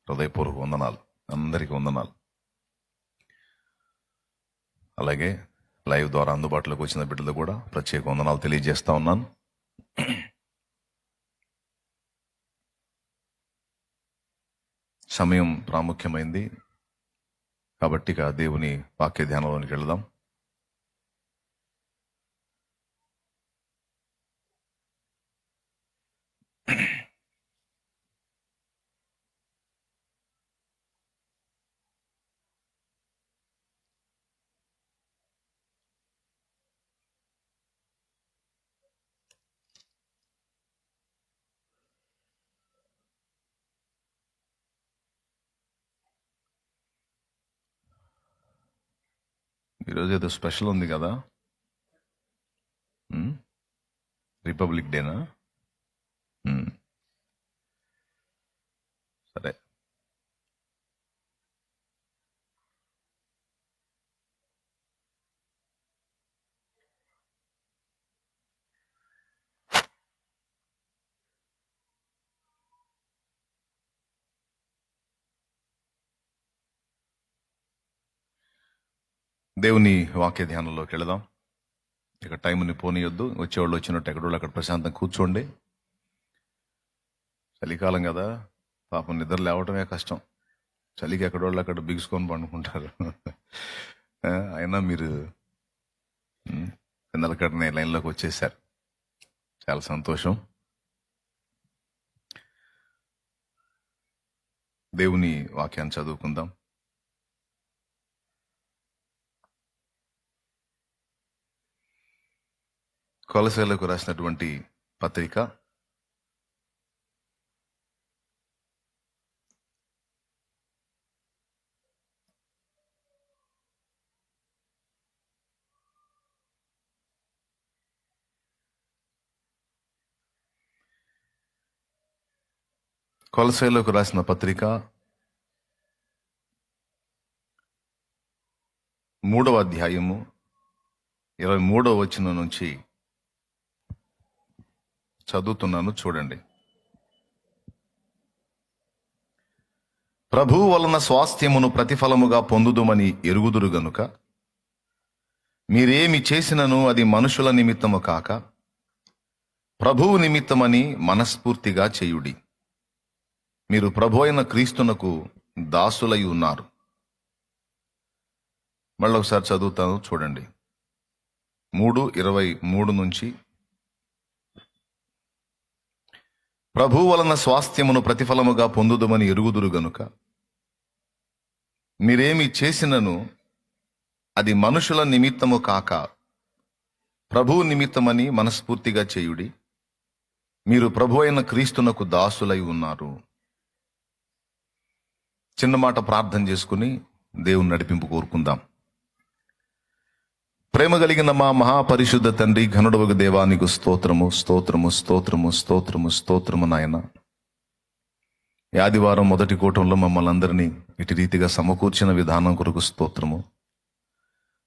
హృదయపూర్వక వందనాలు, అందరికీ వందనాలు. అలాగే లైవ్ ద్వారా అందుబాటులోకి వచ్చిన బిడ్డలు కూడా ప్రత్యేక వందనాలు తెలియజేస్తా ఉన్నాను. సమయం ప్రాముఖ్యమైంది కాబట్టి ఇక దేవుని వాక్య ధ్యానంలోనికి వెళదాం. ఈరోజు ఏదో స్పెషల్ ఉంది కదా, రిపబ్లిక్ డేనా? సరే, దేవుని వాక్య ధ్యానంలోకి వెళదాం. ఇక టైంని పోనీయొద్దు. వచ్చేవాళ్ళు వచ్చినట్టు ఎక్కడోళ్ళు అక్కడ ప్రశాంతంగా కూర్చోండి. చలికాలం కదా, పాపం నిద్ర లేవటమే కష్టం. చలికి ఎక్కడోళ్ళు అక్కడ బిగుసుకొని పండుకుంటారు. అయినా మీరు కిందలకడనే లైన్లోకి వచ్చేసారు, చాలా సంతోషం. దేవుని వాక్యాన్ని చదువుకుందాం. కొలసీలకు రాసినటువంటి పత్రిక కొలసీలకు రాసిన పత్రిక 3వ అధ్యాయము 23వ వచనం నుంచి చదువుతున్నాను, చూడండి. ప్రభువు వలన స్వాస్థ్యమును ప్రతిఫలముగా పొందుదుమని ఎరుగుదురు గనుక మీరేమి చేసినను అది మనుషుల నిమిత్తము కాక ప్రభువు నిమిత్తమని మనస్ఫూర్తిగా చేయుడి. మీరు ప్రభు అయిన క్రీస్తునకు దాసులై ఉన్నారు. మళ్ళీ ఒకసారి చదువుతాను, చూడండి. 3:23 నుంచి ప్రభు వలన స్వాస్థ్యమును ప్రతిఫలముగా పొందుదుమని ఎరుగుదురు గనుక మీరేమి చేసినను అది మనుషుల నిమిత్తము కాక ప్రభువు నిమిత్తమని మనస్ఫూర్తిగా చేయుడి. మీరు ప్రభు అయిన క్రీస్తునకు దాసులై ఉన్నారు. చిన్న మాట ప్రార్థన చేసుకుని దేవుని నడిపింపు కోరుకుందాం. ప్రేమ కలిగిన మా మహాపరిశుద్ధ తండ్రి, ఘనుడవగు దేవానికి స్తోత్రము స్తోత్రము స్తోత్రము స్తోత్రము స్తోత్రము నాయన. ఈ ఆదివారం మొదటి కూటంలో మమ్మల్ని అందరినీ ఇటు రీతిగా సమకూర్చిన విధానం కొరకు స్తోత్రము.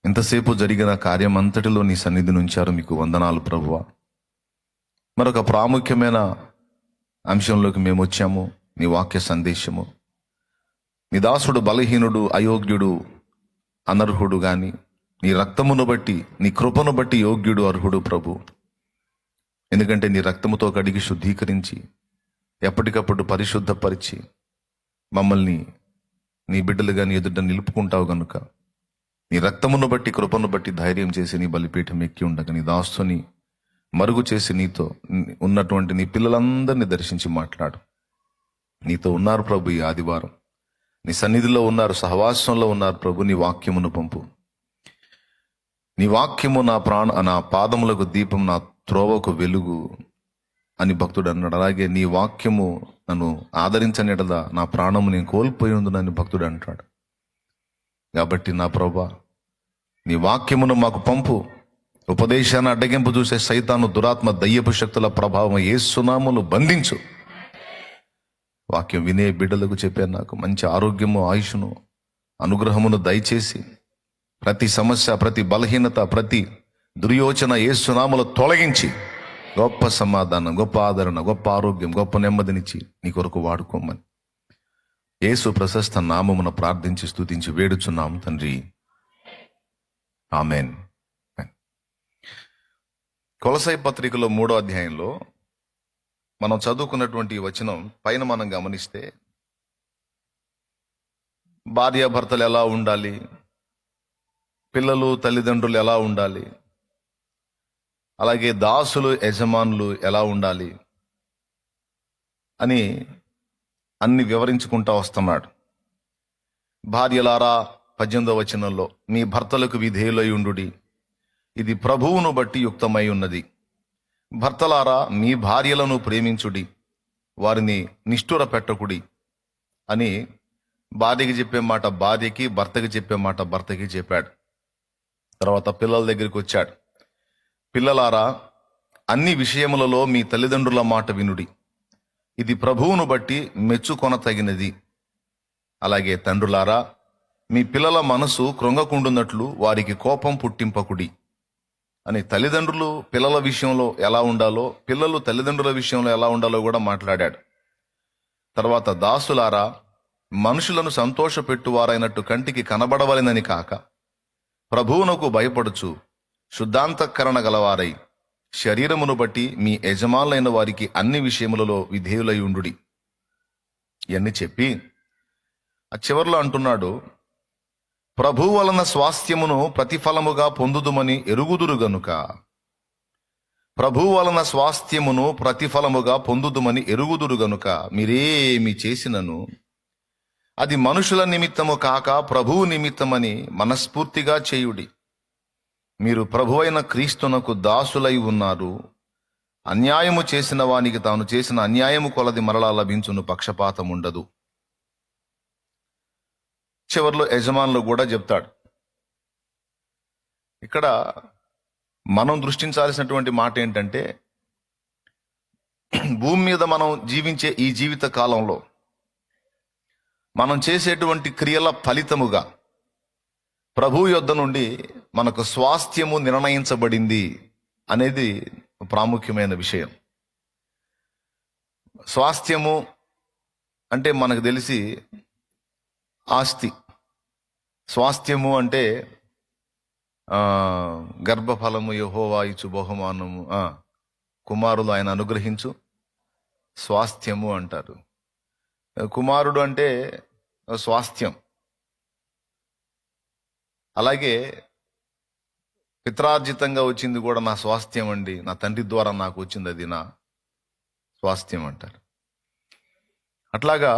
ఇంతసేపు జరిగిన కార్యం అంతటిలో నీ సన్నిధి నుంచారు, మీకు వందనాలు ప్రభువా. మరొక ప్రాముఖ్యమైన అంశంలోకి మేము వచ్చాము, నీ వాక్య సందేశము. నీ దాసుడు బలహీనుడు, అయోగ్యుడు, అనర్హుడు గాని నీ రక్తమును బట్టి, నీ కృపను బట్టి యోగ్యుడు, అర్హుడు ప్రభు. ఎందుకంటే నీ రక్తముతో కడిగి శుద్ధీకరించి ఎప్పటికప్పుడు పరిశుద్ధపరిచి మమ్మల్ని నీ బిడ్డలుగా నీ ఎదుట నిలుపుకుంటావు గనుక నీ రక్తమును బట్టి, కృపను బట్టి ధైర్యం చేసి నీ బలిపీఠం ఎక్కి ఉండగా నీ దాసుని మరుగు చేసి నీతో ఉన్నటువంటి నీ పిల్లలందరినీ దర్శించి మాట్లాడు. నీతో ఉన్నారు ప్రభు, ఈ ఆదివారం నీ సన్నిధిలో ఉన్నారు, సహవాసంలో ఉన్నారు ప్రభు. నీ వాక్యమును పంపు. నీ వాక్యము నా పాదములకు దీపం, నా త్రోవకు వెలుగు అని భక్తుడు అన్నాడు. అలాగే నీ వాక్యము నన్ను ఆదరించని ఎడల నా ప్రాణము నేను కోల్పోయి ఉందని భక్తుడు అంటాడు. కాబట్టి నా ప్రభా, నీ వాక్యమును మాకు పంపు. ఉపదేశాన్ని అడ్డగింపు చూసే సైతాను, దురాత్మ, దయ్యపు శక్తుల ప్రభావం యేసునామములో బంధించు. వాక్యం వినే బిడ్డలకు చెప్పాను, నాకు మంచి ఆరోగ్యము, ఆయుష్ను, అనుగ్రహమును దయచేసి ప్రతి సమస్య, ప్రతి బలహీనత, ప్రతి దుర్యోచన యేసునామములో తొలగించి గొప్ప సమాధానం, గొప్ప ఆదరణ, గొప్ప ఆరోగ్యం, గొప్ప నెమ్మదినిచ్చి నీ కొరకు వాడుకోమని యేసు ప్రశస్త నామమున ప్రార్థించి స్తుతించి వేడుచున్నాం తండ్రి, ఆమెన్. కొలసై పత్రికలో 3వ అధ్యాయంలో మనం చదువుకున్నటువంటి ఈ వచనం పైన మనం గమనిస్తే, భార్యాభర్తలు ఎలా ఉండాలి, పిల్లలు తల్లిదండ్రులు ఎలా ఉండాలి, అలాగే దాసులు యజమానులు ఎలా ఉండాలి అని అన్ని వివరించుకుంటా వస్తున్నాడు. భార్యలారా 18వ వచనంలో మీ భర్తలకు విధేయులై ఉండుడి, ఇది ప్రభువును బట్టి యుక్తమై ఉన్నది. భర్తలారా మీ భార్యలను ప్రేమించుడి, వారిని నిష్ఠుర పెట్టకుడి అని భార్యకి చెప్పే మాట భార్యకి, భర్తకి చెప్పే మాట భర్తకి చెప్పాడు. తర్వాత పిల్లల దగ్గరికి వచ్చాడు. పిల్లలారా అన్ని విషయములలో మీ తల్లిదండ్రుల మాట వినుడి, ఇది ప్రభువును బట్టి మెచ్చుకొనతగినది. అలాగే తండ్రులారా మీ పిల్లల మనసు కృంగకుండునట్లు వారికి కోపం పుట్టింపకుడి అని తల్లిదండ్రులు పిల్లల విషయంలో ఎలా ఉండాలో, పిల్లలు తల్లిదండ్రుల విషయంలో ఎలా ఉండాలో కూడా మాట్లాడాడు. తర్వాత దాసులారా మనుషులను సంతోషపెట్టువారైనట్టు కంటికి కనబడవలెనని కాక ప్రభువునకు భయపడుచు శుద్ధాంతఃకరణ గలవారై శరీరమును బట్టి మీ యజమానులైన వారికి అన్ని విషయములలో విధేయులై ఉండుడి. ఇవన్నీ చెప్పి ఆ చివర్లో అంటున్నాడు, ప్రభు వలన స్వాస్థ్యమును ప్రతిఫలముగా పొందుదుమని ఎరుగుదురు గనుక, ప్రభు వలన స్వాస్థ్యమును ప్రతిఫలముగా పొందుదుమని ఎరుగుదురు గనుక మీరేమి చేసినను అది మనుషుల నిమిత్తము కాక ప్రభువు నిమిత్తమని మనస్ఫూర్తిగా చేయుడి. మీరు ప్రభువైన క్రీస్తునకు దాసులై ఉన్నారు. అన్యాయము చేసిన వానికి తాను చేసిన అన్యాయము కొలది మరలా లభించును, పక్షపాతం ఉండదు. చివర్లో యజమానులు కూడా చెప్తాడు. ఇక్కడ మనం దృష్టించాల్సినటువంటి మాట ఏంటంటే, భూమి మీద మనం జీవించే ఈ జీవిత కాలంలో మనం చేసేటువంటి క్రియల ఫలితముగా ప్రభు యొద్ద నుండి మనకు స్వాస్థ్యము నిర్ణయించబడింది అనేది ప్రాముఖ్యమైన విషయం. స్వాస్థ్యము అంటే మనకు తెలిసి ఆస్తి. స్వాస్థ్యము అంటే గర్భఫలము యెహోవా ఇచ్చు బహుమానము, కుమారులు ఆయన అనుగ్రహించు స్వాస్థ్యము అంటారు. కుమారుడు అంటే స్వాస్థ్యం. అలాగే పిత్రార్జితంగా వచ్చింది కూడా నా స్వాస్థ్యం అండి, నా తండ్రి ద్వారా నాకు వచ్చింది, అది నా స్వాస్థ్యం అంటారు. అట్లాగా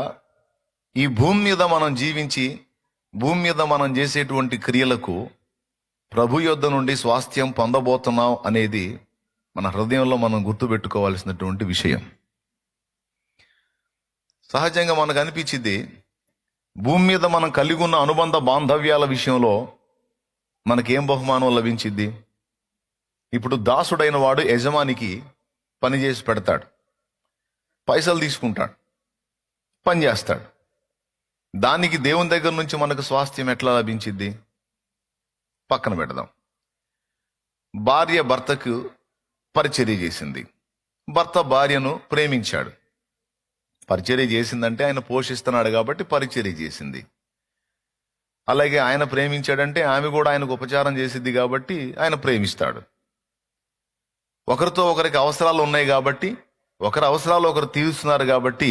ఈ భూమి మీద మనం జీవించి భూమి మీద మనం చేసేటువంటి క్రియలకు ప్రభు యొద్ద నుండి స్వాస్థ్యం పొందబోతున్నాం అనేది మన హృదయంలో మనం గుర్తుపెట్టుకోవాల్సినటువంటి విషయం. సహజంగా మనకు అనిపించింది, భూమి మీద మనం కలిగి ఉన్న అనుబంధ బాంధవ్యాల విషయంలో మనకేం బహుమానం లభించింది. ఇప్పుడు దాసుడైన వాడు యజమానికి పని చేసి పెడతాడు, పైసలు తీసుకుంటాడు, పని చేస్తాడు. దానికి దేవుని దగ్గర నుంచి మనకు స్వాస్థ్యం ఎట్లా లభించింది? పక్కన పెడదాం. భార్య భర్తకు పరిచర్య చేసింది, భర్త భార్యను ప్రేమించాడు. పరిచర్య చేసిందంటే ఆయన పోషిస్తున్నాడు కాబట్టి పరిచర్య చేసింది. అలాగే ఆయన ప్రేమించాడంటే ఆమె కూడా ఆయనకు ఉపచారం చేసిద్ది కాబట్టి ఆయన ప్రేమిస్తాడు. ఒకరితో ఒకరికి అవసరాలు ఉన్నాయి కాబట్టి, ఒకరి అవసరాలు ఒకరు తీరుస్తున్నారు కాబట్టి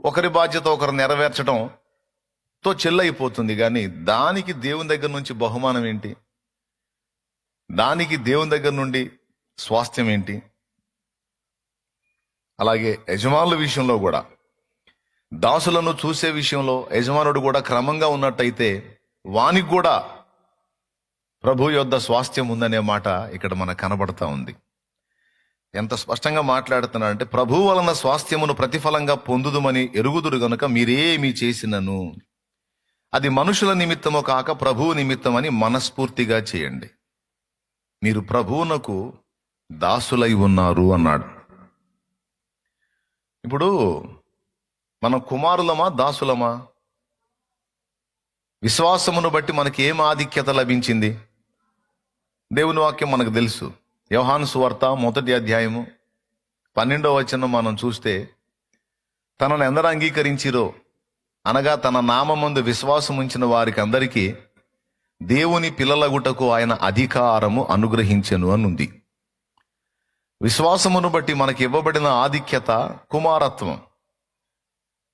ఒకరి బాధ్యత ఒకరు నెరవేర్చడంతో చెల్లైపోతుంది. కానీ దానికి దేవుని దగ్గర నుంచి బహుమానం ఏంటి? దానికి దేవుని దగ్గర నుండి స్వాస్థ్యం ఏంటి? అలాగే యజమానుల విషయంలో కూడా, దాసులను చూసే విషయంలో యజమానుడు కూడా క్రమంగా ఉన్నట్టయితే వానికి కూడా ప్రభు యొద్ద స్వాస్థ్యం ఉందనే మాట ఇక్కడ మనకు కనబడతా ఉంది. ఎంత స్పష్టంగా మాట్లాడుతున్నాడంటే, ప్రభు వలన స్వాస్థ్యమును ప్రతిఫలంగా పొందుదుమని ఎరుగుదురు గనుక మీరేమి చేసినను అది మనుషుల నిమిత్తము కాక ప్రభువు నిమిత్తమని మనస్ఫూర్తిగా చేయండి. మీరు ప్రభువునకు దాసులై ఉన్నారు అన్నాడు. ఇప్పుడు మనం కుమారులమా దాసులమా? విశ్వాసమును బట్టి మనకి ఏం ఆధిక్యత లభించింది? దేవుని వాక్యం మనకు తెలుసు. యోహాను సువార్త 1వ అధ్యాయము 12వ వచనం మనం చూస్తే, తనను ఎందరు అంగీకరించిరో అనగా తన నామమందు విశ్వాసం ఉంచిన వారికి అందరికీ దేవుని పిల్లలగుటకు ఆయన అధికారము అనుగ్రహించెను అనుంది. విశ్వాసమును బట్టి మనకి ఇవ్వబడిన ఆధిక్యత కుమారత్వం.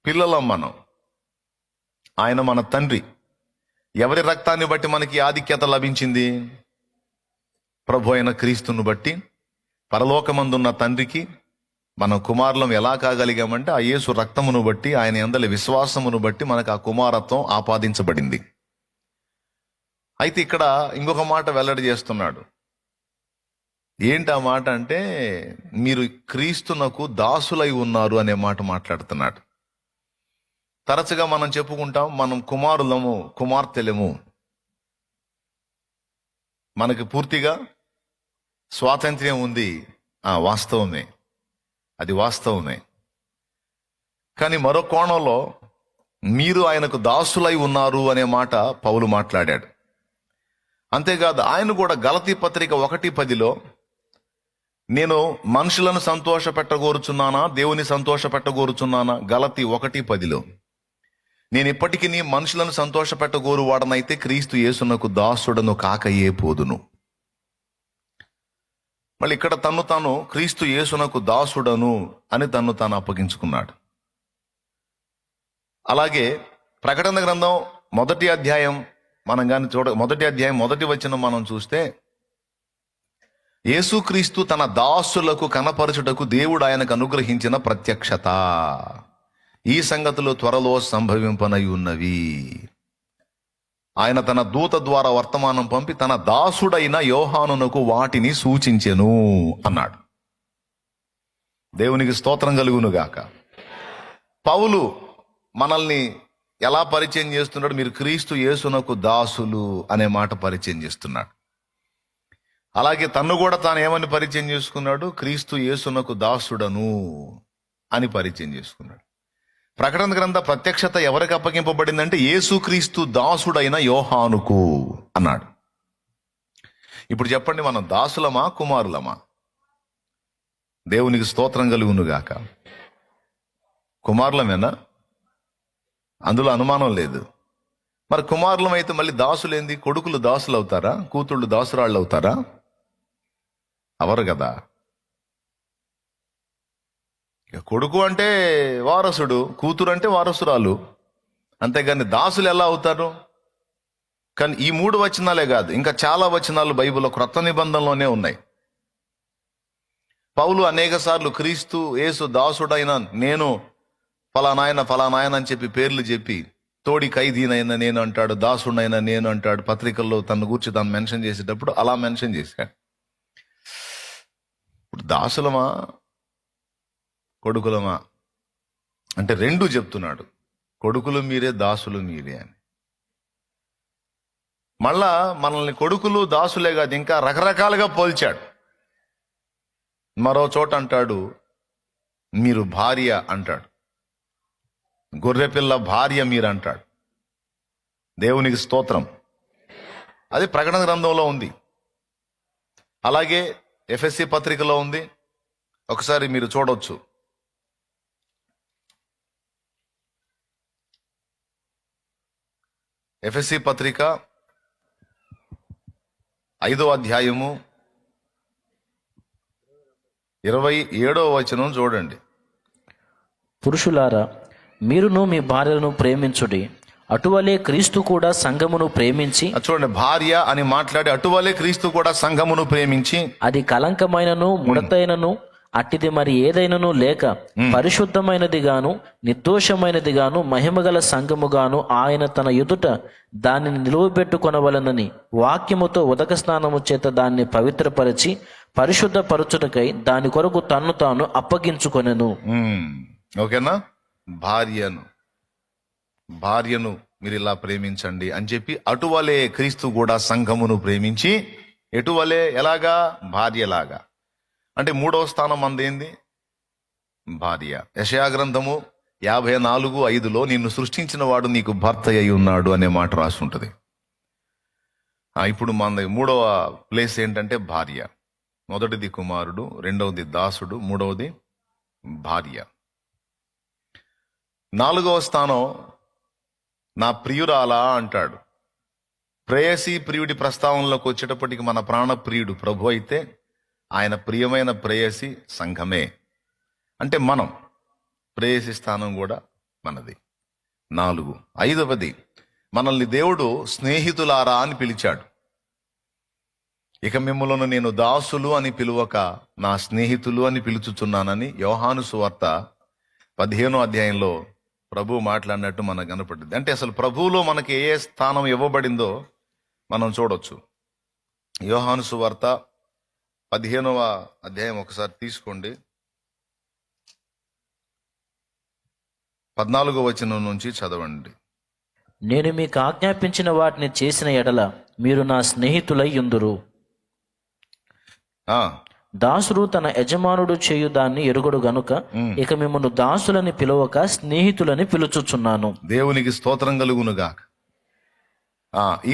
పిల్లలం మనం. ఆయన మన తండ్రి. ఎవరి రక్తాన్ని బట్టి మనకి ఆధిక్యత లభించింది? ప్రభు అయిన క్రీస్తును బట్టి పరలోకమందున్న తండ్రికి మనం కుమారులం ఎలా కాగలిగామంటే ఆ యేసు రక్తమును బట్టి, ఆయన యందలి విశ్వాసమును బట్టి మనకు ఆ కుమారత్వం ఆపాదించబడింది. అయితే ఇక్కడ ఇంకొక మాట వెల్లడి చేస్తున్నాడు. ఏంటి ఆ మాట అంటే, మీరు క్రీస్తునకు దాసులై ఉన్నారు అనే మాట మాట్లాడుతున్నాడు. తరచుగా మనం చెప్పుకుంటాం, మనం కుమారులము, కుమార్తెలము, మనకి పూర్తిగా స్వాతంత్ర్యం ఉంది. వాస్తవమే, అది వాస్తవమే. కానీ మరో కోణంలో మీరు ఆయనకు దాసులై ఉన్నారు అనే మాట పౌలు మాట్లాడాడు. అంతేకాదు, ఆయన కూడా గలతీ పత్రిక 1:10లో నేను మనుషులను సంతోష పెట్టగోరుచున్నానా, దేవుని సంతోష పెట్టగోరుచున్నానా? గలతీ 1:10లో నేను ఇప్పటికీ మనుషులను సంతోష పెట్టగోరు వాడనైతే క్రీస్తు యేసునకు దాసుడను కాకయే పోదును. మళ్ళీ ఇక్కడ తన్ను తాను క్రీస్తు యేసునకు దాసుడను అని తన్ను తాను అప్పగించుకున్నాడు. అలాగే ప్రకటన గ్రంథం 1వ అధ్యాయం మనం కానీ 1వ అధ్యాయం 1వ వచనం మనం చూస్తే, యేసుక్రీస్తు తన దాసులకు కనపరచుటకు దేవుడు ఆయనకు అనుగ్రహించిన ప్రత్యక్షత, ఈ సంగతులు త్వరలో సంభవింపనై ఉన్నవి. ఆయన తన దూత ద్వారా వర్తమానం పంపి తన దాసుడైన యోహానునకు వాటిని సూచించెను అన్నాడు. దేవునికి స్తోత్రం కలుగునుగాక. పౌలు మనల్ని ఎలా పరిచయం చేస్తున్నాడు? మీరు క్రీస్తు యేసునకు దాసులు అనే మాట పరిచయం చేస్తున్నాడు. అలాగే తన్ను కూడా తాను ఏమని పరిచయం చేసుకున్నాడు? క్రీస్తు యేసునకు దాసుడను అని పరిచయం చేసుకున్నాడు. ప్రకటన గ్రంథ ప్రత్యక్షత ఎవరికి అప్పగింపబడిందంటే యేసుక్రీస్తు దాసుడైన యోహానుకు అన్నాడు. ఇప్పుడు చెప్పండి, మనం దాసులమా, కుమారులమా? దేవునికి స్తోత్రం కలుగునుగాక. కుమారులమేనా? అందులో అనుమానం లేదు. మరి కుమారులం అయితే మళ్ళీ దాసులేంది? కొడుకులు దాసులు అవుతారా? కూతుళ్ళు దాసురాళ్ళు అవుతారా? అవరు కదా. కొడుకు అంటే వారసుడు, కూతురు అంటే వారసురాలు, అంతేగాని దాసులు ఎలా అవుతారు? కానీ ఈ 3 వచనాలే కాదు, ఇంకా చాలా వచనాలు బైబిల్లో క్రొత్త నిబంధనలోనే ఉన్నాయి. పౌలు అనేక సార్లు క్రీస్తు యేసు దాసుడైన నేను ఫలానాయన అని చెప్పి పేర్లు చెప్పి, తోడి ఖైదీనైనా నేను అంటాడు, దాసుడైనా నేను అంటాడు. పత్రికల్లో తన గురించి తాను మెన్షన్ చేసేటప్పుడు అలా మెన్షన్ చేశాడు. ఇప్పుడు దాసులమా, కొడుకులమా అంటే 2 చెప్తున్నాడు. కొడుకులు మీరే, దాసులు మీరే అని. మళ్ళా మనల్ని కొడుకులు దాసులే కాదు, ఇంకా రకరకాలుగా పోల్చాడు. మరో చోట అంటాడు మీరు భార్య అంటాడు, గొర్రెపిల్ల భార్య మీరు అంటాడు. దేవునికి స్తోత్రం. అది ప్రకటన గ్రంథంలో ఉంది. అలాగే ఎఫెసీ పత్రికలో ఉంది. ఒకసారి మీరు చూడొచ్చు. ఎఫెసీ పత్రిక 5వ అధ్యాయము 27వ వచనం చూడండి. పురుషులారా, మీరును మీ భార్యలను ప్రేమించుడి, అటువలే క్రీస్తు కూడా సంఘమును ప్రేమించి. చూడండి, భార్య అని మాట్లాడి అటువలే క్రీస్తు కూడా సంఘమును ప్రేమించి, అది కలంకమైనను ముడతైనను అట్టిది మరి ఏదైనను లేక పరిశుద్ధమైనది గాను నిర్దోషమైనది గాను మహిమగల సంఘముగాను ఆయన తన ఎదుట దానిని నిలువబెట్టుకొనవలనని వాక్యముతో ఉదక స్నానము చేత దాన్ని పవిత్రపరిచి పరిశుద్ధపరచుటకై దాని కొరకు తన్ను తాను అప్పగించుకొనెను. ఓకేనా? భార్యను మీరు ఇలా ప్రేమించండి అని చెప్పి, అటువలే క్రీస్తు కూడా సంఘమును ప్రేమించి, ఎటువలే ఎలాగా? భార్యలాగా. అంటే 3వ స్థానం అందేంది? భార్య. యెషయా గ్రంథము 54:5లో నిన్ను సృష్టించిన వాడు నీకు భర్త అయి ఉన్నాడు అనే మాట రాసి ఉంటుంది. ఇప్పుడు మన 3వ ప్లేస్ ఏంటంటే భార్య. మొదటిది కుమారుడు, 2వది దాసుడు, 3వది భార్య. 4వ స్థానం నా ప్రియురాలా అంటాడు. ప్రేయసి ప్రియుడి ప్రస్తావనలోకి వచ్చేటప్పటికి మన ప్రాణ ప్రియుడు ప్రభు అయితే ఆయన ప్రియమైన ప్రేయసి సంఘమే. అంటే మనం ప్రేయసి స్థానం కూడా మనది. 4, 5వది, మనల్ని దేవుడు స్నేహితులారా అని పిలిచాడు. ఇక మిమ్ములను నేను దాసులు అని పిలువక నా స్నేహితులు అని పిలుచుచున్నానని యోహాను సువార్త 15వ అధ్యాయంలో ప్రభు మాట్లాడినట్టు మనకు కనపడింది. అంటే అసలు ప్రభువులో మనకి ఏ స్థానం ఇవ్వబడిందో మనం చూడొచ్చు. యోహాను సువార్త 15వ అధ్యాయం ఒకసారి తీసుకోండి. 14వ వచనం నుంచి చదవండి. నేను మీకు ఆజ్ఞాపించిన వాటిని చేసిన ఎడల మీరు నా స్నేహితులై యుందురు. దాసుడు తన యజమానుడు చేయు దాన్ని ఎరుగడు గనుక ఇక మిమ్మల్ని దాసులని పిలవక స్నేహితులని పిలుచుచున్నాను. దేవునికి స్తోత్రం కలుగునుగా.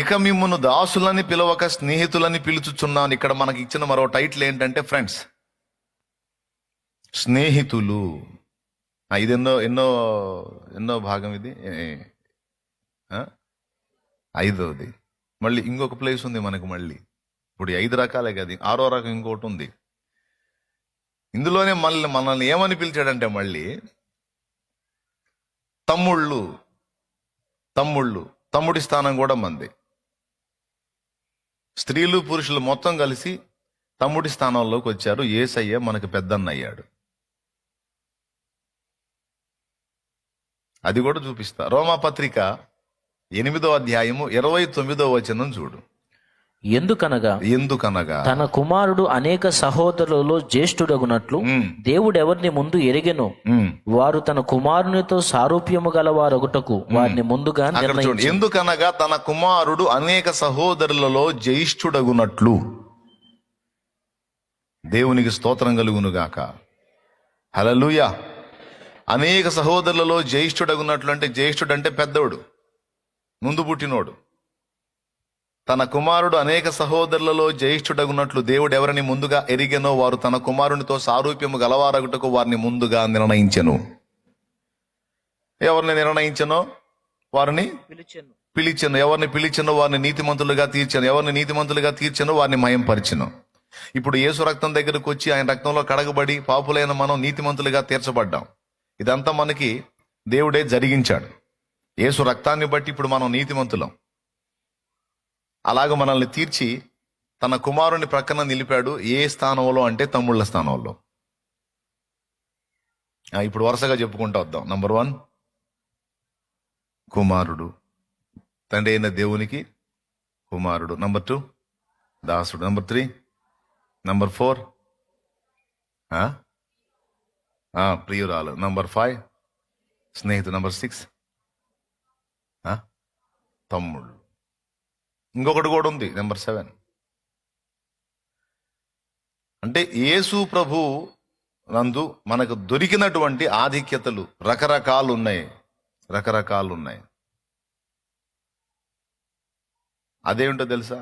ఇక మిమ్మల్ని దాసులని పిలవక స్నేహితులని పిలుచుచున్నాను. ఇక్కడ మనకి ఇచ్చిన మరో టైటిల్ ఏంటంటే ఫ్రెండ్స్, స్నేహితులు. ఇది ఎన్నో భాగం ఇది, 5వది. మళ్ళీ ఇంకొక ప్లేస్ ఉంది మనకు. మళ్ళీ ఇప్పుడు 5 రకాలే కదా, 6వ రకం ఇంకోటి ఉంది. ఇందులోనే మనల్ని ఏమని పిలిచాడంటే మళ్ళీ తమ్ముళ్ళు. తమ్ముడి స్థానం కూడా మంది. స్త్రీలు పురుషులు మొత్తం కలిసి తమ్ముడి స్థానంలోకి వచ్చారు. యేసయ్య మనకు పెద్దన్న అయ్యాడు. అది కూడా చూపిస్తా. రోమాపత్రిక 8వ అధ్యాయము 29వ వచనం చూడు. ఎందుకనగా తన కుమారుడు అనేక సహోదరులలో జ్యేష్ఠుడగునట్లు దేవుడు ఎవరిని ముందు ఎరిగెనో వారు తన కుమారునితో సారూప్యము గలవారొకటకు వారిని ముందుగా నిర్ణయించెను. ఎందుకనగా తన కుమారుడు అనేక సహోదరులలో జ్యేష్ఠుడగునట్లు. దేవునికి స్తోత్రం కలుగునుగాక. హల్లెలూయా. అనేక సహోదరులలో జ్యేష్ఠుడగునట్లు అంటే జ్యేష్ఠుడు అంటే పెద్దోడు, ముందు పుట్టినోడు. తన కుమారుడు అనేక సహోదరులలో జ్యేష్ఠుడగునట్లు దేవుడు ఎవరిని ముందుగా ఎరిగెనో వారు తన కుమారునితో సారూప్యము గలవారగుటకు వారిని ముందుగా నిర్ణయించెను. ఎవరిని నిర్ణయించెనో వారిని పిలిచెను. ఎవరిని పిలిచెనో వారిని నీతిమంతులుగా తీర్చెను. ఎవరిని నీతిమంతులుగా తీర్చెనో వారిని మయంపరిచెను. ఇప్పుడు యేసు రక్తం దగ్గరకు వచ్చి ఆయన రక్తంలో కడగబడి పాపులైన మనం నీతిమంతులుగా తీర్చబడ్డాం. ఇదంతా మనకి దేవుడే జరిగించాడు. యేసు రక్తాన్ని బట్టి ఇప్పుడు మనం నీతిమంతులం. అలాగ మనల్ని తీర్చి తన కుమారుని ప్రక్కన నిలిపాడు. ఏ స్థానంలో అంటే తమ్ముళ్ళ స్థానంలో. ఇప్పుడు వరుసగా చెప్పుకుంటూ వద్దాం. నంబర్ 1 కుమారుడు, తండ్రి అయిన దేవునికి కుమారుడు. నంబర్ 2 దాసుడు. నంబర్ 3 నంబర్ 4 ప్రియురాలు. నంబర్ 5 స్నేహితుడు. నంబర్ 6 తమ్ముళ్ళు. ఇంకొకటి కూడా ఉంది, నంబర్ 7. అంటే యేసు ప్రభు నందు మనకు దొరికినటువంటి ఆధిక్యతలు రకరకాలు ఉన్నాయి. అదేమిటో తెలుసా?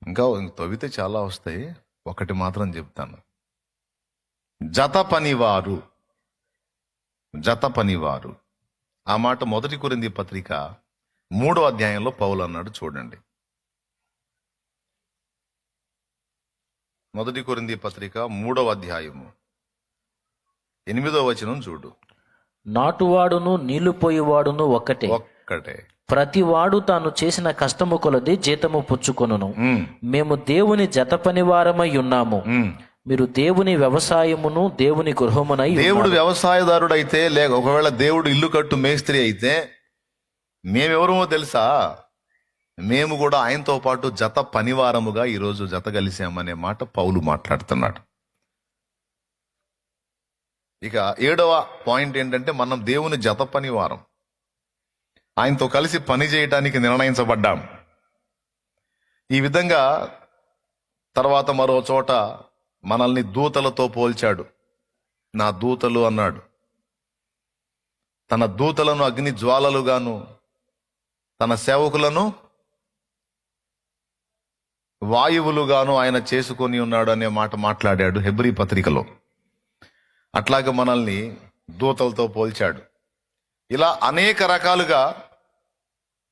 ఇంకా తవ్వితే చాలా వస్తాయి. ఒకటి మాత్రం చెప్తాను. జత పనివారు. ఆ మాట 1 కొరింథీ పత్రిక 3వ అధ్యాయంలో పౌలు అన్నాడు. చూడండి, 1 కొరింథీ పత్రిక 3వ అధ్యాయము 8వ వచనం చూడు. నాటువాడును నీళ్లు పోయేవాడును ఒక్కటే, ప్రతివాడు తాను చేసిన కష్టము కొలది జీతము పుచ్చుకొనును. మేము దేవుని జత పనివారమై ఉన్నాము. మీరు దేవుని వ్యవసాయమును దేవుని గృహమునై. దేవుడు వ్యవసాయదారుడు అయితే, లేక ఒకవేళ దేవుడు ఇల్లు కట్టు మేస్త్రి అయితే మేమెవరమో తెలుసా? మేము కూడా ఆయనతో పాటు జత పనివారముగా ఈరోజు జత కలిసామనే మాట పౌలు మాట్లాడుతున్నాడు. ఇక 7వ పాయింట్ ఏంటంటే మనం దేవుని జత పనివారం. ఆయనతో కలిసి పని చేయటానికి నిర్ణయించబడ్డాం. ఈ విధంగా తర్వాత మరో చోట మనల్ని దూతలతో పోల్చాడు. నా దూతలు అన్నాడు. తన దూతలను అగ్ని జ్వాలలుగాను తన సేవకులను వాయువులుగాను ఆయన చేసుకొని ఉన్నాడు అనే మాట మాట్లాడాడు హెబ్రీ పత్రికలో. అట్లాగే మనల్ని దూతలతో పోల్చాడు. ఇలా అనేక రకాలుగా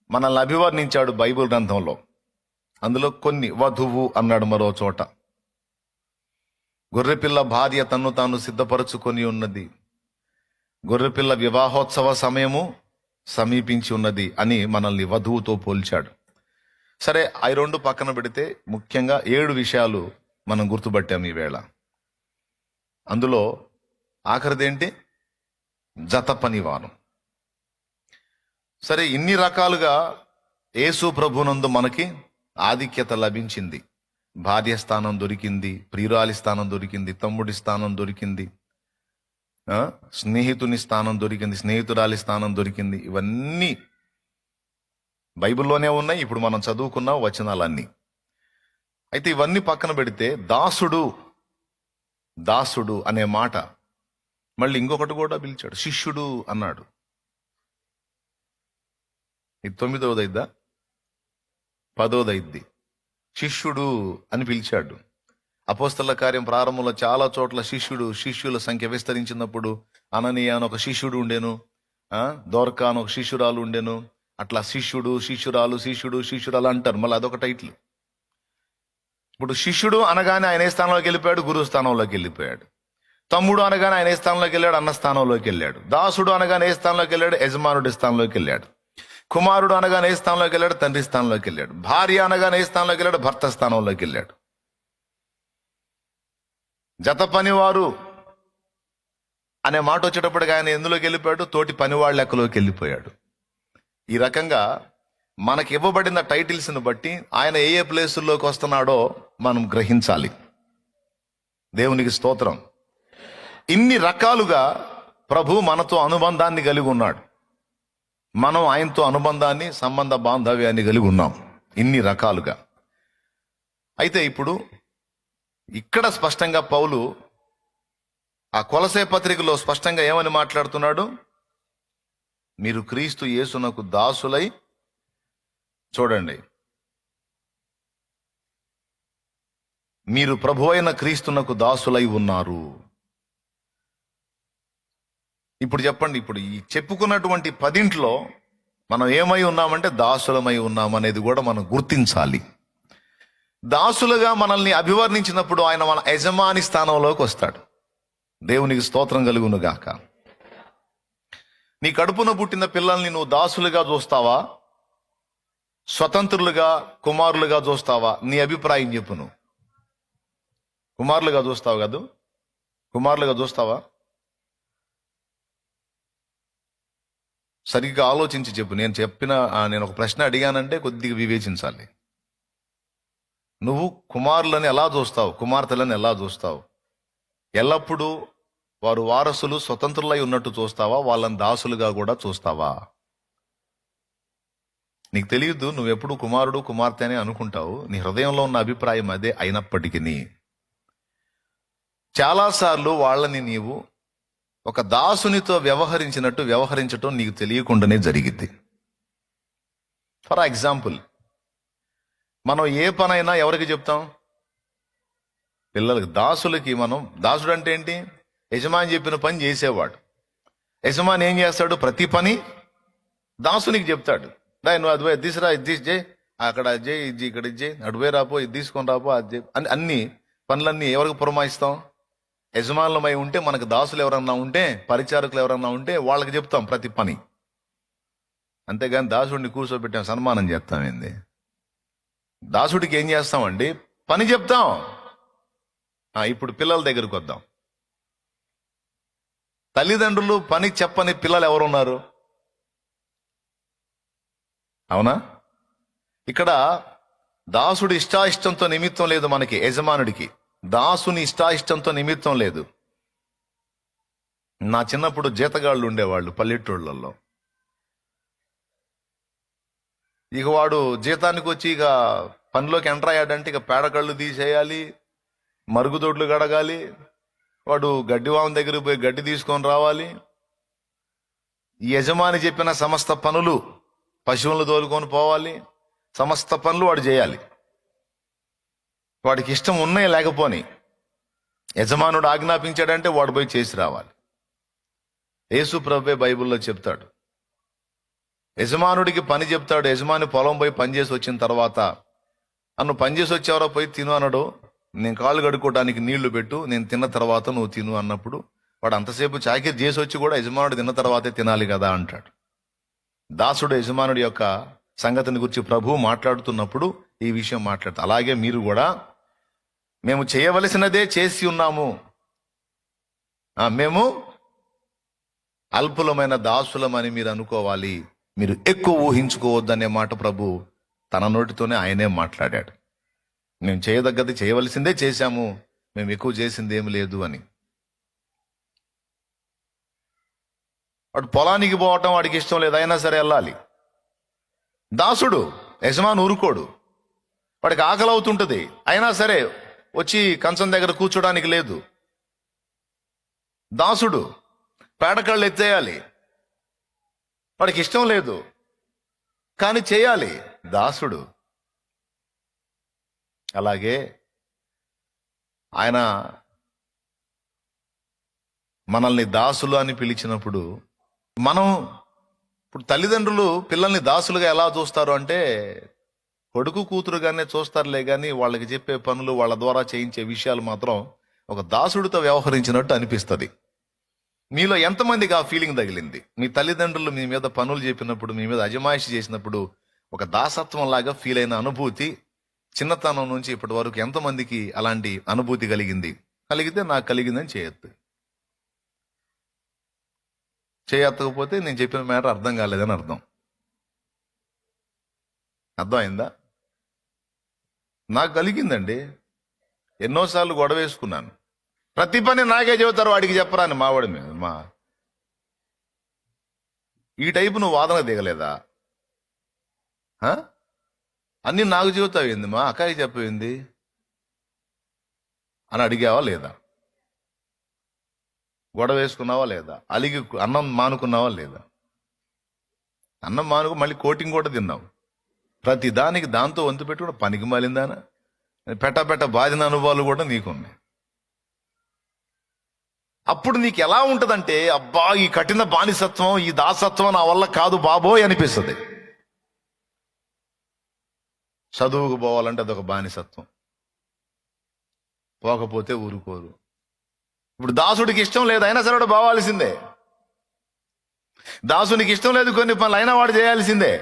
మనల్ని అభివర్ణించాడు బైబిల్ గ్రంథంలో. అందులో కొన్ని, వధువు అన్నాడు మరో చోట, గొర్రెపిల్ల భార్య తన్ను తాను సిద్ధపరచుకొని ఉన్నది, గొర్రెపిల్ల వివాహోత్సవ సమయము సమీపించి ఉన్నది అని మనల్ని వధువుతో పోల్చాడు. సరే, అవి రెండు పక్కన పెడితే ముఖ్యంగా 7 విషయాలు మనం గుర్తుపట్టాం ఈవేళ. అందులో ఆఖరిదేంటి? జత పనివారం. సరే, ఇన్ని రకాలుగా యేసు ప్రభునందు మనకి ఆధిక్యత లభించింది. భార్య స్థానం దొరికింది, ప్రియురాలి స్థానం దొరికింది, తమ్ముడి స్థానం దొరికింది, స్నేహితుని స్థానం దొరికింది, స్నేహితురాలి స్థానం దొరికింది. ఇవన్నీ బైబిల్లోనే ఉన్నాయి. ఇప్పుడు మనం చదువుకున్న వచనాలన్నీ. అయితే ఇవన్నీ పక్కన పెడితే దాసుడు అనే మాట మళ్ళీ ఇంకొకటి కూడా పిలిచాడు, శిష్యుడు అన్నాడు. ఇది 9వ అయిద్దా 10వ అయిద్ది? శిష్యుడు అని పిలిచాడు. అపోస్తల కార్యం ప్రారంభంలో చాలా చోట్ల శిష్యుల సంఖ్య విస్తరించినప్పుడు అననీయ అని ఒక శిష్యుడు ఉండేను, దోర్కా అని ఒక శిష్యురాలు ఉండేను. అట్లా శిష్యుడు శిష్యురాలు అంటారు. మళ్ళీ అదొక టైటిల్. ఇప్పుడు శిష్యుడు అనగానే ఆయన ఏ స్థానంలోకి వెళ్ళిపోయాడు? గురువు స్థానంలోకి వెళ్ళిపోయాడు. తమ్ముడు అనగానే ఆయన ఏ స్థానంలోకి వెళ్ళాడు? అన్న స్థానంలోకి వెళ్ళాడు. దాసుడు అనగానే ఏ స్థానంలోకి వెళ్ళాడు? యజమానుడి స్థానంలోకి వెళ్ళాడు. కుమారుడు అనగానే ఏ స్థానంలోకి వెళ్ళాడు? తండ్రి స్థానంలోకి వెళ్ళాడు. భార్య అనగానే ఏ స్థానంలోకి వెళ్ళాడు? భర్త స్థానంలోకి వెళ్ళాడు. జత పనివారు అనే మాట వచ్చేటప్పటికి ఆయన ఎందులోకి వెళ్ళిపోయాడు? తోటి పనివాళ్ళ లెక్కలోకి వెళ్ళిపోయాడు. ఈ రకంగా మనకి ఇవ్వబడిన టైటిల్స్ని బట్టి ఆయన ఏ ప్లేసుల్లోకి వస్తున్నాడో మనం గ్రహించాలి. దేవునికి స్తోత్రం. ఇన్ని రకాలుగా ప్రభు మనతో అనుబంధాన్ని కలిగి ఉన్నాడు. మనం ఆయనతో అనుబంధాన్ని, సంబంధ బాంధవ్యాన్ని కలిగి ఉన్నాం ఇన్ని రకాలుగా. అయితే ఇప్పుడు ఇక్కడ స్పష్టంగా పౌలు ఆ కొలసే పత్రికలో స్పష్టంగా ఏమని మాట్లాడుతున్నాడు? మీరు క్రీస్తు యేసునకు దాసులై, చూడండి, మీరు ప్రభువైన క్రీస్తునకు దాసులై ఉన్నారు. ఇప్పుడు చెప్పండి, ఇప్పుడు ఈ చెప్పుకున్నటువంటి 10 మనం ఏమై ఉన్నామంటే దాసులమై ఉన్నామనేది కూడా మనం గుర్తించాలి. దాసులుగా మనల్ని అభివర్ణించినప్పుడు ఆయన మన యజమాని స్థానంలోకి వస్తాడు. దేవునికి స్తోత్రం కలుగును గాక. నీ కడుపున పుట్టిన పిల్లల్ని నువ్వు దాసులుగా చూస్తావా, స్వతంత్రులుగా, కుమారులుగా చూస్తావా? నీ అభిప్రాయం చెప్పు. నువ్వు కుమారులుగా చూస్తావు కాదు? కుమారులుగా చూస్తావా? సరిగ్గా ఆలోచించి చెప్పు. నేను ఒక ప్రశ్న అడిగానంటే కొద్దిగా వివేచించాలి. నువ్వు కుమారులని ఎలా చూస్తావు? కుమార్తెలను ఎలా చూస్తావు? ఎల్లప్పుడూ వారు వారసులు, స్వతంత్రులై ఉన్నట్టు చూస్తావా? వాళ్ళని దాసులుగా కూడా చూస్తావా? నీకు తెలియదు, నువ్వెప్పుడు కుమారుడు కుమార్తె అని అనుకుంటావు. నీ హృదయంలో ఉన్న అభిప్రాయం అదే అయినప్పటికీ చాలాసార్లు వాళ్ళని నీవు ఒక దాసునితో వ్యవహరించినట్టు వ్యవహరించటం నీకు తెలియకుండానే జరిగింది. ఫర్ ఎగ్జాంపుల్, మనం ఏ పనైనా ఎవరికి చెప్తాం? పిల్లలకి. దాసులకి మనం, దాసుడు అంటే ఏంటి? యజమాని చెప్పిన పని చేసేవాడు. యజమాని ఏం చేస్తాడు? ప్రతి పని దాసునికి చెప్తాడు. నువ్వు అది ఇది తీసురా, ఇది తీసి చేయి, అక్కడ అది చేయి, ఇది ఇక్కడ ఇది చేయి, అటువే రాపో, ఇది తీసుకొని రాపో, అది చేయి అని అన్ని పనులన్నీ ఎవరికి పురమాయిస్తాం? యజమానులమై ఉంటే, మనకు దాసులు ఎవరన్నా ఉంటే, పరిచారకులు ఎవరన్నా ఉంటే వాళ్ళకి చెప్తాం ప్రతి పని. అంతేగాని దాసుడిని కూర్చోబెట్టాం సన్మానం చేస్తాం ఏంది? దాసుడికి ఏం చేస్తామండి? పని చెప్తాం. ఇప్పుడు పిల్లల దగ్గరికి వద్దాం. తల్లిదండ్రులు పని చెప్పని పిల్లలు ఎవరున్నారు? అవునా? ఇక్కడ దాసుడి ఇష్టాయిష్టంతో నిమిత్తం లేదు మనకి. యజమానుడికి దాసుని ఇష్టాయిష్టంతో నిమిత్తం లేదు. నా చిన్నప్పుడు జీతగాళ్ళు ఉండేవాళ్ళు పల్లెటూళ్ళల్లో. ఇక వాడు జీతానికి వచ్చి ఇక పనిలోకి ఎంటర్ అయ్యాడంటే ఇక పేడకళ్ళు తీసేయాలి, మరుగుదొడ్లు గడగాలి, వాడు గడ్డివామం దగ్గరికి పోయి గడ్డి తీసుకొని రావాలి. ఈ యజమాని చెప్పిన సమస్త పనులు, పశువులను తోలుకొని పోవాలి, సమస్త పనులు వాడు చేయాలి. వాడికి ఇష్టం ఉన్నాయి లేకపోని, యజమానుడు ఆజ్ఞాపించాడంటే వాడు పోయి చేసి రావాలి. యేసు ప్రభువే బైబిల్లో చెప్తాడు, యజమానుడికి పని చెప్తాడు. యజమాని పొలం పోయి పని చేసి వచ్చిన తర్వాత, నువ్వు పని చేసి వచ్చేవరా, పోయి తిను అన్నాడు. నేను కాళ్ళు కడుక్కోవడానికి నీళ్లు పెట్టు, నేను తిన్న తర్వాత నువ్వు తిను అన్నప్పుడు వాడు అంతసేపు చాకిరి చేసి వచ్చి కూడా యజమానుడు తిన్న తర్వాతే తినాలి కదా అంటాడు. దాసుడు యజమానుడి యొక్క సంగతిని గురించి ప్రభువు మాట్లాడుతున్నప్పుడు ఈ విషయం మాట్లాడతాడు. అలాగే మీరు కూడా మేము చేయవలసినదే చేసి ఉన్నాము, మేము అల్పులమైన దాసులమని మీరు అనుకోవాలి, మీరు ఎక్కువ ఊహించుకోవద్దనే మాట ప్రభు తన నోటితోనే ఆయనే మాట్లాడాడు. మేము చేయదగ్గది చేయవలసిందే చేశాము, మేము ఎక్కువ చేసింది ఏమి లేదు అని. వాడు పొలానికి పోవటం వాడికి ఇష్టం లేదు, అయినా సరే వెళ్ళాలి. దాసుడు యజమాని ఊరుకోడు, వాడికి ఆకలి అవుతుంటుంది, అయినా సరే వచ్చి కంచం దగ్గర కూర్చోడానికి లేదు. దాసుడు పేడకళ్ళు ఎత్తేయాలి, వాడికి ఇష్టం లేదు కానీ చేయాలి. దాసుడు. అలాగే ఆయన మనల్ని దాసులు అని పిలిచినప్పుడు, మనం ఇప్పుడు తల్లిదండ్రులు పిల్లల్ని దాసులుగా ఎలా చూస్తారు అంటే, కొడుకు కూతురుగానే చూస్తారులే కానీ వాళ్ళకి చెప్పే పనులు, వాళ్ళ ద్వారా చేయించే విషయాలు మాత్రం ఒక దాసుడితో వ్యవహరించినట్టు అనిపిస్తుంది. మీలో ఎంతమందికి ఆ ఫీలింగ్ తగిలింది? మీ తల్లిదండ్రులు మీ మీద పనులు చెప్పినప్పుడు, మీ మీద అజమాయిషి చేసినప్పుడు ఒక దాసత్వం లాగా ఫీల్ అయిన అనుభూతి చిన్నతనం నుంచి ఇప్పటి వరకు ఎంతమందికి అలాంటి అనుభూతి కలిగింది? కలిగితే నాకు కలిగిందని చేయొద్దు. చేయకపోతే నేను చెప్పిన మ్యాటర్ అర్థం కాలేదని అర్థం. అర్థమైందా? నాకు కలిగిందండి. ఎన్నోసార్లు గొడవ వేసుకున్నాను. ప్రతి పని నాకే చెబుతారు, వాడికి చెప్పరా అని మావాడి మీద. ఈ టైపు నువ్వు వాదన దిగలేదా? అన్ని నాకు చెబుతావు ఏంది, మా అక్కకి చెప్పేంది అని అడిగావా లేదా? గొడవ వేసుకున్నావా లేదా? అలిగి అన్నం మానుకున్నావా లేదా? అన్నం మానుకు మళ్ళీ కోటింగ్ కూడా తిన్నావు. ప్రతి దానికి దాంతో వంతు పెట్టి కూడా పనికి మాలిందానా పెట్ట బాధిన అనుభవాలు కూడా నీకున్నాయి. అప్పుడు నీకు ఎలా ఉంటదంటే, అబ్బా ఈ కఠిన బానిసత్వం, ఈ దాసత్వం నా వల్ల కాదు బాబోయ్ అనిపిస్తుంది. చదువుకు పోవాలంటే అదొక బానిసత్వం, పోకపోతే ఊరుకోరు. ఇప్పుడు దాసుడికి ఇష్టం లేదు, అయినా సరే వాడు పోవాల్సిందే. దాసునికి ఇష్టం లేదు, కొన్ని పనులు అయినా వాడు చేయాల్సిందే.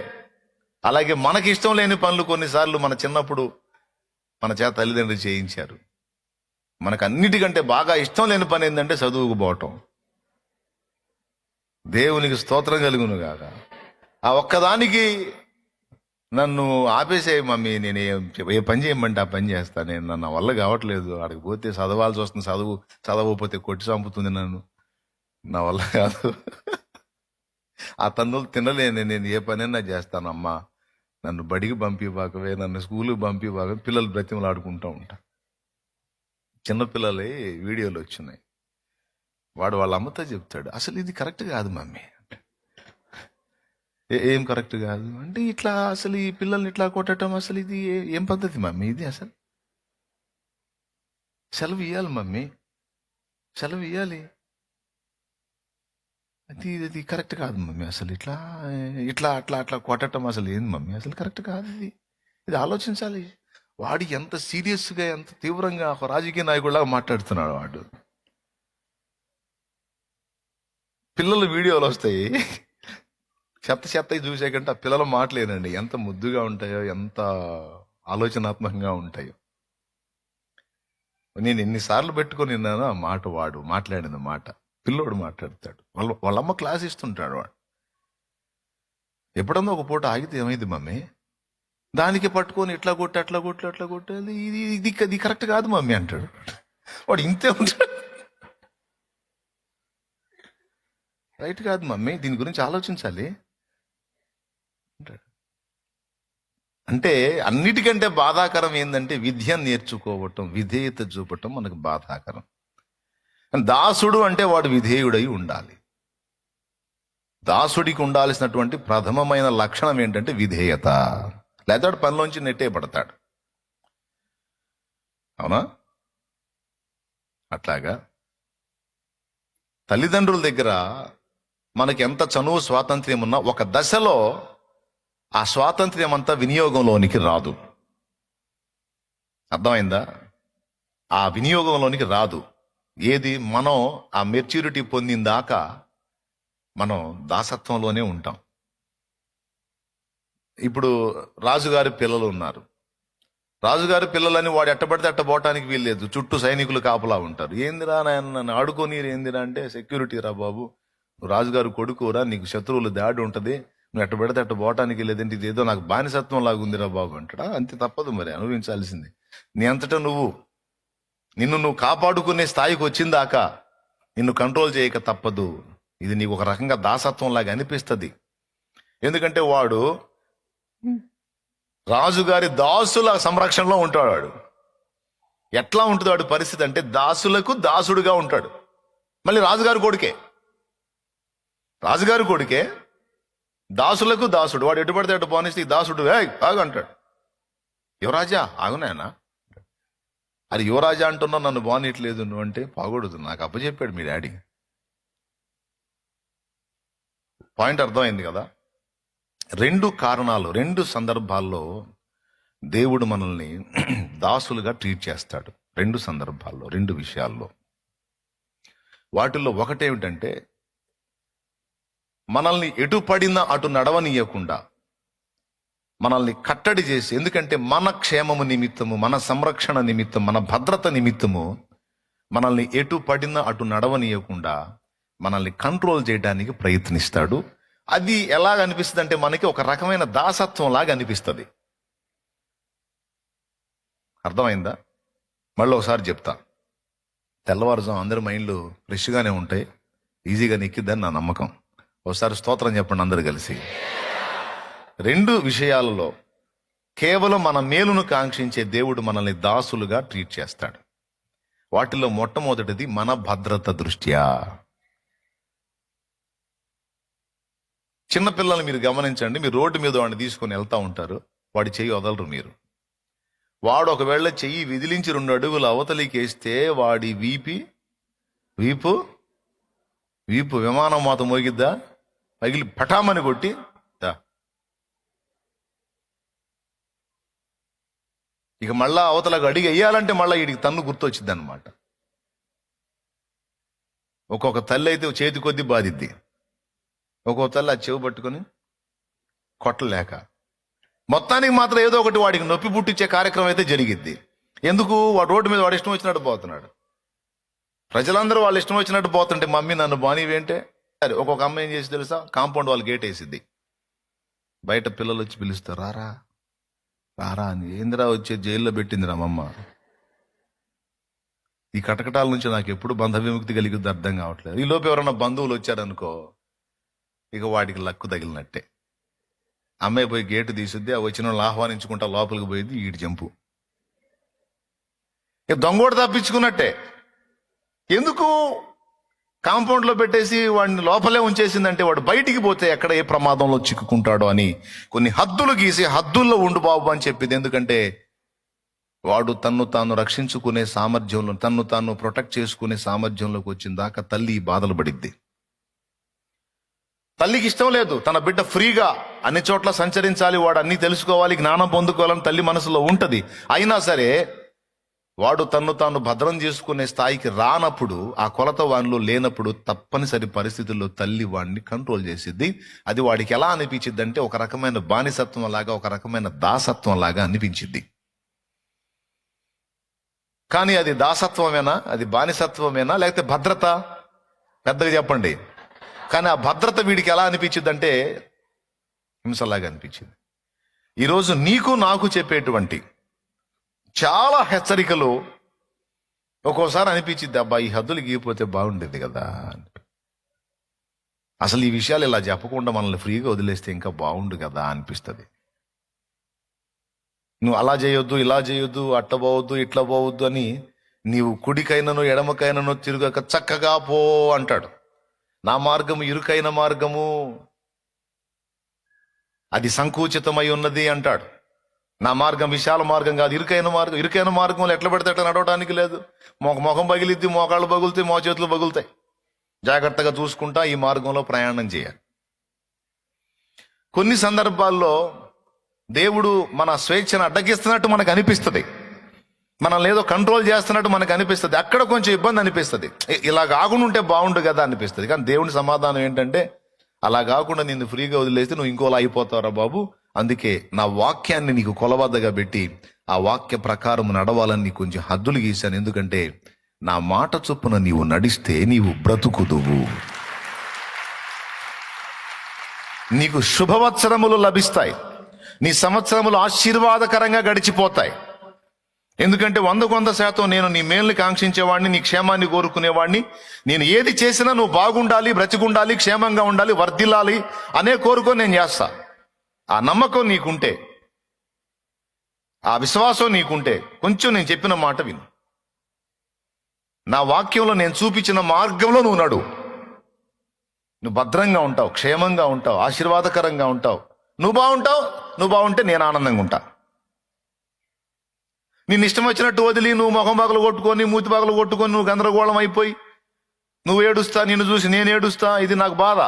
అలాగే మనకి ఇష్టం లేని పనులు కొన్నిసార్లు మన చిన్నప్పుడు మన చేత తల్లిదండ్రులు చేయించారు. మనకు అన్నిటికంటే బాగా ఇష్టం లేని పని ఏంటంటే చదువుకు పోవటం. దేవునికి స్తోత్రం కలుగును గాక. ఆ ఒక్కదానికి నన్ను ఆపేసేయి మమ్మీ, నేను ఏ పని చేయమంటే ఆ పని చేస్తాను, నేను నా వల్ల కావట్లేదు, అక్కడికి పోతే చదవాల్సి వస్తుంది, చదవకపోతే కొట్టి చంపుతుంది నన్ను, నా వల్ల కాదు, ఆ తన్నులు తినలేని, నేను ఏ పనైనా చేస్తానమ్మా, నన్ను బడికి పంపివ్వకవే, నన్ను స్కూల్కి పంపివ్వక పిల్లలు బ్రతిమలు ఆడుకుంటూ ఉంటా. చిన్నపిల్లలే వీడియోలు వచ్చినాయి. వాడు వాళ్ళ అమ్మతో చెప్తాడు, అసలు ఇది కరెక్ట్ కాదు మమ్మీ. ఏం కరెక్ట్ కాదు అంటే, ఇట్లా అసలు ఈ పిల్లల్ని ఇట్లా కొట్టడం అసలు ఇది ఏం పద్ధతి మమ్మీ, ఇది అసలు సెలవు ఇవ్వాలి మమ్మీ, సెలవు ఇవ్వాలి, ఇది కరెక్ట్ కాదు మమ్మీ, అసలు ఇట్లా ఇట్లా అట్లా అట్లా కొట్టడం అసలు ఏంది మమ్మీ, అసలు కరెక్ట్ కాదు, ఇది ఆలోచించాలి. వాడు ఎంత సీరియస్గా, ఎంత తీవ్రంగా ఒక రాజకీయ నాయకుడిలాగా మాట్లాడుతున్నాడు వాడు. పిల్లలు వీడియోలు వస్తాయి, చెత్త చూసే కంటే ఆ పిల్లల మాటలేనండి ఎంత ముద్దుగా ఉంటాయో, ఎంత ఆలోచనాత్మకంగా ఉంటాయో. నేను ఎన్నిసార్లు పెట్టుకొని విన్నాను ఆ మాట, వాడు మాట్లాడిన మాట. పిల్లోడు మాట్లాడతాడు, వాళ్ళమ్మ క్లాస్ ఇస్తుంటాడు వాడు. ఎప్పుడన్నా ఒక పూట ఆగితే ఏమైంది మమ్మీ, దానికి పట్టుకొని ఇట్లా కొట్టి అట్లా కొట్టి అట్లా కొట్టాలి, ఇది కరెక్ట్ కాదు మమ్మీ అంటాడు వాడు. ఇంతే ఉంటాడు. రైట్ కాదు మమ్మీ, దీని గురించి ఆలోచించాలి అంటాడు. అంటే అన్నిటికంటే బాధాకరం ఏంటంటే, విద్య నేర్చుకోవటం, విధేయత చూపటం మనకు బాధాకరం. దాసుడు అంటే వాడు విధేయుడై ఉండాలి. దాసుడికి ఉండాల్సినటువంటి ప్రథమమైన లక్షణం ఏంటంటే విధేయత, లేదా పనిలోంచి నెట్టేయబడతాడు. అవునా? అట్లాగా తల్లిదండ్రుల దగ్గర మనకి ఎంత చనువు స్వాతంత్ర్యం ఉన్నా ఒక దశలో ఆ స్వాతంత్ర్యం అంతా వినియోగంలోనికి రాదు. అర్థమైందా? ఆ వినియోగంలోనికి రాదు. ఏది? మనం ఆ మెచ్యూరిటీ పొందిన దాకా మనం దాసత్వంలోనే ఉంటాం. ఇప్పుడు రాజుగారి పిల్లలు ఉన్నారు. రాజుగారి పిల్లలని వాడు ఎట్టబడితే అట్ట పోవటానికి వీల్లేదు. చుట్టూ సైనికులు కాపలా ఉంటారు. ఏందిరా నన్ను ఆడుకోని, ఏందిరా అంటే సెక్యూరిటీ రా బాబు, నువ్వు రాజుగారు కొడుకురా, నీకు శత్రువులు దాడి ఉంటది, నువ్వు ఎట్ట పెడితే అట్ట పోవటానికి లేదంటే ఇదేదో నాకు బానిసత్వం లాగా ఉందిరా బాబు అంటాడా. అంతే, తప్పదు, మరి అనుభవించాల్సింది. నీ అంతటా నిన్ను నువ్వు కాపాడుకునే స్థాయికి వచ్చిందాకా నిన్ను కంట్రోల్ చేయక తప్పదు. ఇది నీకు ఒక రకంగా దాసత్వం లాగా అనిపిస్తుంది. ఎందుకంటే వాడు రాజుగారి దాసుల సంరక్షణలో ఉంటాడు. వాడు ఎట్లా ఉంటుంది వాడి పరిస్థితి అంటే దాసులకు దాసుడుగా ఉంటాడు. మళ్ళీ రాజుగారి కొడుకే దాసులకు దాసుడు. వాడు ఎటు పడితే అటు పోనిస్తే ఈ దాసుడు ఆగు అంటాడు. యువరాజా ఆగునాయనా, అది యువరాజా అంటున్నా నన్ను బానిట్లేదు నువ్వు అంటే బాగూడదు, నాకు అప్పచెప్పాడు మీ డాడీ. పాయింట్ అర్థమైంది కదా? రెండు కారణాలు, రెండు సందర్భాల్లో దేవుడు మనల్ని దాసులుగా ట్రీట్ చేస్తాడు. రెండు సందర్భాల్లో, రెండు విషయాల్లో. వాటిల్లో ఒకటేమిటంటే మనల్ని ఎటు పడినా అటు నడవనీయకుండా మనల్ని కట్టడి చేసి, ఎందుకంటే మన క్షేమము నిమిత్తము, మన సంరక్షణ నిమిత్తం, మన భద్రత నిమిత్తము మనల్ని ఎటు పడినా అటు నడవనీయకుండా మనల్ని కంట్రోల్ చేయడానికి ప్రయత్నిస్తాడు. అది ఎలాగ అనిపిస్తుంది అంటే మనకి ఒక రకమైన దాసత్వం లాగా అనిపిస్తుంది. అర్థమైందా? మళ్ళీ ఒకసారి చెప్తా. తెల్లవారుజాము అందరి మైండ్లు ఫ్రెష్గానే ఉంటాయి, ఈజీగా నెక్కిద్దని నా నమ్మకం. ఒకసారి స్తోత్రం చెప్పండి అందరు కలిసి. రెండు విషయాలలో కేవలం మన మేలును కాంక్షించే దేవుడు మనల్ని దాసులుగా ట్రీట్ చేస్తాడు. వాటిలో మొట్టమొదటిది మన భద్రత దృష్ట్యా. చిన్నపిల్లల్ని మీరు గమనించండి. మీరు రోడ్డు మీద వాడిని తీసుకొని వెళ్తా ఉంటారు, వాడి చెయ్యి వదలరు మీరు. వాడు ఒకవేళ చెయ్యి విదిలించి 2 అడుగులు అవతలికి వేస్తే వాడి వీపు విమానం మాత మోగిద్దా, పగిలి పటామని కొట్టి ఇక మళ్ళా అవతలకు అడిగి వెయ్యాలంటే మళ్ళీ వీడికి తన్ను గుర్తొచ్చింది అనమాట. ఒక్కొక్క తల్లి అయితే చేతి కొద్ది బాధిద్ది, ఒక్కొక్క తల్లి ఆ చెవి పట్టుకొని కొట్టలేక, మొత్తానికి మాత్రం ఏదో ఒకటి వాడికి నొప్పి పుట్టించే కార్యక్రమం అయితే జరిగిద్ది. ఎందుకు? వాడు రోడ్డు మీద వాడు ఇష్టం వచ్చినట్టు పోతున్నాడు. ప్రజలందరూ వాళ్ళు ఇష్టం వచ్చినట్టు పోతుంటే మమ్మీ నన్ను బానివేంటే సరే. ఒక్కొక్క అమ్మ ఏం చేసి తెలుసా, కాంపౌండ్ వాళ్ళు గేట్ వేసిద్ది. బయట పిల్లలు వచ్చి పిలుస్తారు, రారా రారా అని. ఏందిరా వచ్చే జైల్లో పెట్టిందిరా మమ్మ. ఈ కటకటాల నుంచి నాకు ఎప్పుడు బంధ విముక్తి కలిగిద్ది అర్థం కావట్లేదు. ఈ లోపు ఎవరన్నా బంధువులు వచ్చారనుకో, ఇక వాడికి లక్కు తగిలినట్టే. అమ్మాయి పోయి గేటు తీసుద్ది, ఆ వచ్చిన వాళ్ళు ఆహ్వానించుకుంటా లోపలికి పోయింది, ఈడి జంపు. ఇక దొంగోడు తప్పించుకున్నట్టే. ఎందుకు? కాంపౌండ్లో పెట్టేసి వాడిని లోపలే ఉంచేసిందంటే వాడు బయటికి పోతే ఎక్కడ ఏ ప్రమాదంలో చిక్కుకుంటాడో అని కొన్ని హద్దులు గీసి, హద్దుల్లో ఉండు బాబు అని చెప్పింది. ఎందుకంటే వాడు తన్ను తాను రక్షించుకునే సామర్థ్యంలో, తన్ను తాను ప్రొటెక్ట్ చేసుకునే సామర్థ్యంలోకి వచ్చిన దాకా తల్లి బాధలు పడిద్ది. తల్లికి ఇష్టం లేదు తన బిడ్డ ఫ్రీగా అన్ని చోట్ల సంచరించాలి, వాడు అన్ని తెలుసుకోవాలి, జ్ఞానం పొందుకోవాలని తల్లి మనసులో ఉంటది. అయినా సరే వాడు తన్ను తాను భద్రం చేసుకునే స్థాయికి రానప్పుడు, ఆ కొలత వానిలో లేనప్పుడు తప్పనిసరి పరిస్థితుల్లో తల్లి వాడిని కంట్రోల్ చేసిద్ది. అది వాడికి ఎలా అనిపించిద్ది అంటే ఒక రకమైన బానిసత్వం లాగా, ఒక రకమైన దాసత్వం లాగా అనిపించిద్ది. కానీ అది దాసత్వమేనా, అది బానిసత్వమేనా, లేకపోతే భద్రత? పెద్దగా చెప్పండి. కానీ ఆ భద్రత వీడికి ఎలా అనిపించింది అంటే హింసలాగా అనిపించింది. ఈరోజు నీకు నాకు చెప్పేటువంటి చాలా హెచ్చరికలు ఒక్కోసారి అనిపించింది, అబ్బా ఈ హద్దులు గీపోతే బాగుండేది కదా, అసలు ఈ విషయాలు ఇలా చెప్పకుండా మనల్ని ఫ్రీగా వదిలేస్తే ఇంకా బాగుండు కదా అనిపిస్తుంది. నువ్వు అలా చేయొద్దు, ఇలా చేయొద్దు, అట్లా పోవద్దు, ఇట్లా పోవద్దు అని నీవు కుడికైనను ఎడమకైనను తిరగక చక్కగా పో అంటాడు. నా మార్గము ఇరుకైన మార్గము, అది సంకుచితమై ఉన్నది అంటాడు. నా మార్గం విశాల మార్గం కాదు, ఇరుకైన మార్గం. ఇరుకైన మార్గంలో ఎట్లా పెడితే అట్లా నడవడానికి లేదు. మొఖం పగిలిద్ది, మోకాళ్ళు పగులుతాయి, చేతులు పగులుతాయి. జాగ్రత్తగా చూసుకుంటా ఈ మార్గంలో ప్రయాణం చేయాలి. కొన్ని సందర్భాల్లో దేవుడు మన స్వేచ్ఛను అడ్డగిస్తున్నట్టు మనకు అనిపిస్తుంది, మనం ఏదో కంట్రోల్ చేస్తున్నట్టు మనకు అనిపిస్తుంది. అక్కడ కొంచెం ఇబ్బంది అనిపిస్తుంది, ఇలా కాకుండా ఉంటే బాగుండు కదా అనిపిస్తుంది. కానీ దేవుని సమాధానం ఏంటంటే, అలా కాకుండా నిన్ను ఫ్రీగా వదిలేస్తే నువ్వు ఇంకోలా అయిపోతావురా బాబు. అందుకే నా వాక్యాన్ని నీకు కొలబద్దగా పెట్టి ఆ వాక్య ప్రకారం నడవాలని నీకు కొంచెం హద్దులు గీశాను. ఎందుకంటే నా మాట చొప్పున నీవు నడిస్తే నీవు బ్రతుకుదువు, నీకు శుభవత్సరములు లభిస్తాయి, నీ సంవత్సరములు ఆశీర్వాదకరంగా గడిచిపోతాయి. ఎందుకంటే 100% నేను నీ మేలుని కాంక్షించేవాడిని, నీ క్షేమాన్ని కోరుకునేవాడిని. నేను ఏది చేసినా నువ్వు బాగుండాలి, బ్రతికుండాలి, క్షేమంగా ఉండాలి, వర్ధిల్లాలి అనే కోరుకొని నేను చేస్తా. ఆ నమ్మకం నీకుంటే, ఆ విశ్వాసం నీకుంటే కొంచెం నేను చెప్పిన మాట విను. నా వాక్యంలో నేను చూపించిన మార్గంలో నువ్వు నడు. నువ్వు భద్రంగా ఉంటావు, క్షేమంగా ఉంటావు, ఆశీర్వాదకరంగా ఉంటావు. నువ్వు బాగుంటే నేను ఆనందంగా ఉంటా. నిన్ను ఇష్టం వచ్చినట్టు వదిలి నువ్వు మొహం పగలు కొట్టుకొని, మూతి పగలు కొట్టుకొని, నువ్వు గందరగోళం అయిపోయి నువ్వు ఏడుస్తా, నిన్ను చూసి నేను ఏడుస్తా, ఇది నాకు బాధ.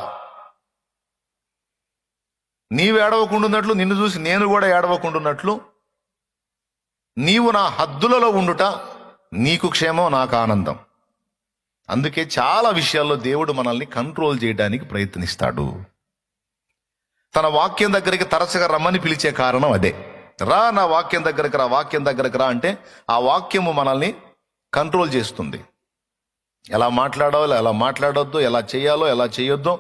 నీవు ఏడవకుండున్నట్లు, నిన్ను చూసి నేను కూడా ఏడవకుండున్నట్లు నీవు నా హద్దులలో ఉండుట నీకు క్షేమం, నాకు ఆనందం. అందుకే చాలా విషయాల్లో దేవుడు మనల్ని కంట్రోల్ చేయడానికి ప్రయత్నిస్తాడు. తన వాక్యం దగ్గరికి తరచుగా రమ్మని పిలిచే కారణం అదే. రా నా వాక్యం దగ్గరికి రా, వాక్యం దగ్గరికి రా అంటే ఆ వాక్యము మనల్ని కంట్రోల్ చేస్తుంది. ఎలా మాట్లాడాలో, ఎలా మాట్లాడొద్దు, ఎలా చేయాలో, ఎలా చేయొద్దో,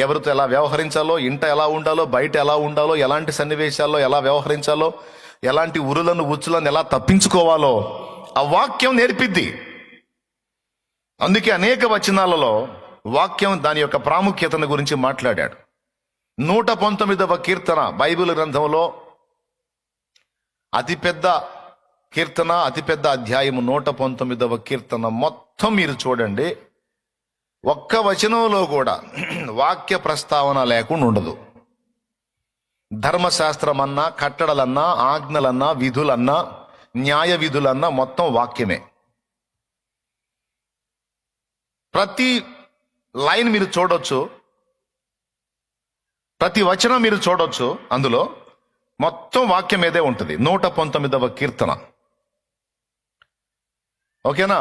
ఎవరితో ఎలా వ్యవహరించాలో, ఇంట ఎలా ఉండాలో, బయట ఎలా ఉండాలో, ఎలాంటి సన్నివేశాల్లో ఎలా వ్యవహరించాలో, ఎలాంటి ఉరులను ఉచ్చులను ఎలా తప్పించుకోవాలో ఆ వాక్యం నేర్పిద్ది. అందుకే అనేక వచనాలలో వాక్యం దాని యొక్క ప్రాముఖ్యతను గురించి మాట్లాడాడు. 119వ కీర్తన బైబిల్ గ్రంథంలో అతిపెద్ద కీర్తన, అతిపెద్ద అధ్యాయము 119వ కీర్తన మొత్తం మీరు చూడండి. ఒక్క వచనంలో కూడా వాక్య ప్రస్తావన లేకుండా ఉండదు. ధర్మశాస్త్రం అన్నా, కట్టడలన్నా, ఆజ్ఞలన్నా, విధులన్నా, న్యాయ విధులన్నా మొత్తం వాక్యమే. ప్రతి లైన్ మీరు చూడొచ్చు, ప్రతి వచనం మీరు చూడొచ్చు, అందులో మొత్తం వాక్యం మీదే ఉంటుంది. 119వ కీర్తన, ఓకేనా?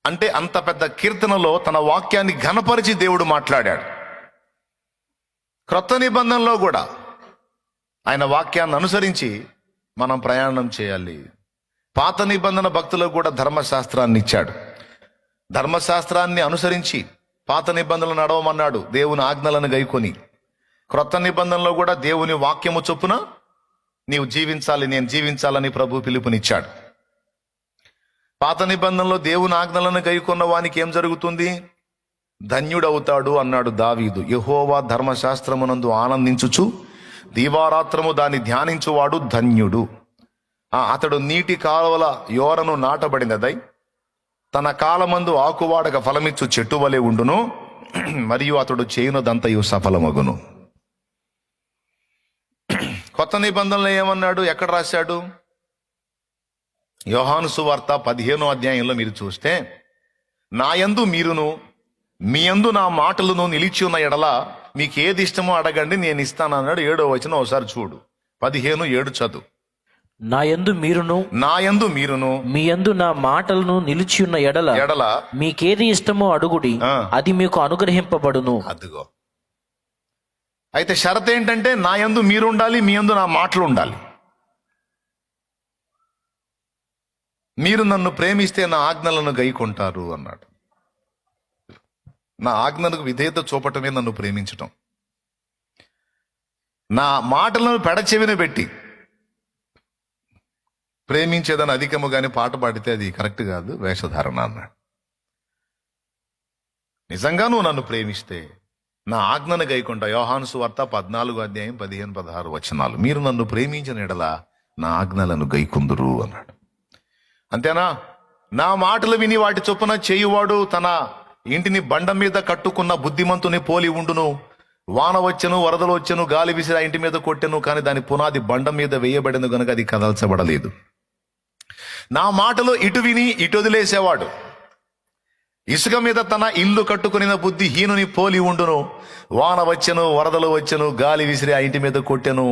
అంటే అంత పెద్ద కీర్తనలో తన వాక్యాన్ని ఘనపరిచి దేవుడు మాట్లాడాడు. క్రొత్త నిబంధనలో కూడా ఆయన వాక్యాన్ని అనుసరించి మనం ప్రయాణం చేయాలి. పాత నిబంధన భక్తులకు కూడా ధర్మశాస్త్రాన్ని ఇచ్చాడు. ధర్మశాస్త్రాన్ని అనుసరించి పాత నిబంధనలు నడవమన్నాడు, దేవుని ఆజ్ఞలను గైకొని. క్రొత్త నిబంధనలో కూడా దేవుని వాక్యము చొప్పున నీవు జీవించాలి, నేను జీవించాలని ప్రభు పిలుపునిచ్చాడు. పాత నిబంధనలో దేవుని ఆజ్ఞలను గైకొన్న వానికి ఏం జరుగుతుంది? ధన్యుడవుతాడు అన్నాడు దావీదు. యెహోవా ధర్మశాస్త్రమునందు ఆనందించుచు దీవారాత్రము దాన్ని ధ్యానించువాడు ధన్యుడు. అతడు నీటి కాలువల యోరను నాటబడినదై తన కాలమందు ఆకువాడక ఫలమిచ్చు చెట్టు వలె ఉండును, మరియు అతడు చేయునదంతయు సఫలమగును. కొత్త నిబంధనలు ఏమన్నాడు? ఎక్కడ రాశాడు? యోహాను సువార్త 15వ అధ్యాయంలో మీరు చూస్తే, నా యందు మీరును మీ యందు నా మాటలను నిలిచి ఉన్న ఎడల మీకు ఏది ఇష్టమో అడగండి, నేను ఇస్తానన్నాడు. 7వ వచనం ఒకసారి చూడు. 15:7 చదువు. నా యందు మీరును మీ యందు నా మాటలను నిలిచి ఉన్న ఎడల మీకేది ఇష్టమో అడుగుడి, అది మీకు అనుగ్రహింపబడును. అదిగో. అయితే షరత్ ఏంటంటే నా యందు మీరు ఉండాలి, మీ యందు నా మాటలు ఉండాలి. మీరు నన్ను ప్రేమిస్తే నా ఆజ్ఞలను గైకొంటారు అన్నాడు. నా ఆజ్ఞలకు విధేయత చూపటమే నన్ను ప్రేమించటం. నా మాటలను పెడచెవిన పెట్టి ప్రేమించేదని అధికముగానే పాట పాడితే అది కరెక్ట్ కాదు, వేషధారణ అన్నాడు. నిజంగా నువ్వు నన్ను ప్రేమిస్తే నా ఆజ్ఞను గైకొంటా. యోహాను సువార్త 14వ అధ్యాయం 15-16 వచనాలు. మీరు నన్ను ప్రేమించిన ఎడల నా ఆజ్ఞలను గైకొందురు అన్నాడు. అంతేనా? నా మాటలు విని వాటి చొప్పున చేయువాడు తన ఇంటిని బండ మీద కట్టుకున్న బుద్ధిమంతుని పోలి ఉండును. వాన వచ్చెను, వరదలు వచ్చెను, గాలి విసిరి ఆ ఇంటి మీద కొట్టెను, కానీ దాని పునాది బండ మీద వేయబడిన గనుక అది కదల్చబడలేదు. నా మాటలు ఇటు విని ఇటు వదిలేసేవాడు ఇసుక మీద తన ఇల్లు కట్టుకుని బుద్ధి హీనుని పోలి ఉండును. వాన వచ్చెను, వరదలు వచ్చెను, గాలి విసిరి ఆ ఇంటి మీద కొట్టెను,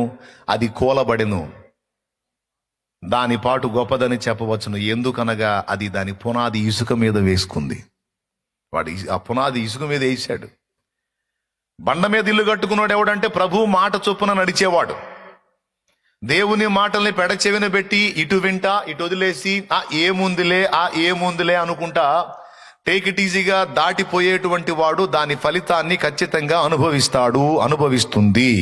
అది కూలబడెను. దాని పాటు గొప్పదని చెప్పవచ్చును, ఎందుకనగా అది దాని పునాది ఇసుక మీద వేసుకుంది. వాడు ఆ పునాది ఇసుక మీద వేసాడు. బండ మీద ఇల్లు కట్టుకున్నాడు ఎవడంటే ప్రభువు మాట చొప్పున నడిచేవాడు. దేవుని మాటల్ని పెడచెవిన పెట్టి ఇటు వింటా ఇటు వదిలేసి ఏముందిలే అనుకుంటా టేక్ ఇట్ ఈజీగా దాటిపోయేటువంటి వాడు దాని ఫలితాన్ని ఖచ్చితంగా అనుభవిస్తుంది.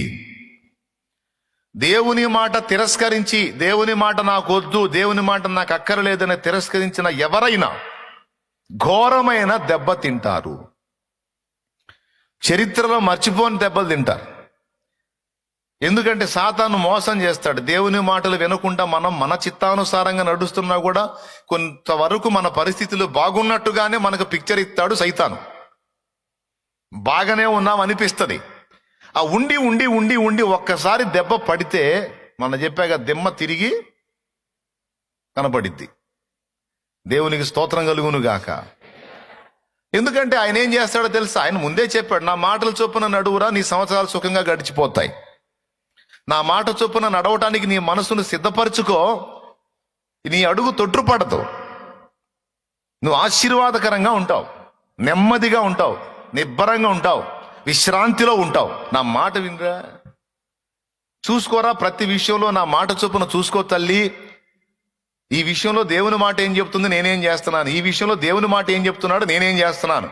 దేవుని మాట తిరస్కరించి, దేవుని మాట నాకు వద్దు, దేవుని మాట నాకు అక్కరలేదని తిరస్కరించిన ఎవరైనా ఘోరమైన దెబ్బ తింటారు. చరిత్రలో మర్చిపోని దెబ్బలు తింటారు. ఎందుకంటే సాతాను మోసం చేస్తాడు. దేవుని మాటలు వినకుండా మనం మన చిత్తానుసారంగా నడుస్తున్నా కూడా కొంతవరకు మన పరిస్థితులు బాగున్నట్టుగానే మనకు పిక్చర్ ఇస్తాడు సైతాను. బాగానే ఉన్నాం అనిపిస్తుంది. ఆ ఉండి ఉండి ఉండి ఉండి ఒక్కసారి దెబ్బ పడితే మన చెప్పాక దిమ్మ తిరిగి కనపడిద్ది. దేవునికి స్తోత్రం కలుగును గాక. ఎందుకంటే ఆయన ఏం చేస్తాడో తెలుసా? ఆయన ముందే చెప్పాడు, నా మాటల చొప్పున నడువురా, నీ సంవత్సరాలు సుఖంగా గడిచిపోతాయి. నా మాట చొప్పున నడవటానికి నీ మనసును సిద్ధపరచుకో, నీ అడుగు తొట్టుపడదు, నువ్వు ఆశీర్వాదకరంగా ఉంటావు, నెమ్మదిగా ఉంటావు, నిబ్బరంగా ఉంటావు, విశ్రాంతిలో ఉంటావు. నా మాట వినరా, చూసుకోరా, ప్రతి విషయంలో నా మాట చొప్పున చూసుకో తల్లి. ఈ విషయంలో దేవుని మాట ఏం చెప్తుంది, నేనేం చేస్తున్నాను, ఈ విషయంలో దేవుని మాట ఏం చెప్తున్నాడు, నేనేం చేస్తున్నాను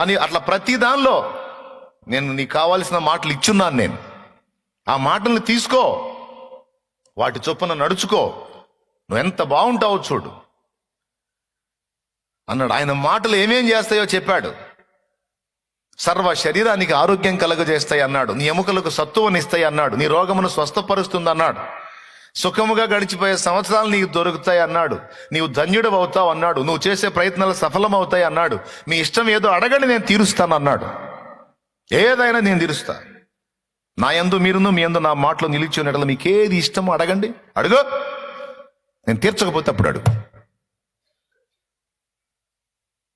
అని అట్లా ప్రతి దానిలో నేను నీకు కావాల్సిన మాటలు ఇచ్చున్నాను. నేను ఆ మాటల్ని తీసుకో, వాటి చొప్పున నడుచుకో, నువ్వు ఎంత బాగుంటావో చూడు అన్నాడు. ఆయన మాటలు ఏమేం చేస్తాయో చెప్పాడు. సర్వ శరీరానికి ఆరోగ్యం కలుగజేస్తాయి అన్నాడు, నీ ఎముకలకు సత్తువనిస్తాయి అన్నాడు, నీ రోగమును స్వస్థపరుస్తుంది అన్నాడు, సుఖముగా గడిచిపోయే సంవత్సరాలు నీకు దొరుకుతాయి అన్నాడు, నీవు ధన్యుడు అవుతావు అన్నాడు, నువ్వు చేసే ప్రయత్నాలు సఫలమవుతాయి అన్నాడు, మీ ఇష్టం ఏదో అడగండి నేను తీరుస్తాను అన్నాడు. ఏదైనా నేను తీరుస్తా, నా యందు మీరును మీ యందు నా మాటలో నిలిచి ఉన్నట్లు మీకేది ఇష్టమో అడగండి, అడుగు, నేను తీర్చకపోతే అప్పుడు అడుగు.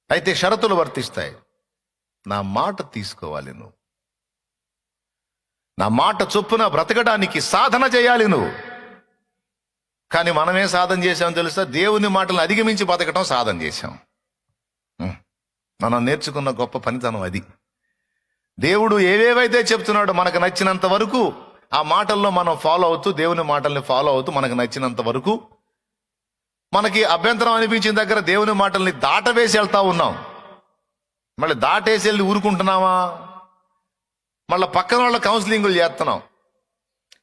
అయితే షరతులు వర్తిస్తాయి. నా మాట తీసుకోవాలి, నువ్వు నా మాట చొప్పున బ్రతకడానికి సాధన చేయాలి నువ్వు. కానీ మనమే సాధన చేసామని తెలుసా? దేవుని మాటలను అధిగమించి బతకటం సాధన చేశాం. మనం నేర్చుకున్న గొప్ప పనితనం అది. దేవుడు ఏవేవైతే చెప్తున్నాడో మనకు నచ్చినంత వరకు ఆ మాటల్లో మనం ఫాలో అవుతూ, దేవుని మాటల్ని ఫాలో అవుతూ మనకు నచ్చినంత వరకు, మనకి అభ్యంతరం అనిపించిన దగ్గర దేవుని మాటల్ని దాటవేసి వెళ్తా ఉన్నాం. మళ్ళీ దాటేసి వెళ్ళి ఊరుకుంటున్నామా? మళ్ళీ పక్కన వాళ్ళ కౌన్సిలింగులు చేస్తున్నాం.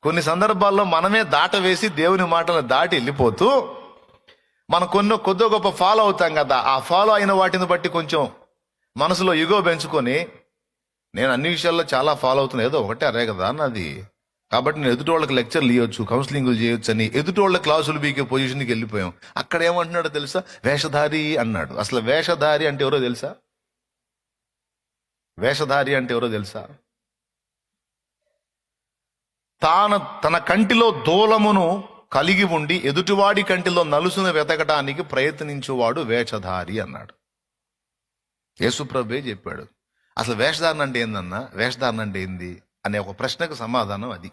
కొన్ని సందర్భాల్లో మనమే దాటవేసి దేవుని మాటలను దాటి వెళ్ళిపోతూ మనం కొద్దో గొప్ప ఫాలో అవుతాం కదా. ఆ ఫాలో అయిన వాటిని బట్టి కొంచెం మనసులో ఇగో పెంచుకొని, నేను అన్ని విషయాల్లో చాలా ఫాలో అవుతున్నా, ఏదో ఒకటే అరే కదా నాది, కాబట్టి నేను ఎదుటి వాళ్ళకి లెక్చర్లు ఇవ్వచ్చు, కౌన్సిలింగ్లు చేయొచ్చు అని ఎదుటి వాళ్ళ క్లాసులు బీకే పొజిషన్కి వెళ్ళిపోయాం. అక్కడ ఏమంటున్నాడో తెలుసా? వేషధారి అన్నాడు. అసలు వేషధారి అంటే ఎవరో తెలుసా? వేషధారి అంటే ఎవరో తెలుసా? తన కంటిలో దూలమును కలిగి ఉండి ఎదుటివాడి కంటిలో నలుసును వెతకటానికి ప్రయత్నించువాడు వేషధారి అన్నాడు. యేసుప్రభువే చెప్పాడు. అసలు వేషధారణ అంటే ఏందన్నా, వేషధారణ అంటే ఏంది అనే ఒక ప్రశ్నకు సమాధానం అది.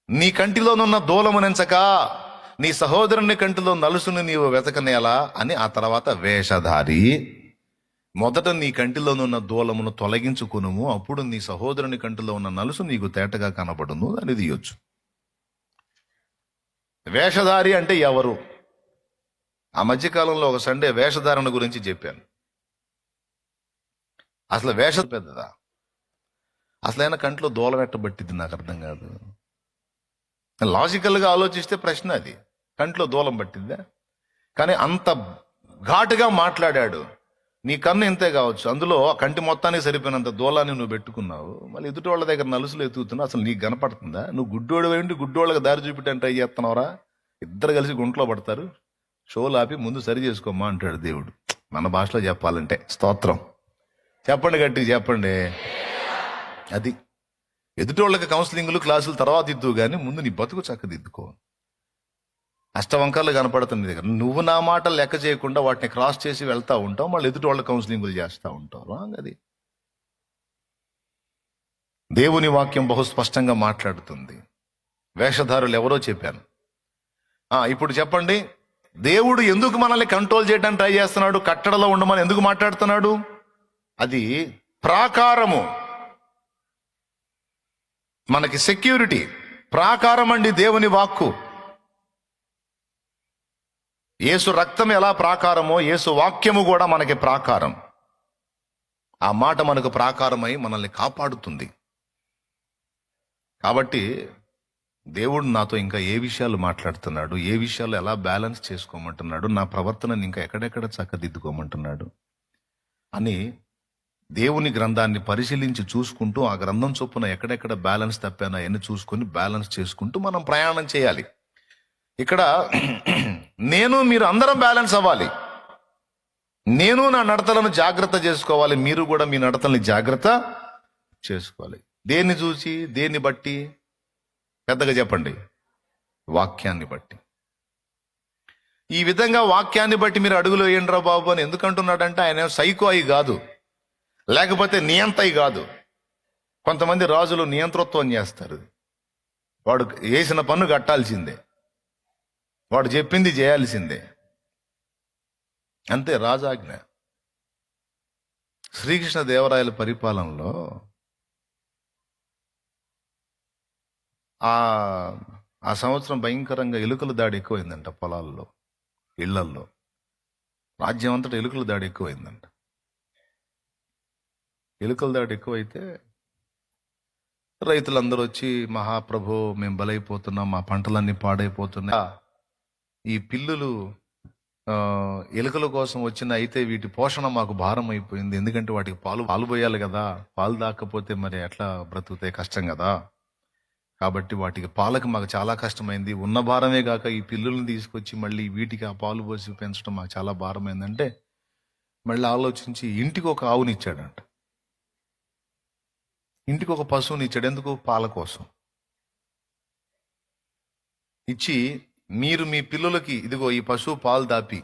నీ కంటిలోనున్న దూలమునెంచక నీ సహోదరుని కంటిలో నలుసును నీవు వెతకనేలా అని. ఆ తర్వాత వేషధారి, మొదట నీ కంటిలోనున్న దూలమును తొలగించుకునుము, అప్పుడు నీ సహోదరుని కంటిలో ఉన్న నలుసు నీకు తేటగా కనబడును అని తీయొచ్చు. వేషధారి అంటే ఎవరు? ఆ మధ్యకాలంలో ఒక సండే వేషధారణ గురించి చెప్పాను. అసలు వేష పెద్దదా? అసలైన కంట్లో దూలం ఎట్టబట్టింది నాకు అర్థం కాదు. లాజికల్గా ఆలోచిస్తే ప్రశ్న అది, కంట్లో దూలం పట్టిద్దా? కానీ అంత ఘాటుగా మాట్లాడాడు. నీ కన్ను ఇంతే కావచ్చు, అందులో ఆ కంటి మొత్తానికి సరిపోయినంత దూలాన్ని నువ్వు పెట్టుకున్నావు, మళ్ళీ ఎదుటి వాళ్ళ దగ్గర నలుసులు ఎత్తుకుతున్నావు, అసలు నీకు కనపడుతుందా? నువ్వు గుడ్డోడు ఏంటి, గుడ్డోళ్ళకి దారి చూపించడానికి ట్రై చేస్తున్నావురా? ఇద్దరు కలిసి గుంట్లో పడతారు. షోలు ఆపి ముందు సరి చేసుకోమ్మా అంటాడు దేవుడు. మన భాషలో చెప్పాలంటే స్తోత్రం చెప్పండి, గట్టిగా చెప్పండి. అది ఎదుటి వాళ్ళకి కౌన్సిలింగ్లు క్లాసులు తర్వాత ఇద్దు, కానీ ముందు నీ బతుకు చక్కదిద్దుకో. అష్టవంకర్లు కనపడుతుంది దగ్గర. నువ్వు నా మాటలు లెక్క చేయకుండా వాటిని క్రాస్ చేసి వెళ్తా ఉంటావు, మళ్ళీ ఎదుటి వాళ్ళ కౌన్సిలింగ్లు చేస్తూ ఉంటావు. రాంగ్ అది. దేవుని వాక్యం బహు స్పష్టంగా మాట్లాడుతుంది. వేషధారులు ఎవరో చెప్పాను. ఇప్పుడు చెప్పండి, దేవుడు ఎందుకు మనల్ని కంట్రోల్ చేయడానికి ట్రై చేస్తున్నాడు? కట్టడలో ఉండమని ఎందుకు మాట్లాడుతున్నాడు? అది ప్రాకారము, మనకి సెక్యూరిటీ. ప్రాకారం అండి దేవుని వాక్కు. యేసు రక్తం ఎలా ప్రాకారమో యేసు వాక్యము కూడా మనకి ప్రాకారం. ఆ మాట మనకు ప్రాకారమై మనల్ని కాపాడుతుంది. కాబట్టి దేవుడు నాతో ఇంకా ఏ విషయాలు మాట్లాడుతున్నాడు, ఏ విషయాలు ఎలా బ్యాలెన్స్ చేసుకోమంటున్నాడు, నా ప్రవర్తనని ఇంకా ఎక్కడెక్కడ చక్కదిద్దుకోమంటున్నాడు అని దేవుని గ్రంథాన్ని పరిశీలించి చూసుకుంటూ, ఆ గ్రంథం చొప్పున ఎక్కడెక్కడ బ్యాలెన్స్ తప్పానో అవన్నీ చూసుకొని బ్యాలెన్స్ చేసుకుంటూ మనం ప్రయాణం చేయాలి. ఇక్కడ నేను మీరు అందరం బ్యాలెన్స్ అవ్వాలి. నేను నా నడతలను జాగ్రత్త చేసుకోవాలి, మీరు కూడా మీ నడతల్ని జాగ్రత్త చేసుకోవాలి. దేన్ని చూసి, దేన్ని బట్టి? పెద్దగా చెప్పండి. వాక్యాన్ని బట్టి. ఈ విధంగా వాక్యాన్ని బట్టి మీరు అడుగులు వేయండిరా బాబు అని ఎందుకంటున్నాడంటే, ఆయన సైకో అయి కాదు, లేకపోతే నియంతయి కాదు. కొంతమంది రాజులు నియంతృత్వం చేస్తారు. వాడు వేసిన పన్ను కట్టాల్సిందే, వాడు చెప్పింది చేయాల్సిందే, అంతే రాజాజ్ఞ. శ్రీకృష్ణ దేవరాయల పరిపాలనలో ఆ సంవత్సరం భయంకరంగా ఎలుకల దాడి ఎక్కువైందంట. పొలాల్లో, ఇళ్లల్లో, రాజ్యం అంతటా ఎలుకల దాడి ఎక్కువైందంట. ఎలుకల దాడి ఎక్కువైతే రైతులందరూ వచ్చి, మహాప్రభు మేము బలైపోతున్నాం, మా పంటలన్నీ పాడైపోతున్నా, ఈ పిల్లులు ఎలుకల కోసం వచ్చిన, అయితే వీటి పోషణ మాకు భారం అయిపోయింది, ఎందుకంటే వాటికి పాలు పోయాలి కదా, పాలు దాకపోతే మరి ఎట్లా బ్రతుకుతాయి, కష్టం కదా, కాబట్టి వాటికి పాలకు మాకు చాలా కష్టమైంది, ఉన్న భారమే కాక ఈ పిల్లులను తీసుకొచ్చి మళ్ళీ వీటికి ఆ పాలు పోసి పెంచడం మాకు చాలా భారమైందంటే, మళ్ళీ ఆలోచించి ఇంటికి ఒక ఆవునిచ్చాడంట, ఇంటికి ఒక పశువుని ఇచ్చాడు. ఎందుకు? పాల కోసం. ఇచ్చి, మీరు మీ పిల్లులకి ఇదిగో ఈ పశువు పాలు దాపి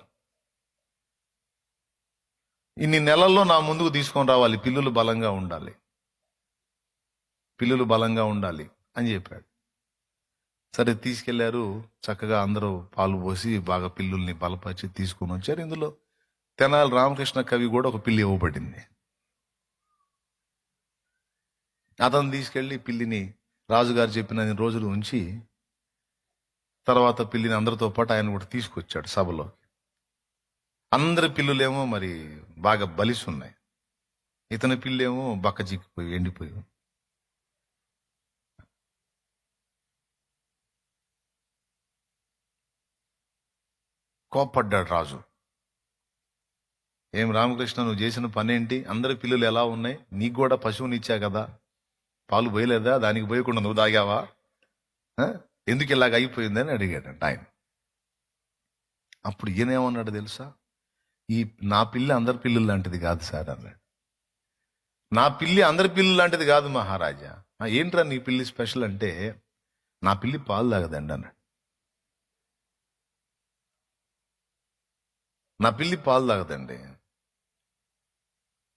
ఇన్ని నెలల్లో నా ముందుకు తీసుకొని రావాలి, పిల్లులు బలంగా ఉండాలి, పిల్లులు బలంగా ఉండాలి అని చెప్పాడు. సరే, తీసుకెళ్లారు. చక్కగా అందరూ పాలు పోసి బాగా పిల్లుల్ని బలపరిచి తీసుకొని వచ్చారు. ఇందులో తెనాలి రామకృష్ణ కవి కూడా ఒక పిల్లి ఇవ్వబడింది. అతను తీసుకెళ్లి పిల్లిని రాజుగారు చెప్పిన రోజులు ఉంచి, తర్వాత పిల్లిని అందరితో పాటు ఆయన కూడా తీసుకొచ్చాడు సభలో. అందరి పిల్లులేమో మరి బాగా బలిసున్నాయి, ఇతని పిల్లేమో బక్క చిక్కిపోయి ఎండిపోయి. కోప్పడ్డాడు రాజు. ఏం రామకృష్ణ, నువ్వు చేసిన పనేంటి? అందరి పిల్లులు ఎలా ఉన్నాయి, నీకు కూడా పశువుని ఇచ్చా కదా, పాలు పోయలేదా, దానికి పోయకుండా నువ్వు తాగావా, ఎందుకు ఇలాగ అయిపోయిందని అడిగాడంట ఆయన. అప్పుడు ఈయనేమన్నాడు తెలుసా? నా పిల్లి అందరి పిల్లులు లాంటిది కాదు సార్ అన్నాడు. నా పిల్లి అందరి పిల్లి లాంటిది కాదు మహారాజా. ఏంట్రా నీ పిల్లి స్పెషల్ అంటే, నా పిల్లి పాలు తాగదండి అన్నాడు. నా పిల్లి పాలు తాగదండి.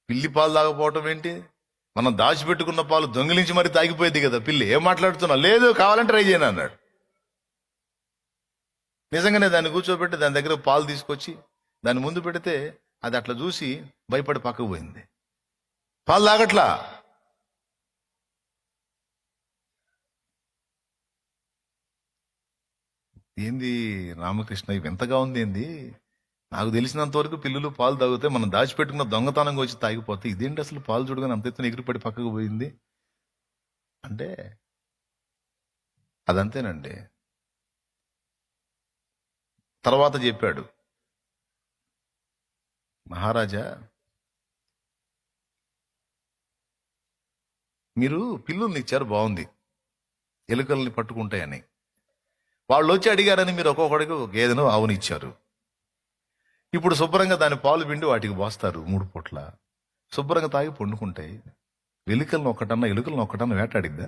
పిల్లి పాలు తాగపోవటం ఏంటి? మనం దాచిపెట్టుకున్న పాలు దొంగిలించి మరి తాగిపోయింది కదా పిల్లి. ఏం మాట్లాడుతున్నా? లేదు, కావాలంటే ట్రై చేయను అన్నాడు. నిజంగానే దాన్ని కూర్చోబెట్టి దాని దగ్గర పాలు తీసుకొచ్చి దాని ముందు పెడితే అది అట్లా చూసి భయపడి పక్కకు పోయింది. పాలు తాగట్లా. ఏంది రామకృష్ణ, ఇవి ఎంతగా ఉంది ఏంది? నాకు తెలిసినంత వరకు పిల్లులు పాలు తాగితే మనం దాచిపెట్టుకున్న దొంగతనంగా వచ్చి తాగిపోతే, ఇదేంటి అసలు పాలు చూడగానే అంత ఎత్తున ఎగిరిపడి పక్కకు పోయింది అంటే అదంతేనండి. తర్వాత చెప్పాడు, మహారాజా మీరు పిల్లుల్ని ఇచ్చారు, బాగుంది, ఎలుకల్ని పట్టుకుంటాయని. వాళ్ళు వచ్చి అడిగారని మీరు ఒక్కొక్కడికి ఒక గేదెను ఆవునిచ్చారు. ఇప్పుడు శుభ్రంగా దాని పాలు పిండి వాటికి పోస్తారు 3 పూట్ల, శుభ్రంగా తాగి పండుకుంటాయి. ఎలుకలను ఒక్కటన్నా వేటాడిద్దా?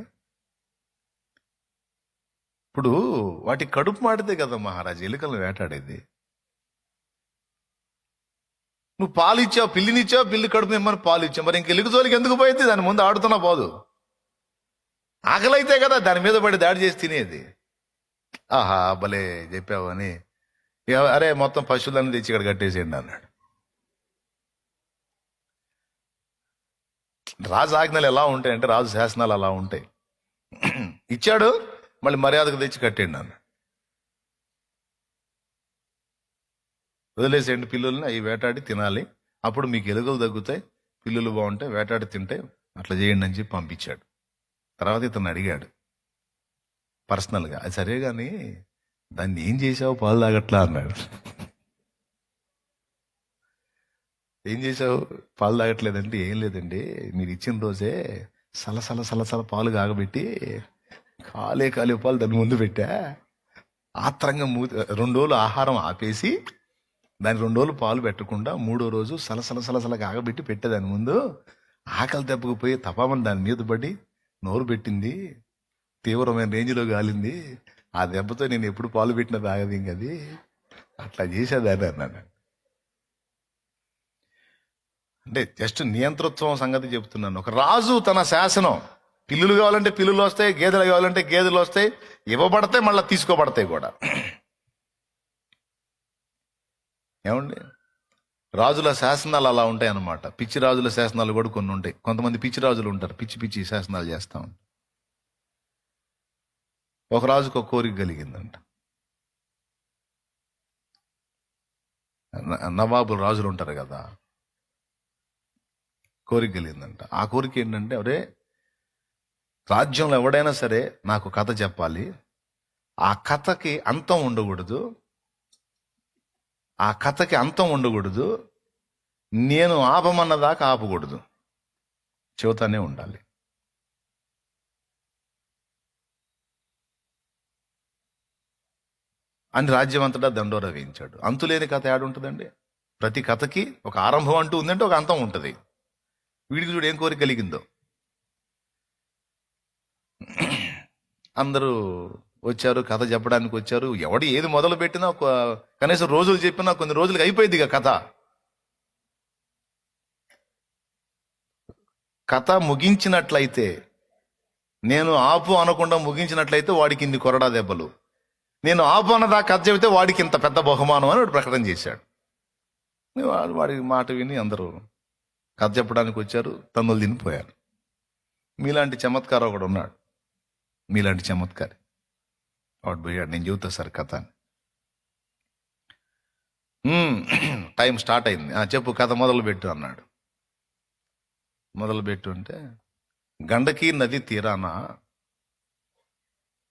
ఇప్పుడు వాటి కడుపు మాడితే కదా మహారాజు ఎలుకలను వేటాడేది. నువ్వు పాలు ఇచ్చావు, పిల్లినిచ్చావు, పిల్లి కడుపు నిమ్మని పాలు ఇచ్చావు, మరి ఇంక ఎలుక జోలికి ఎందుకు పోయింది? దాని ముందు ఆడుతున్నా పోదు. ఆకలైతే కదా దాని మీద పడి దాడి చేసి తినేది. ఆహా భలే చెప్పావు అని అరే మొత్తం పశువులన్నీ తెచ్చి ఇక్కడ కట్టేసేయండి అన్నాడు. రాజు ఆజ్ఞలు ఎలా ఉంటాయంటే, రాజు శాసనాలు అలా ఉంటాయి. ఇచ్చాడు, మళ్ళీ మర్యాదకు తెచ్చి కట్టేయండి అన్నాడు. వదిలేసేయండి పిల్లుల్ని, అవి వేటాడి తినాలి, అప్పుడు మీకు ఎలుకలు తగ్గుతాయి, పిల్లులు బాగుంటాయి, వేటాడి తింటే అట్లా చేయండి అని చెప్పి పంపించాడు. తర్వాత ఇతను అడిగాడు పర్సనల్గా, అది సరే కానీ దాన్ని ఏం చేసావు పాలు తాగట్లా అన్నాడు. ఏం చేసావు పాలు తాగట్లేదంటే, ఏం లేదండి మీరు ఇచ్చిన రోజే సలసల సలసల పాలు కాగబెట్టి కాలే పాలు దాని ముందు పెట్టా, ఆత్రంగా 2 రోజులు ఆహారం ఆపేసి దాని 2 రోజులు పాలు పెట్టకుండా 3వ రోజు సలసల సలసల కాగబెట్టి పెట్టే దాని ముందు, ఆకలి దెబ్బకు పోయి తపామని దాని మీద పడి నోరు పెట్టింది, తీవ్రమైన రేంజ్లో గాలింది, ఆ దెబ్బతో నేను ఎప్పుడు పాలు పెట్టినా తాగదు ఇంకది, అట్లా చేసేదాన్ని అన్నాను. అంటే జస్ట్ నియంతృత్వం సంగతి చెప్తున్నాను. ఒక రాజు తన శాసనం, పిల్లులు కావాలంటే పిల్లులు వస్తాయి, గేదెలు కావాలంటే గేదెలు వస్తాయి, ఇవ్వబడతాయి, మళ్ళీ తీసుకోబడతాయి కూడా. ఏమండి, రాజుల శాసనాలు అలా ఉంటాయి అన్నమాట. పిచ్చి రాజుల శాసనాలు కూడా కొన్ని ఉంటాయి. కొంతమంది పిచ్చి రాజులు ఉంటారు, పిచ్చి పిచ్చి శాసనాలు చేస్తాం. ఒక రాజుకు ఒక కోరిక కలిగిందంట. నవాబులు రాజులు ఉంటారు కదా, కోరిక కలిగిందంట. ఆ కోరిక ఏంటంటే, అవరే రాజ్యంలో ఎవడైనా సరే నాకు కథ చెప్పాలి, ఆ కథకి అంతం ఉండకూడదు, ఆ కథకి అంతం ఉండకూడదు, నేను ఆపమన్నదాకా ఆపకూడదు, చెబుతానే ఉండాలి. అని రాజ్యం అంతటా దండోరా వేయించాడు. అంతులేని కథ ఏడుంటుందండి? ప్రతి కథకి ఒక ఆరంభం అంటూ ఉందంటే ఒక అంతం ఉంటుంది. వీడికి చూడు ఏం కోరిక కలిగిందో. అందరూ వచ్చారు, కథ చెప్పడానికి వచ్చారు. ఎవడు ఏది మొదలు పెట్టినా కనీసం రోజులు చెప్పినా కొన్ని రోజులకి అయిపోయింది ఇక కథ. కథ ముగించినట్లయితే, నేను ఆపు అనకుండా ముగించినట్లయితే వాడికి ఇన్ని కొరడా దెబ్బలు, నేను ఆపు అన్నదా కథ చెబితే వాడికి ఇంత పెద్ద బహుమానం అని వాడు ప్రకటన చేశాడు. వాడి మాట విని అందరూ కథ చెప్పడానికి వచ్చారు, తన్నులు తినిపోయారు. మీలాంటి చమత్కారం ఒకడు ఉన్నాడు, మీలాంటి చమత్కారి వాడు పోయాడు, నేను చెబుతా సార్ కథ అని. టైం స్టార్ట్ అయింది, చెప్పు కథ మొదలుపెట్టు అన్నాడు. మొదలుపెట్టు అంటే, గండకీ నది తీరాన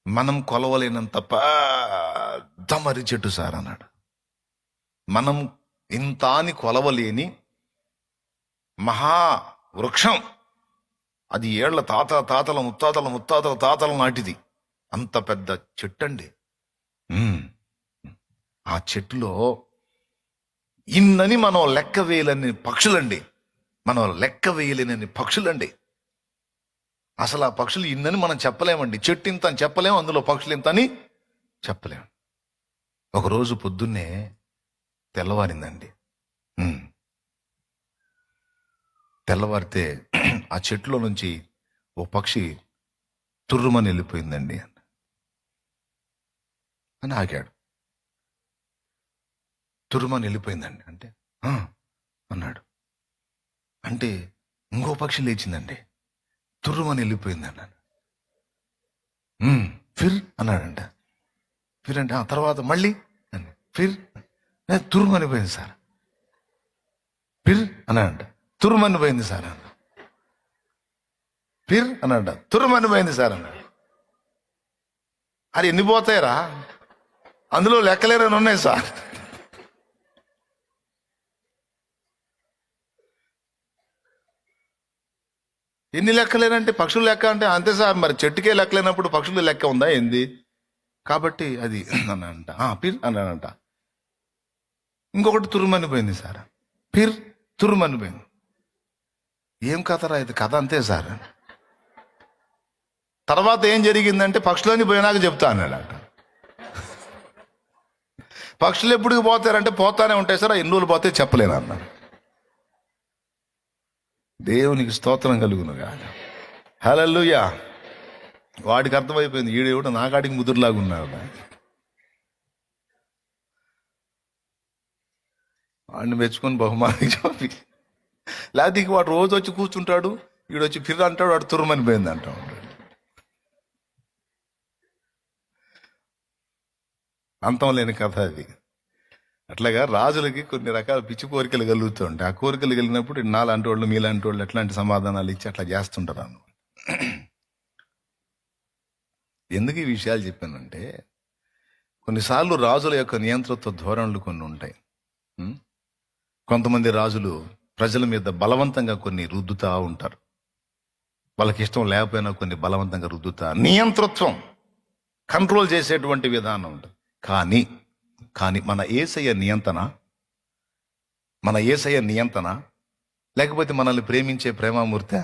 మనం కొలవలేనంత పెద్ద మర్రి చెట్టు సార్ అన్నాడు. మనం ఇంత అని కొలవలేని మహా వృక్షం, అది ఏళ్ల తాతల ముత్తాతల నాటిది, అంత పెద్ద చెట్టు అండి. ఆ చెట్టులో ఇన్నని మనం లెక్క వేయలేని పక్షులండి, మనం లెక్క వేయలేని పక్షులండి. అసలు ఆ పక్షులు ఇన్నని మనం చెప్పలేమండి. చెట్టు ఇంత అని చెప్పలేము, అందులో పక్షులు ఇంత అని చెప్పలేము. ఒకరోజు పొద్దున్నే తెల్లవారిందండి. తెల్లవారితే ఆ చెట్టులో నుంచి ఓ పక్షి తుర్రుమని వెళ్ళిపోయిందండి అని ఆగాడు. తుర్రుమని వెళ్ళిపోయిందండి అంటే అన్నాడు. అంటే ఇంకో పక్షి లేచిందండి, తుర్రుమని వెళ్ళిపోయింది అన్నాడు. ఫిర్ అన్నాడంట. ఫిర్ అంటే తర్వాత మళ్ళీ ఫిర్ తుర్రుమని పోయింది సార్. ఫిర్ అన్నాడంట, తుర్రుమని పోయింది సార్ అన్న. ఫిర్ అన్నాడ, తుర్రుమని పోయింది సార్ అన్నాడు. అది ఎన్ని పోతాయిరా, అందులో లెక్కలేరని ఉన్నాయి సార్. ఎన్ని లెక్కలేనంటే పక్షులు లెక్క అంటే అంతే సార్, మరి చెట్టుకే లెక్కలేనప్పుడు పక్షులు లెక్క ఉందా ఏంది? కాబట్టి అది అన్నాడంట. పిర్ అన్నాడంట. ఇంకొకటి తుర్రుమని పోయింది సార్. పిర్ తుర్రుమని పోయింది. ఏం కథరా ఇది? కథ అంతే సార్. తర్వాత ఏం జరిగిందంటే పక్షులన్నీ పోయినాక చెప్తా అన్నాడంట. పక్షులు ఎప్పుడు పోతారంటే పోతానే ఉంటాయి సార్, ఎన్ని రోజులు పోతే చెప్పలేను అన్నారు. దేవునికి స్తోత్రం కలుగునుగా. హల్లెలూయా. వాడికి అర్థమైపోయింది, ఈడేవిడ నా కాడికి ముదురులాగా ఉన్నారు. వాడిని మెచ్చుకొని బహుమానం చెప్పి, లేకపోతే ఇక వాడు రోజు వచ్చి కూర్చుంటాడు, ఈడొచ్చి ఫిర్ అంటాడు, వాడు తుర్రమని పోయింది అంటా ఉంటాడు. అంతం లేని కథ అది. అట్లాగా రాజులకి కొన్ని రకాల పిచ్చి కోరికలు కలుగుతూ ఉంటాయి. ఆ కోరికలు కలిగినప్పుడు నాలాంటి వాళ్ళు మీలాంటి వాళ్ళు ఎట్లాంటి సమాధానాలు ఇచ్చి అట్లా చేస్తుంటారు అన్న. ఎందుకు ఈ విషయాలు చెప్పానంటే, కొన్నిసార్లు రాజుల యొక్క నియంతృత్వ ధోరణులు కొన్ని ఉంటాయి. కొంతమంది రాజులు ప్రజల మీద బలవంతంగా కొన్ని రుద్దుతా ఉంటారు. వాళ్ళకి ఇష్టం లేకపోయినా కొన్ని బలవంతంగా రుద్దుతా, నియంతృత్వం, కంట్రోల్ చేసేటువంటి విధానం ఉంటుంది. కానీ మన యేసయ్య నియంత్రణ లేకపోతే మనల్ని ప్రేమించే ప్రేమామూర్తి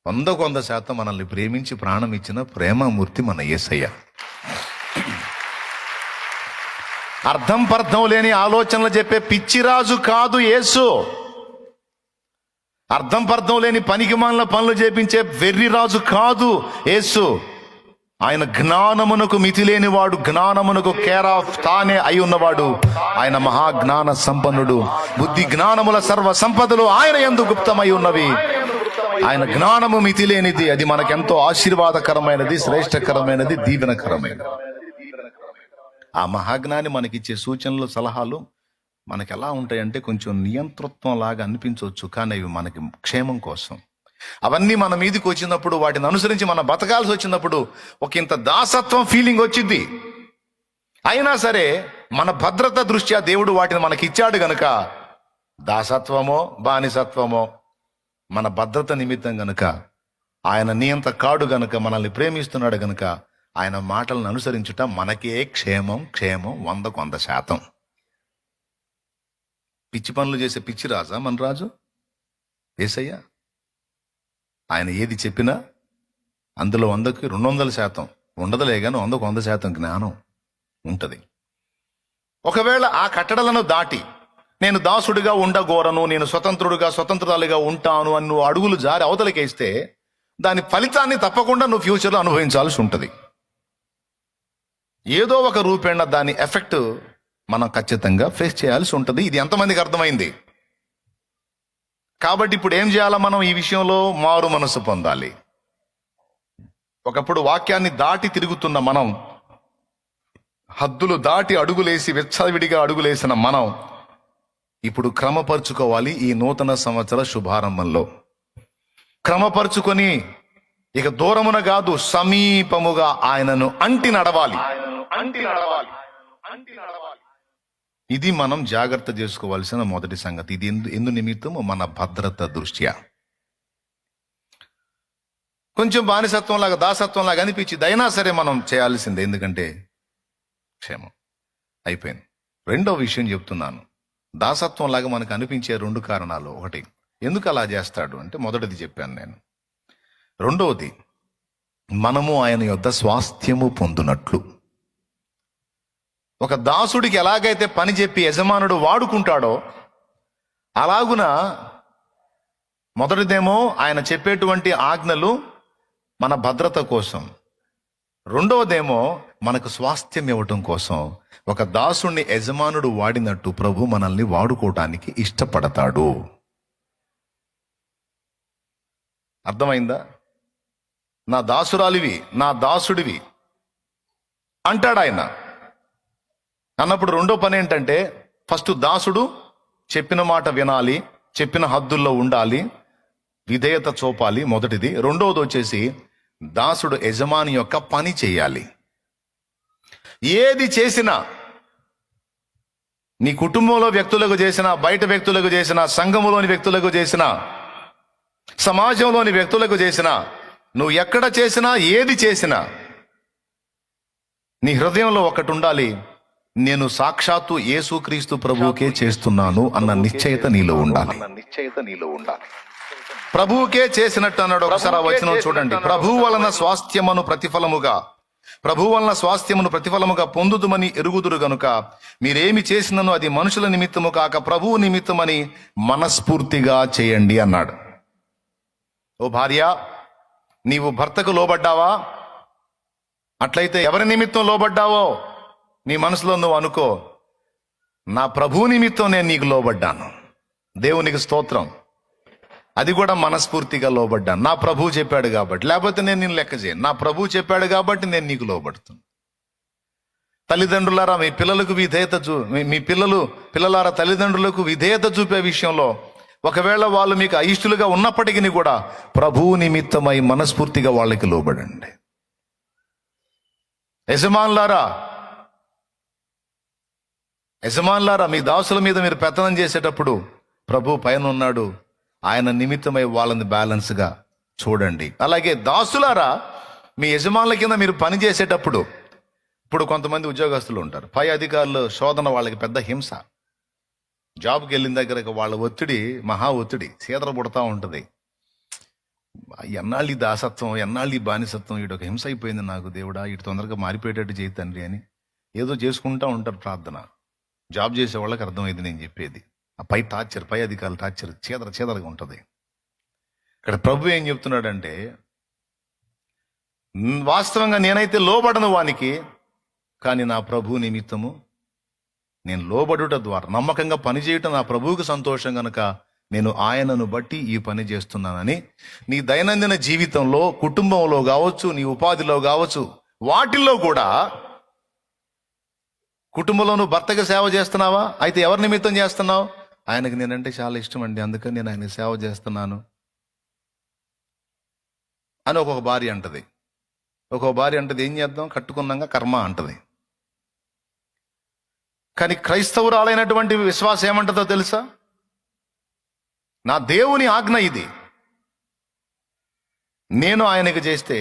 100% మనల్ని ప్రేమించి ప్రాణం ఇచ్చిన ప్రేమామూర్తి మన యేసయ్య. అర్థం పర్థం లేని ఆలోచనలు చెప్పే పిచ్చిరాజు కాదు యేసు. అర్థం పర్థం లేని పనికిమాలిన పనులు చేపించే వెర్రి రాజు కాదు యేసు. ఆయన జ్ఞానమునకు మితి లేనివాడు, జ్ఞానమునకు కేర్ ఆఫ్ తానే అయి ఉన్నవాడు. ఆయన మహాజ్ఞాన సంపన్నుడు. బుద్ధి జ్ఞానముల సర్వ సంపదలు ఆయన యందు గుప్తమై ఉన్నవి. ఆయన జ్ఞానము మితి లేనిది. అది మనకెంతో ఆశీర్వాదకరమైనది, శ్రేష్టకరమైనది, దీవెనకరమైనది. ఆ మహాజ్ఞాని మనకిచ్చే సూచనలు, సలహాలు మనకి ఎలా ఉంటాయంటే కొంచెం నియంతృత్వం లాగా అనిపించవచ్చు, కానీ అవి మనకి క్షేమం కోసం. అవన్నీ మన మీదకి వచ్చినప్పుడు, వాటిని అనుసరించి మనం బతకాల్సి వచ్చినప్పుడు ఒక ఇంత దాసత్వం ఫీలింగ్ వచ్చింది. అయినా సరే మన భద్రత దృష్ట్యా దేవుడు వాటిని మనకిచ్చాడు గనుక, దాసత్వమో బానిసత్వమో మన భద్రత నిమిత్తం గనుక, ఆయన నియంత కాడు గనుక, మనల్ని ప్రేమిస్తున్నాడు గనుక, ఆయన మాటలను అనుసరించుట మనకే క్షేమం. 100%. పిచ్చి పనులు చేసే పిచ్చి రాజా మన రాజు యేసయ్య? ఆయన ఏది చెప్పినా అందులో 100కి 200% ఉండదులే, కానీ 100కు 100% జ్ఞానం ఉంటుంది. ఒకవేళ ఆ కట్టడలను దాటి నేను దాసుడిగా ఉండగోరను, నేను స్వతంత్రురాలిగా ఉంటాను అని నువ్వు అడుగులు జారి అవతలకేస్తే దాని ఫలితాన్ని తప్పకుండా నువ్వు ఫ్యూచర్లో అనుభవించాల్సి ఉంటుంది. ఏదో ఒక రూపేణ దాని ఎఫెక్ట్ మనం ఖచ్చితంగా ఫేస్ చేయాల్సి ఉంటుంది. ఇది ఎంతమందికి అర్థమైంది? కాబట్టి ఇప్పుడు ఏం చేయాలా? మనం ఈ విషయంలో మారు మనసు పొందాలి. ఒకప్పుడు వాక్యాన్ని దాటి తిరుగుతున్న మనం, హద్దులు దాటి అడుగులేసి విచ్చలవిడిగా అడుగులేసిన మనం ఇప్పుడు క్రమపరుచుకోవాలి. ఈ నూతన సంవత్సర శుభారంభంలో క్రమపరుచుకొని ఇక దూరమున కాదు, సమీపముగా ఆయనను అంటి నడవాలి. ఇది మనం జాగ్రత్త చేసుకోవాల్సిన మొదటి సంగతి. ఇది ఎందు నిమిత్తము? మన భద్రత దృష్ట్యా. కొంచెం బానిసత్వం లాగా, దాసత్వం లాగా అనిపించింది, అయినా సరే మనం చేయాల్సిందే, ఎందుకంటే క్షేమం అయిపోయింది. రెండో విషయం చెప్తున్నాను. దాసత్వం లాగా మనకు అనిపించే 2 కారణాలు. ఒకటి, ఎందుకు అలా చేస్తాడు అంటే, మొదటిది చెప్పాను నేను. రెండవది, మనము ఆయన యొద్ద స్వాస్థ్యము పొందునట్లు. ఒక దాసుడికి ఎలాగైతే పని చెప్పి యజమానుడు వాడుకుంటాడో అలాగున, మొదటిదేమో ఆయన చెప్పేటువంటి ఆజ్ఞలు మన భద్రత కోసం, రెండవదేమో మనకు స్వాస్థ్యం ఇవ్వటం కోసం. ఒక దాసుడిని యజమానుడు వాడినట్టు ప్రభు మనల్ని వాడుకోవటానికి ఇష్టపడతాడు. అర్థమైందా? నా దాసురాలివి, నా దాసుడివి అంటాడు ఆయన. అన్నప్పుడు రెండో పని ఏంటంటే, ఫస్ట్ దాసుడు చెప్పిన మాట వినాలి, చెప్పిన హద్దుల్లో ఉండాలి, విధేయత చూపాలి, మొదటిది. రెండవది వచ్చేసి దాసుడు యజమాని యొక్క పని చేయాలి. ఏది చేసినా, నీ కుటుంబంలో వ్యక్తులకు చేసినా, బయట వ్యక్తులకు చేసినా, సంఘములోని వ్యక్తులకు చేసినా, సమాజంలోని వ్యక్తులకు చేసినా, నువ్వు ఎక్కడ చేసినా, ఏది చేసినా, నీ హృదయంలో ఒకటి ఉండాలి, నేను సాక్షాత్తు యేసుక్రీస్తు ప్రభువుకే చేస్తున్నాను అన్న నిశ్చయత నీలో ఉండాలి. ప్రభువుకే చేసినట్టు అన్నాడు. ఒకసారి ఆ వచనం చూడండి. ప్రభువు వలన స్వాస్థ్యమును ప్రతిఫలముగా ప్రభు వలన స్వాస్థ్యమును ప్రతిఫలముగా పొందుదుమని ఎరుగుదురు గనుక మీరేమి చేసినను అది మనుషుల నిమిత్తము కాక ప్రభువు నిమిత్తమని మనస్ఫూర్తిగా చేయండి అన్నాడు. ఓ భార్య, నీవు భర్తకు లోబడ్డావా? అట్లయితే ఎవరి నిమిత్తం లోబడ్డావో నీ మనసులో నువ్వు అనుకో, నా ప్రభువు నిమిత్తం నేను నీకు లోబడ్డాను. దేవునికి స్తోత్రం. అది కూడా మనస్ఫూర్తిగా లోబడ్డాను. నా ప్రభువు చెప్పాడు కాబట్టి, లేకపోతే నేను నిన్ను లెక్క చేయను. నా ప్రభువు చెప్పాడు కాబట్టి నేను నీకు లోబడుతాను. తల్లిదండ్రులారా, మీ పిల్లలకు విధేయత మీ పిల్లలారా తల్లిదండ్రులకు విధేయత చూపే విషయంలో ఒకవేళ వాళ్ళు మీకు అయిష్టులుగా ఉన్నప్పటికీ కూడా ప్రభువు నిమిత్తమై మనస్ఫూర్తిగా వాళ్ళకి లోబడండి. యజమానులారా, మీ దాసుల మీద మీరు పెత్తనం చేసేటప్పుడు ప్రభు పైన ఉన్నాడు, ఆయన నిమిత్తమై వాళ్ళని బ్యాలెన్స్గా చూడండి. అలాగే దాసులారా, మీ యజమానుల కింద మీరు పని చేసేటప్పుడు, ఇప్పుడు కొంతమంది ఉద్యోగస్తులు ఉంటారు, పై అధికారులు శోధన వాళ్ళకి పెద్ద హింస. జాబ్కి వెళ్ళిన దగ్గర వాళ్ళ ఒత్తిడి మహా ఒత్తిడి, సీదర పుడతా ఉంటుంది. ఎన్నాళ్ళు ఈ దాసత్వం, ఎన్నాళ్ళు ఈ బానిసత్వం, వీడు ఒక హింస అయిపోయింది నాకు, దేవుడా ఇటు తొందరగా మారిపోయేటట్టు చేయి తండ్రి అని ఏదో చేసుకుంటూ ఉంటారు ప్రార్థన. జాబ్ చేసే వాళ్ళకి అర్థమైంది నేను చెప్పేది. ఆ పై అధికారులు టార్చర్ చీదరగా ఉంటుంది. ఇక్కడ ప్రభు ఏం చెప్తున్నాడంటే, వాస్తవంగా నేనైతే లోబడను వానికి, కానీ నా ప్రభు నిమిత్తము నేను లోబడుట ద్వారా నమ్మకంగా పనిచేయటం నా ప్రభువుకు సంతోషం గనక నేను ఆయనను బట్టి ఈ పని చేస్తున్నానని నీ దైనందిన జీవితంలో, కుటుంబంలో కావచ్చు, నీ ఉపాధిలో కావచ్చు, వాటిల్లో కూడా, కుటుంబంలో నువ్వు భర్తకి సేవ చేస్తున్నావా? అయితే ఎవరి నిమిత్తం చేస్తున్నావు? ఆయనకి నేనంటే చాలా ఇష్టం అండి, అందుకని నేను ఆయనకి సేవ చేస్తున్నాను అని ఒక్కొక్క భార్య అంటది. ఏం చేద్దాం, కట్టుకున్నాక కర్మ అంటది. కానీ క్రైస్తవురాలైనటువంటి విశ్వాసం ఏమంటుందో తెలుసా? నా దేవుని ఆజ్ఞ ఇది, నేను ఆయనకు చేస్తే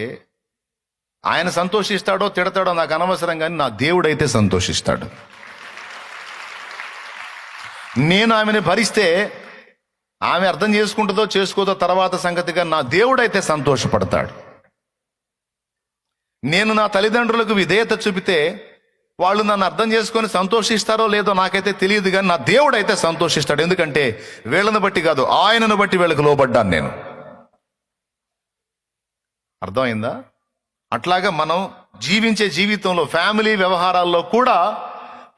ఆయన సంతోషిస్తాడో తిడతాడో నాకు అనవసరం, కానీ నా దేవుడైతే సంతోషిస్తాడు. నేను ఆమెను భరిస్తే ఆమె అర్థం చేసుకుంటుందో చేసుకోదో తర్వాత సంగతిగా, నా దేవుడైతే సంతోషపడతాడు. నేను నా తల్లిదండ్రులకు విధేయత చూపితే వాళ్ళు నన్ను అర్థం చేసుకొని సంతోషిస్తారో లేదో నాకైతే తెలియదు, కానీ నా దేవుడైతే సంతోషిస్తాడు. ఎందుకంటే వీళ్ళని బట్టి కాదు, ఆయనను బట్టి వీళ్ళకి లోబడ్డాను నేను. అర్థమైందా? అట్లాగా మనం జీవించే జీవితంలో, ఫ్యామిలీ వ్యవహారాల్లో కూడా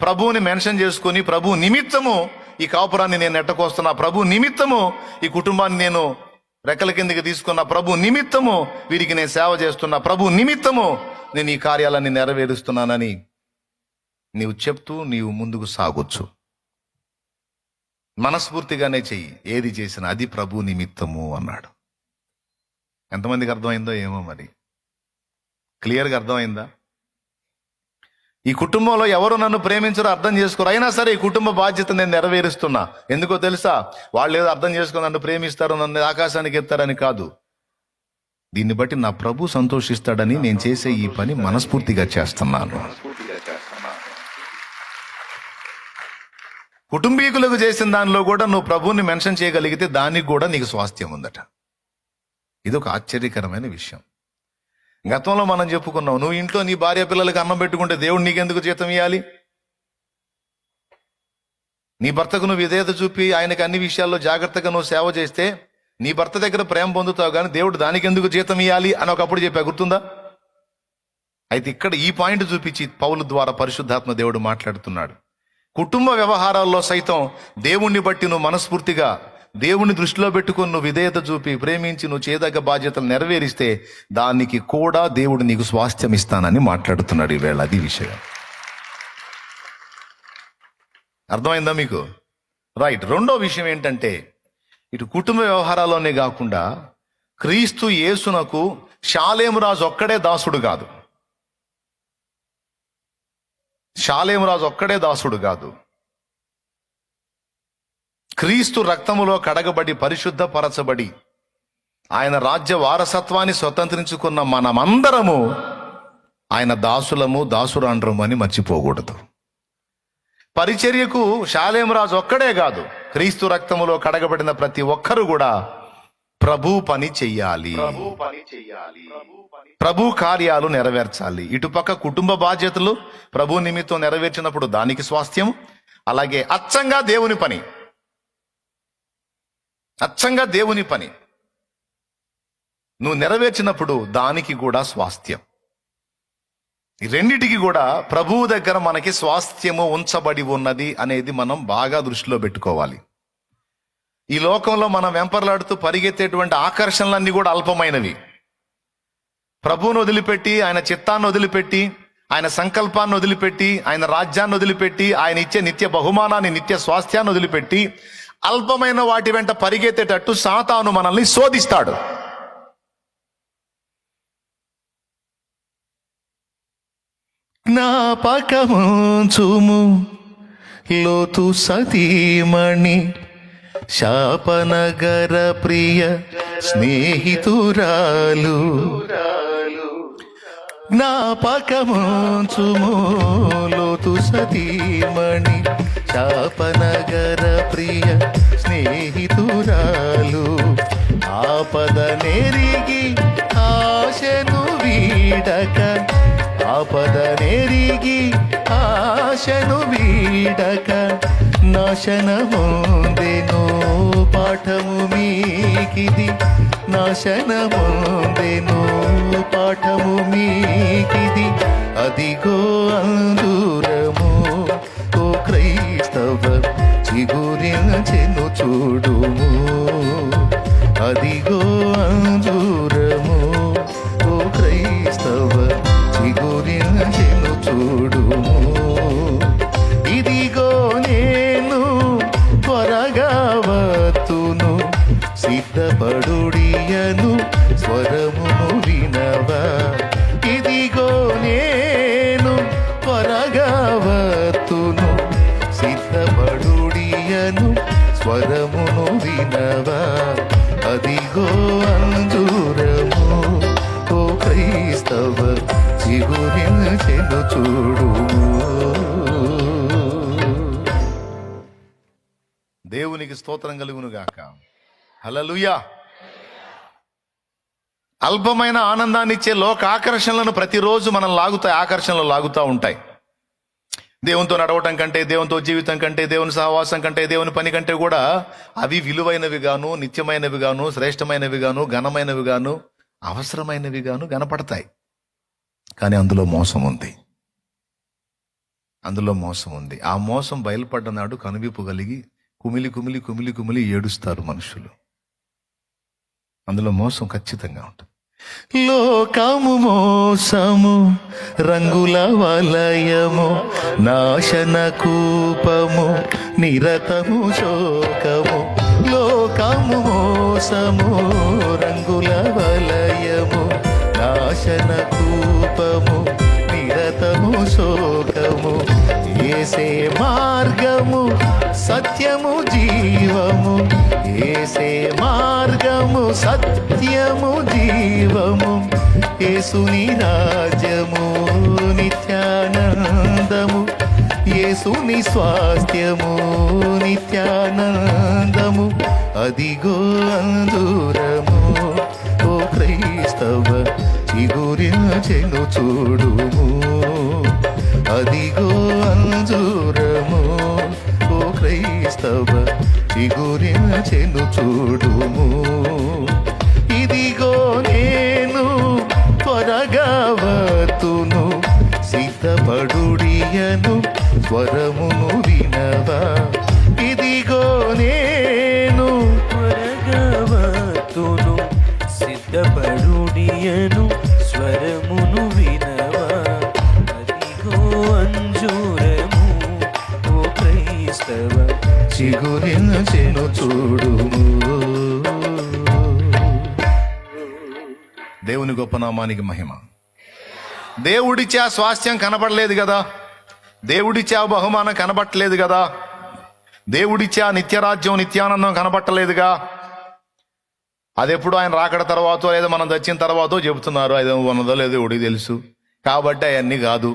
ప్రభువుని మెన్షన్ చేసుకొని, ప్రభు నిమిత్తము ఈ కాపురాన్ని నేను నెట్టకొస్తున్నా, ప్రభు నిమిత్తము ఈ కుటుంబాన్ని నేను రెక్కల కిందకి తీసుకున్నా, ప్రభు నిమిత్తము వీరికి నేను సేవ చేస్తున్నా, ప్రభు నిమిత్తము నేను ఈ కార్యాలన్నీ నెరవేరుస్తున్నానని నీవు చెప్తూ నీవు ముందుకు సాగొచ్చు. మనస్ఫూర్తిగానే చెయ్యి, ఏది చేసినా అది ప్రభు నిమిత్తము అన్నాడు. ఎంతమందికి అర్థమైందో ఏమో, మరి క్లియర్గా అర్థమైందా? ఈ కుటుంబంలో ఎవరు నన్ను ప్రేమించరో అర్థం చేసుకోరు, అయినా సరే ఈ కుటుంబ బాధ్యత నేను నెరవేరుస్తున్నా. ఎందుకో తెలుసా? వాళ్ళు ఏదో అర్థం చేసుకుని నన్ను ప్రేమిస్తారు, నన్ను ఆకాశానికి ఎత్తారని కాదు. దీన్ని బట్టి నా ప్రభు సంతోషిస్తాడని నేను చేసే ఈ పని మనస్ఫూర్తిగా చేస్తున్నాను. కుటుంబీకులకు చేసిన దానిలో కూడా నువ్వు ప్రభువుని మెన్షన్ చేయగలిగితే దానికి కూడా నీకు స్వాస్థ్యం ఉందట. ఇది ఒక ఆశ్చర్యకరమైన విషయం. గతంలో మనం చెప్పుకున్నాం, నువ్వు ఇంట్లో నీ భార్య పిల్లలకి అన్నం పెట్టుకుంటే దేవుడు నీకెందుకు జీతం ఇవ్వాలి? నీ భర్తకు నువ్వు విధేయత చూపి ఆయనకి అన్ని విషయాల్లో జాగ్రత్తగా నువ్వు సేవ చేస్తే నీ భర్త దగ్గర ప్రేమ పొందుతావు, కానీ దేవుడు దానికి ఎందుకు జీతం ఇవ్వాలి అని ఒకప్పుడు చెప్పా, గుర్తుందా? అయితే ఇక్కడ ఈ పాయింట్ చూపించి పౌలు ద్వారా పరిశుద్ధాత్మ దేవుడు మాట్లాడుతున్నాడు. కుటుంబ వ్యవహారాల్లో సైతం దేవుణ్ణి బట్టి నువ్వు మనస్ఫూర్తిగా దేవుని దృష్టిలో పెట్టుకుని నువ్వు విధేయత చూపి ప్రేమించి నువ్వు చేయదగ్గ బాధ్యతలు నెరవేరిస్తే దానికి కూడా దేవుడు నీకు స్వాస్థ్యం ఇస్తానని మాట్లాడుతున్నాడు ఈవేళ. అది విషయం. అర్థమైందా మీకు? రైట్. రెండో విషయం ఏంటంటే, ఇటు కుటుంబ వ్యవహారాల్లోనే కాకుండా క్రీస్తు యేసునకు షాలేము రాజు ఒక్కడే దాసుడు కాదు. క్రీస్తు రక్తములో కడగబడి పరిశుద్ధపరచబడి ఆయన రాజ్య వారసత్వాన్ని స్వతంత్రించుకున్న మనమందరము ఆయన దాసులము, దాసురాండ్రము అని మర్చిపోకూడదు. పరిచర్యకు షాలేము రాజు ఒక్కడే కాదు, క్రీస్తు రక్తములో కడగబడిన ప్రతి ఒక్కరు కూడా ప్రభు పని చెయ్యాలి, ప్రభు కార్యాలు నెరవేర్చాలి. ఇటుపక్క కుటుంబ బాధ్యతలు ప్రభు నిమిత్తం నెరవేర్చినప్పుడు దానికి స్వాస్థ్యం. అలాగే అచ్చంగా దేవుని పని, అచ్చంగా దేవుని పని నువ్వు నెరవేర్చినప్పుడు దానికి కూడా స్వాస్థ్యం. ఈ రెండిటికి కూడా ప్రభువు దగ్గర మనకి స్వాస్థ్యము ఉంచబడి ఉన్నది అనేది మనం బాగా దృష్టిలో పెట్టుకోవాలి. ఈ లోకంలో మనం వెంపర్లాడుతూ పరిగెత్తేటువంటి ఆకర్షణలన్నీ కూడా అల్పమైనవి. ప్రభువును వదిలిపెట్టి, ఆయన చిత్తాన్ని వదిలిపెట్టి, ఆయన సంకల్పాన్ని వదిలిపెట్టి, ఆయన రాజ్యాన్ని వదిలిపెట్టి, ఆయన ఇచ్చే నిత్య బహుమానాన్ని, నిత్య స్వాస్థ్యాన్ని వదిలిపెట్టి అల్పమైన వాటి వెంట పరిగెత్తేటట్టు సాతాను మనల్ని శోధిస్తాడు. జ్ఞాపకముంచుము లోతు సతీమణి, శాపనగర ప్రియ స్నేహితురాలు. జ్ఞాపకముంచుము లోతు సతీమణి, శాపనగర ప్రియ స్నేహితురాలు. ఆపద నెరిగి ఆశను వీడక, ఆపద నెరిగి ఆశను వీడక, నాశనమొందెను పాఠము మీకిది, నాశనమొందెను పాఠము మీకిది. అదిగో అంజూరము ఓ క్రైస్తవ చిగురించెను చూడుము, అదిగో అంజూరము ఓ క్రైస్తవ చిగురించెను చూడుము. ఇదిగో నేను త్వరగా వత్తును, సిద్ధపడుడియను స్వరమును వినవా. ఇదిగో నేను త్వరగా వత్తును, సిద్ధపడుడియను స్వరమును వినవా. అదిగో అంజూరము ఓ క్రైస్తవ చిగురించెను చూడుము. దేవునికి స్తోత్రం కలుగును గాక. హల్లెలూయా. అల్పమైన ఆనందాన్ని ఇచ్చే లోక ఆకర్షణలను ప్రతిరోజు మనం ఆకర్షణలు లాగుతూ ఉంటాయి. దేవునితో నడవటం కంటే, దేవునితో జీవితం కంటే, దేవుని సహవాసం కంటే, దేవుని పని కంటే కూడా అవి విలువైనవి గాను, నిత్యమైనవి గాను, శ్రేష్టమైనవి గాను, ఘనమైనవి గాను, అవసరమైనవి గాను కనపడతాయి. కానీ అందులో మోసం ఉంది, అందులో మోసం ఉంది. ఆ మోసం బయలుపడ్డ నాడు కనువిప్పు కలిగి కుమిలి కుమిలి కుమిలి కుమిలి ఏడుస్తారు మనుషులు. అందులో మోసం ఖచ్చితంగా ఉంటుంది. లోకము మోసము, రంగుల వలయము, నాశన కూపము, నిరతము శోకము. లోకము మోసము, రంగుల వలయము, నాశన కూపము, నిరతము శోకము. ఏసే మార్గము, సత్యము, జీవము. ఏసే మార్గము, సత్యము, జీవము. యేసుని రాజ్యము నిత్యానందము, యేసుని స్వాస్థ్యము నిత్యానందము. అదిగో అంజూరము ఓ క్రైస్తవ చిగురించెను చూడుము, అదిగో అంజూరము ఓ క్రైస్తవ చిగురించెను చూడుము. ఇదిగో నేను త్వరగా వత్తును, సిద్ధపడుడియను స్వరమును వినవా. ఇదిగో నేను త్వరగా వత్తును, సిద్ధపడుడియను స్వరమును వినవా. అదిగో అంజూరము ఓ క్రైస్తవ చిగురించెను చూడుము. దేవుని గొప్ప నామానికి మహిమ. దేవుడిచ్చే ఆ స్వాస్థ్యం కనబడలేదు కదా, దేవుడిచ్చే ఆ బహుమానం కనబట్టలేదు కదా, దేవుడిచ్చే ఆ నిత్యరాజ్యం నిత్యానందం కనబట్టలేదుగా. అదెప్పుడు ఆయన రాకడ తర్వాత లేదా మనం తెచ్చిన తర్వాత చెబుతున్నారు. అది ఉన్నదో లేదో దేవుడికి తెలుసు. కాబట్టి అవన్నీ కాదు.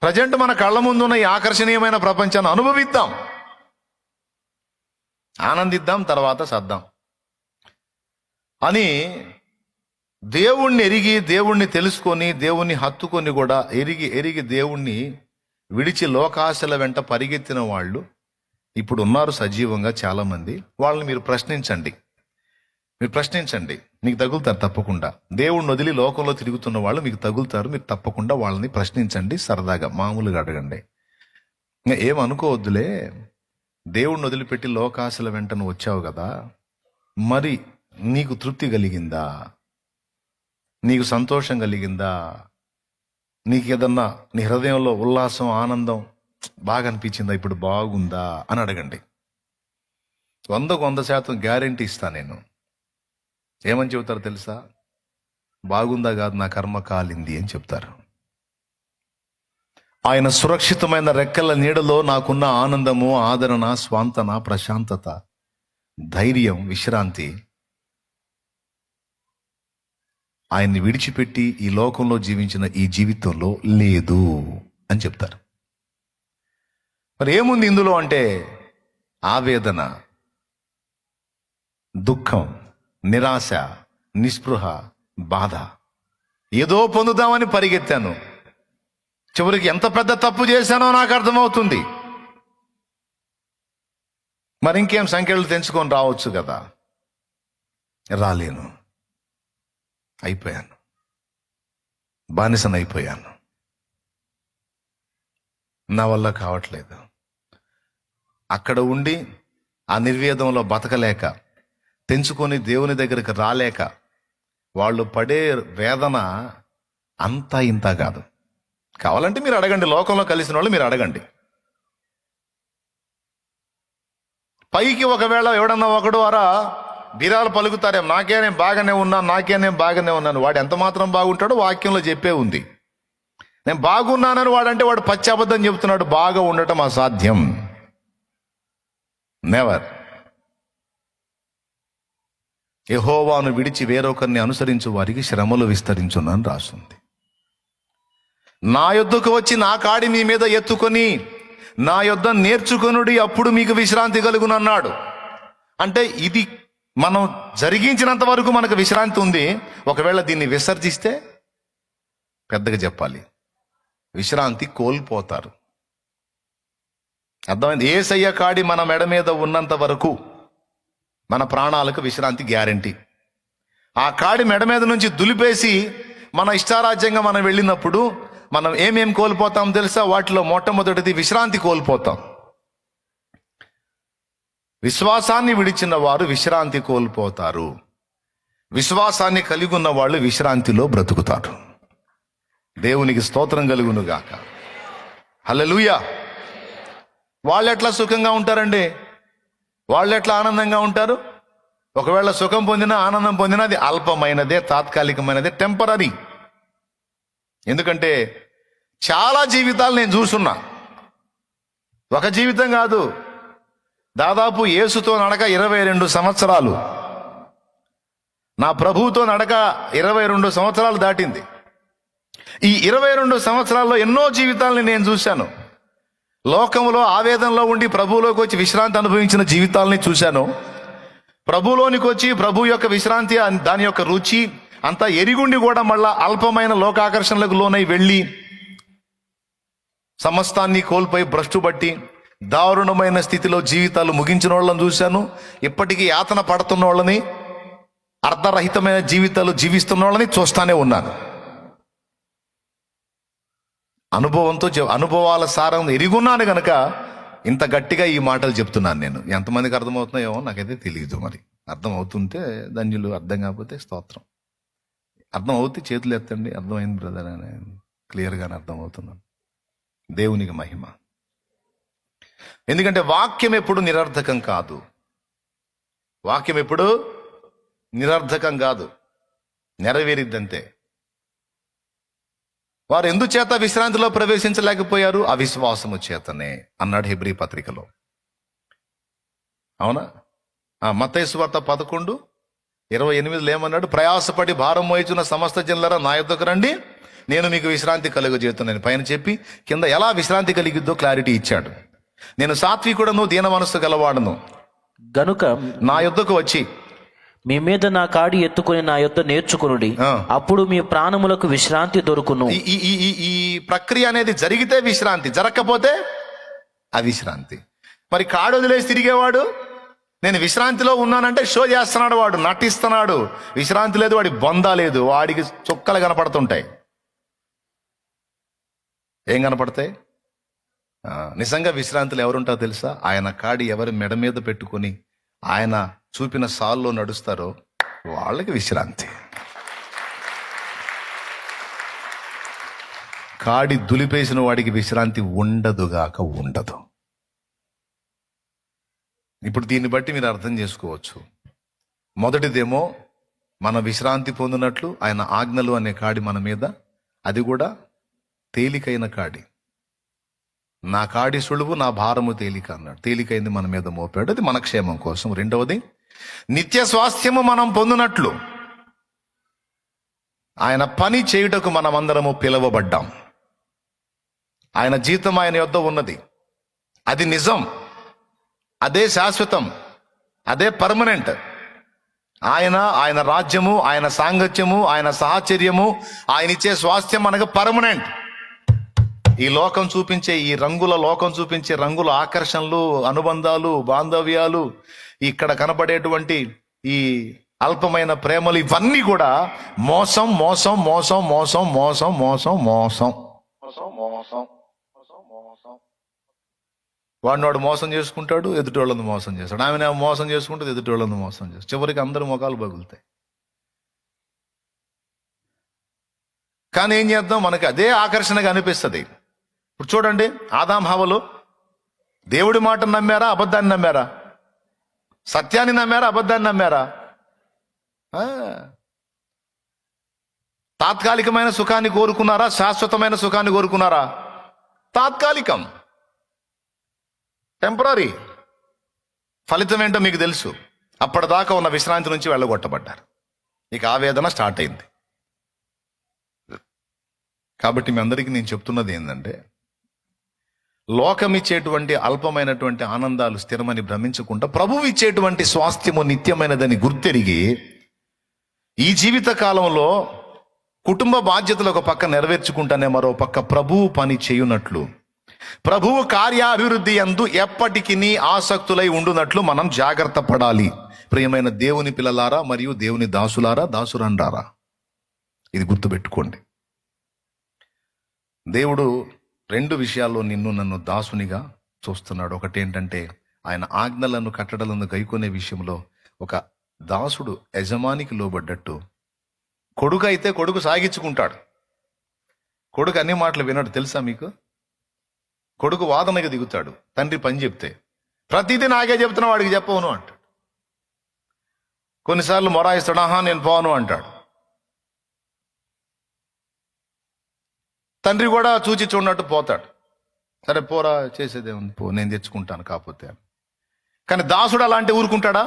ప్రజెంట్ మన కళ్ళ ముందున్న ఈ ఆకర్షణీయమైన ప్రపంచాన్ని అనుభవిద్దాం, ఆనందిద్దాం, తర్వాత సద్దాం. అని దేవుణ్ణి ఎరిగి, దేవుణ్ణి తెలుసుకొని, దేవుణ్ణి హత్తుకొని కూడా ఎరిగి దేవుణ్ణి విడిచి లోకాశల వెంట పరిగెత్తిన వాళ్ళు ఇప్పుడు ఉన్నారు సజీవంగా చాలా మంది. వాళ్ళని మీరు ప్రశ్నించండి. మీకు తగులుతారు తప్పకుండా. దేవుణ్ణి వదిలి లోకంలో తిరుగుతున్న వాళ్ళు మీకు తగులుతారు. మీరు తప్పకుండా వాళ్ళని ప్రశ్నించండి. సరదాగా మామూలుగా అడగండి. ఇంకా ఏమనుకోవద్దులే, దేవుణ్ణి వదిలిపెట్టి లోకాశల వెంట నువ్వు వచ్చావు కదా, మరి నీకు తృప్తి కలిగిందా? నీకు సంతోషం కలిగిందా? నీకు ఏదన్నా నీ హృదయంలో ఉల్లాసం, ఆనందం బాగా అనిపించిందా? ఇప్పుడు బాగుందా అని అడగండి. 100% గ్యారెంటీ ఇస్తా నేను. ఏమని చెబుతారు తెలుసా? బాగుందా కాదు, నా కర్మ కాలింది అని చెప్తారు. ఆయన సురక్షితమైన రెక్కల నీడలో నాకున్న ఆనందము, ఆదరణ, స్వాంతన, ప్రశాంతత, ధైర్యం, విశ్రాంతి ఆయన్ని విడిచిపెట్టి ఈ లోకంలో జీవించిన ఈ జీవితంలో లేదు అని చెప్తారు. మరి ఏముంది ఇందులో అంటే ఆవేదన, దుఃఖం, నిరాశ, నిస్పృహ, బాధ. ఏదో పొందుదామని పరిగెత్తాను, చివరికి ఎంత పెద్ద తప్పు చేశానో నాకు అర్థమవుతుంది. మరి ఇంకేం సంఖ్యలు తెంచుకొని రావచ్చు కదా, రాలేను, అయిపోయాను, బానిసనైపోయాను, నా వల్ల కావట్లేదు. అక్కడ ఉండి ఆ నిర్వేదంలో బతకలేక, తెంచుకొని దేవుని దగ్గరికి రాలేక వాళ్ళు పడే వేదన అంతా ఇంత కాదు. కావాలంటే మీరు అడగండి, లోకంలో కలిసిన వాళ్ళు మీరు అడగండి. పైకి ఒకవేళ ఎవడన్నా ఒకడు అరా బిరాలు పలుకుతారేం, నేను బాగానే ఉన్నాను. వాడు ఎంత మాత్రం బాగుంటాడో వాక్యంలో చెప్పే ఉంది. నేను బాగున్నానని వాడంటే వాడు పచ్చి అబద్ధం చెబుతున్నాడు. బాగా ఉండటం అసాధ్యం, నెవర్. యెహోవాను విడిచి వేరొకరిని అనుసరించు వారికి శ్రమలు విస్తరించునని రాస్తుంది. నా యొద్దకు వచ్చి నా కాడి మీ మీద ఎత్తుకొని నా యొద్ద నేర్చుకొనుడి, అప్పుడు మీకు విశ్రాంతి కలుగునన్నాడు. అంటే ఇది మనం జరిగించినంత వరకు మనకు విశ్రాంతి ఉంది. ఒకవేళ దీన్ని విసర్జిస్తే పెద్దగా చెప్పాలి, విశ్రాంతి కోల్పోతారు. అర్థమైంది? యేసయ్య కాడి మన మెడ మీద ఉన్నంత వరకు మన ప్రాణాలకు విశ్రాంతి గ్యారెంటీ. ఆ కాడి మెడ మీద నుంచి దులిపేసి మన ఇష్టారాజ్యంగా మనం వెళ్ళినప్పుడు మనం ఏమేం కోల్పోతాం తెలుసా? వాటిలో మొట్టమొదటిది విశ్రాంతి కోల్పోతాం. విశ్వాసాన్ని విడిచిన వారు విశ్రాంతి కోల్పోతారు. విశ్వాసాన్ని కలిగి ఉన్న వాళ్ళు విశ్రాంతిలో బ్రతుకుతారు. దేవునికి స్తోత్రం కలుగును గాక. హల్లెలూయా. వాళ్ళు ఎట్లా సుఖంగా ఉంటారండి? వాళ్ళు ఎట్లా ఆనందంగా ఉంటారు? ఒకవేళ సుఖం పొందినా, ఆనందం పొందినా అది అల్పమైనదే, తాత్కాలికమైనదే, టెంపరీ. ఎందుకంటే చాలా జీవితాలు నేను చూసున్నా. ఒక జీవితం కాదు, దాదాపు యేసుతో నడక 22 సంవత్సరాలు, నా ప్రభువుతో నడక 22 సంవత్సరాలు దాటింది. ఈ 22 సంవత్సరాల్లో ఎన్నో జీవితాలని నేను చూశాను. లోకంలో ఆవేదనలో ఉండి ప్రభువులోకి వచ్చి విశ్రాంతి అనుభవించిన జీవితాలని చూశాను. ప్రభువులోనికి వచ్చి ప్రభు యొక్క విశ్రాంతి, దాని యొక్క రుచి అంతా ఎరిగుండి కూడా మళ్ళా అల్పమైన లోకాకర్షణలకు లోనై వెళ్ళి సమస్తాన్ని కోల్పోయి భ్రష్టుబట్టి దారుణమైన స్థితిలో జీవితాలు ముగించిన వాళ్ళని చూశాను. ఇప్పటికీ యాతన పడుతున్న వాళ్ళని, అర్ధరహితమైన జీవితాలు జీవిస్తున్న వాళ్ళని చూస్తానే ఉన్నాను. అనుభవాల సారం ఎరుగున్నాను గనక ఇంత గట్టిగా ఈ మాటలు చెప్తున్నాను నేను. ఎంతమందికి అర్థమవుతున్నాయో నాకైతే తెలియదు. మరి అర్థం అవుతుంటే ధన్యులు, అర్థం కాకపోతే స్తోత్రం. అర్థం అవుతే చేతులు ఎత్తండి. అర్థమైంది బ్రదర్ అని క్లియర్గానే అర్థం అవుతున్నాను. దేవునికి మహిమ. ఎందుకంటే వాక్యం ఎప్పుడు నిరర్థకం కాదు. వాక్యం ఎప్పుడు నిరర్థకం కాదు, నెరవేరిద్దంతే. వారు ఎందుచేత విశ్రాంతిలో ప్రవేశించలేకపోయారు? అవిశ్వాసము చేతనే అన్నాడు హెబ్రీ పత్రికలో. అవునా? మత్తయి సువార్త 11:28 ఏమన్నాడు? ప్రయాసపడి భారం మోయుచున్న సమస్త జనులారా నా యొద్దకు రండి, నేను మీకు విశ్రాంతి కలుగజేస్తున్నాను పైన చెప్పి కింద ఎలా విశ్రాంతి కలిగిద్దో క్లారిటీ ఇచ్చాడు. నేను సాత్వికుడను, దీన మనస్సు గలవాడను గనుక నా యొద్దకు వచ్చి మీ మీద నా కాడి ఎత్తుకొని నా యొద్ద నేర్చుకొనుడి, ఆ. అప్పుడు మీ ప్రాణములకు విశ్రాంతి దొరుకును. ఈ ప్రక్రియ అనేది జరిగితే విశ్రాంతి, జరగకపోతే అవిశ్రాంతి. మరి కాడు వదిలేసి తిరిగేవాడు, నేను విశ్రాంతిలో ఉన్నానంటే షో చేస్తున్నాడు, వాడు నటిస్తున్నాడు. విశ్రాంతి లేదు, వాడి బొందా లేదు, వాడికి చుక్కలు కనపడుతుంటాయి. ఏం కనపడతాయి? నిజంగా విశ్రాంతిలో ఎవరుంటారో తెలుసా? ఆయన కాడి ఎవరి మెడ మీద పెట్టుకొని ఆయన చూపిన సాల్లో నడుస్తారో వాళ్ళకి విశ్రాంతి. కాడి దులిపేసిన వాడికి విశ్రాంతి ఉండదుగాక ఉండదు. ఇప్పుడు దీన్ని బట్టి మీరు అర్థం చేసుకోవచ్చు. మొదటిదేమో మన విశ్రాంతి పొందినట్లు ఆయన ఆజ్ఞలు అనే కాడి మన మీద, అది కూడా తేలికైన కాడి. నా కాడి సులువు, నా భారము తేలిక అన్నాడు. తేలికైంది మన మీద మోపాడు, అది మన క్షేమం కోసం. రెండవది, నిత్య స్వాస్థ్యము మనం పొందినట్లు ఆయన పని చేయుటకు మనమందరము పిలువబడ్డాం. ఆయన జీతం ఆయన యొద్ద ఉన్నది, అది నిజం, అదే శాశ్వతం, అదే పర్మనెంట్. ఆయన రాజ్యము, ఆయన సాంగత్యము, ఆయన సాహచర్యము, ఆయన ఇచ్చే స్వాస్థ్యం మనకు పర్మనెంట్. ఈ లోకం చూపించే, ఈ రంగుల లోకం చూపించే రంగుల ఆకర్షణలు, అనుబంధాలు, బాంధవ్యాలు, ఇక్కడ కనబడేటువంటి ఈ అల్పమైన ప్రేమలు, ఇవన్నీ కూడా మోసం మోసం మోసం మోసం మోసం మోసం మోసం మోసం. వాడు మోసం చేసుకుంటాడు, ఎదుటోళ్ళని మోసం చేస్తాడు. ఆమె మోసం చేసుకుంటుంది, ఎదుటోళ్ళని మోసం చేస్తాడు. చివరికి అందరూ ముఖాలు పగులుతాయి. కానీ ఏం చేద్దాం, మనకి అదే ఆకర్షణగా అనిపిస్తుంది. ఇప్పుడు చూడండి, ఆదాం హవ్వలు దేవుడి మాటను నమ్మారా, అబద్ధాన్ని నమ్మారా? సత్యాన్ని నమ్మారా, అబద్ధాన్ని నమ్మారా? తాత్కాలికమైన సుఖాన్ని కోరుకున్నారా, శాశ్వతమైన సుఖాన్ని కోరుకున్నారా? తాత్కాలికం, టెంపరీ. ఫలితం ఏంటో మీకు తెలుసు. అప్పటిదాకా ఉన్న విశ్రాంతి నుంచి వెళ్ళగొట్టబడ్డారు. ఇక ఆవేదన స్టార్ట్ అయింది. కాబట్టి మీ అందరికీ నేను చెప్తున్నది ఏంటంటే, లోకం ఇచ్చేటువంటి అల్పమైనటువంటి ఆనందాలు స్థిరమని భ్రమించకుండా, ప్రభువు ఇచ్చేటువంటి స్వాస్థ్యము నిత్యమైనదని గుర్తెరిగి, ఈ జీవిత కాలంలో కుటుంబ బాధ్యతలు ఒక పక్క నెరవేర్చుకుంటానే మరో పక్క ప్రభువు పని చేయునట్లు, ప్రభువు కార్యాభివృద్ధి యందు ఎప్పటికీ ఆసక్తులై ఉండునట్లు మనం జాగ్రత్త పడాలి. ప్రియమైన దేవుని పిల్లలారా మరియు దేవుని దాసులారా, దాసురండారా, ఇది గుర్తుపెట్టుకోండి. దేవుడు రెండు విషయాల్లో నిన్ను నన్ను దాసునిగా చూస్తున్నాడు. ఒకటి ఏంటంటే, ఆయన ఆజ్ఞలను కట్టడలను గైకొనే విషయంలో ఒక దాసుడు యజమానికి లోబడ్డట్టు, కొడుకు అయితే కొడుకు సాగించుకుంటాడు. కొడుకు అన్ని మాటలు వినడు, తెలుసా మీకు? కొడుకు వాదనగా దిగుతాడు. తండ్రి పని చెప్తే ప్రతిదీ నాకే చెప్తున్నా, వాడికి చెప్పవను అంటాడు. కొన్నిసార్లు మొరాయిస్తాడు, ఆహా నేను పోను అంటాడు. తండ్రి కూడా చూచి చూడనట్టు పోతాడు. సరే పోరా, చేసేదే ఉంది, పో, నేను తెచ్చుకుంటాను కాకపోతే. కానీ దాసుడు అలాంటి ఊరుకుంటాడా?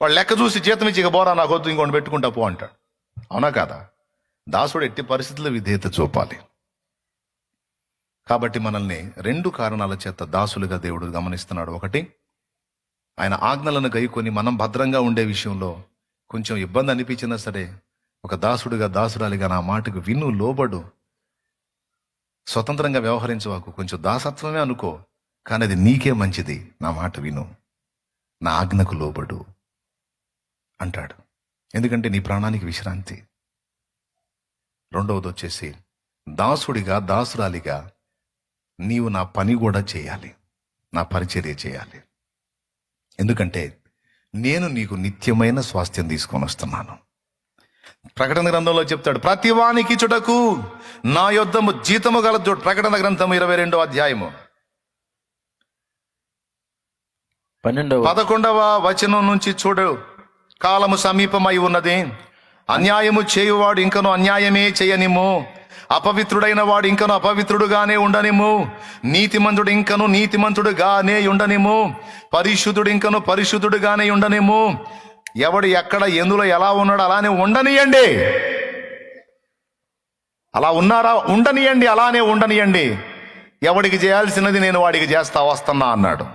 వాడు లెక్క చూసి జీతం ఇచ్చి, ఇక పోరా నాకు వద్దు, ఇంకోటి పెట్టుకుంటా పో అంటాడు. అవునా కాదా? దాసుడు ఎట్టి పరిస్థితుల్లో విధేయత చూపాలి. కాబట్టి మనల్ని రెండు కారణాల చేత దాసులుగా దేవుడు గమనిస్తున్నాడు. ఒకటి, ఆయన ఆజ్ఞలను గైకొని మనం భద్రంగా ఉండే విషయంలో కొంచెం ఇబ్బంది అనిపించినా సరే, ఒక దాసుడుగా, దాసురాలిగా నా మాటకు విను, లోబడు, స్వతంత్రంగా వ్యవహరించవాకు, కొంచెం దాసత్వమే అనుకో, కానీ అది నీకే మంచిది. నా మాట విను, నా ఆజ్ఞకు లోబడు అంటాడు. ఎందుకంటే నీ ప్రాణానికి విశ్రాంతి. రెండవది వచ్చేసి, దాసుడిగా, దాసురాలిగా నీవు నా పని కూడా చేయాలి, నా పరిచర్య చేయాలి. ఎందుకంటే నేను నీకు నిత్యమైన స్వాస్థ్యం తీసుకొని వస్తున్నాను. ప్రకటన గ్రంథంలో చెప్తాడు, ప్రతి వానికి చుటకు నా యొద్దము జీతము గల చోటు. ప్రకటన గ్రంథం 22వ అధ్యాయము 11వ వచనం నుంచి చూడు. కాలము సమీపమై ఉన్నది, అన్యాయము చేయువాడు ఇంకను అన్యాయమే చేయనిము, అపవిత్రుడైన వాడు ఇంకను అపవిత్రుడుగానే ఉండనిము, నీతిమంతుడు ఇంకను నీతిమంతుడుగానే ఉండనిము, పరిశుద్ధుడు ఇంకను పరిశుద్ధుడుగానే ఉండనిము. ఎవడు ఎక్కడ ఎందులో ఎలా ఉన్నాడో అలానే ఉండనియండి. అలా ఉన్నారా? ఉండనియండి, అలానే ఉండనియండి. ఎవడికి చేయాల్సినది నేను వాడికి చేస్తా వస్తున్నా అన్నాడు.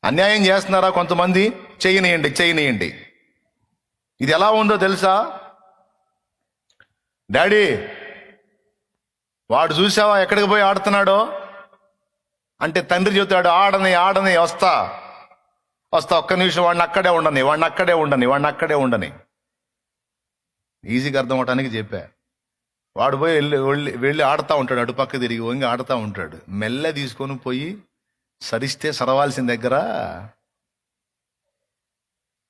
అన్యాయం చేస్తున్నారా కొంతమంది? చేయనియండి, చేయనియండి. ఇది ఎలా ఉందో తెలుసా? డాడీ, వాడు చూసావా ఎక్కడికి పోయి ఆడుతున్నాడో అంటే తండ్రి చెబుతాడు, ఆడని వస్తా ఒక్క నిమిషం, వాడిని అక్కడే ఉండని. ఈజీగా అర్థం అవటానికి చెప్పా. వాడు పోయి వెళ్ళి ఆడుతూ ఉంటాడు, అటుపక్క తిరిగి వంగి ఆడుతూ ఉంటాడు. మెల్ల తీసుకొని పోయి సరిస్తే సరవాల్సిన దగ్గర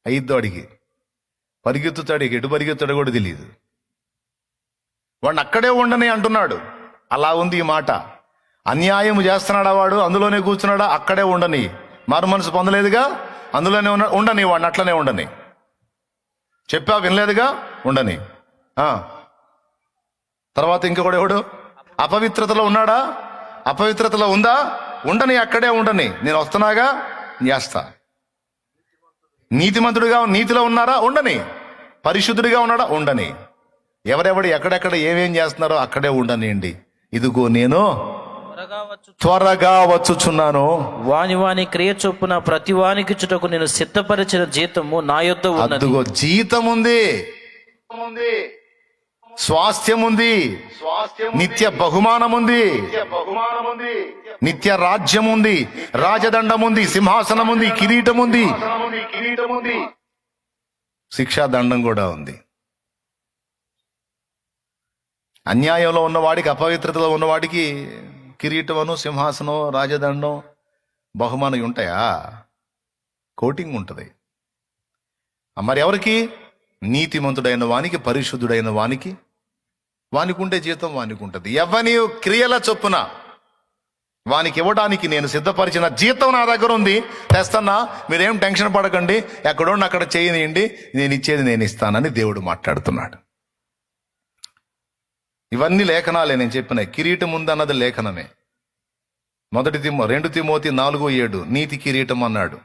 అయిద్దు. అడిగి పరిగెత్తుతాడు, ఎటు పరిగెత్తాడో కూడా తెలియదు. వాడిని అక్కడే ఉండని అంటున్నాడు. అలా ఉంది ఈ మాట. అన్యాయం చేస్తున్నాడా వాడు, అందులోనే కూర్చున్నాడా? అక్కడే ఉండని. మారు మనసు పొందలేదుగా, అందులోనే ఉండని. వాడిని అట్లనే ఉండని. చెప్పా, వినలేదుగా, ఉండని. తర్వాత ఇంకొకడు ఎవడు అపవిత్రతలో ఉన్నాడా? అపవిత్రతలో ఉందా? ఉండని, అక్కడే ఉండని. నేను వస్తున్నాగా, చేస్తా. నీతిమంతుడిగా నీతిలో ఉన్నారా? ఉండని. పరిశుద్ధుడిగా ఉన్నాడా? ఉండని. ఎవరెవడు ఎక్కడెక్కడ ఏమేం చేస్తున్నారో అక్కడే ఉండనియండి. ఇదిగో నేను త్వరగా వచ్చుచున్నాను. వాని క్రియ చొప్పున ప్రతి వానికి చుటకు నేను సిద్ధపరిచిన జీతము నా యొద్ద ఉన్నది. అదిగో జీతం ఉంది, స్వాస్థ్యం ఉంది, నిత్య బహుమానం ఉంది, నిత్య రాజ్యం ఉంది, రాజదండం ఉంది, సింహాసనం ఉంది, కిరీటం ఉంది, శిక్షాదండం కూడా ఉంది. అన్యాయంలో ఉన్నవాడికి, అపవిత్రతలో ఉన్నవాడికి కిరీటమను, సింహాసనం, రాజదండం, బహుమానం ఉంటాయా? కోటింగ్ ఉంటుంది. మరి ఎవరికి? నీతిమంతుడైన వానికి, పరిశుద్ధుడైన వానికి ఉండే జీతం వానికి ఉంటుంది. ఎవని క్రియల చొప్పున వానికి ఇవ్వడానికి నేను సిద్ధపరిచిన జీతం నా దగ్గర ఉంది, తెస్తున్నా. మీరేం టెన్షన్ పడకండి, ఎక్కడో అక్కడ చేయనియండి, నేను ఇచ్చేది నేను ఇస్తానని దేవుడు మాట్లాడుతున్నాడు. ఇవన్నీ లేఖనాలే నేను చెప్పిన. కిరీటం ఉందన్నది లేఖనమే. 2 తిమోతి 4:7 నీతి కిరీటం అన్నాడు.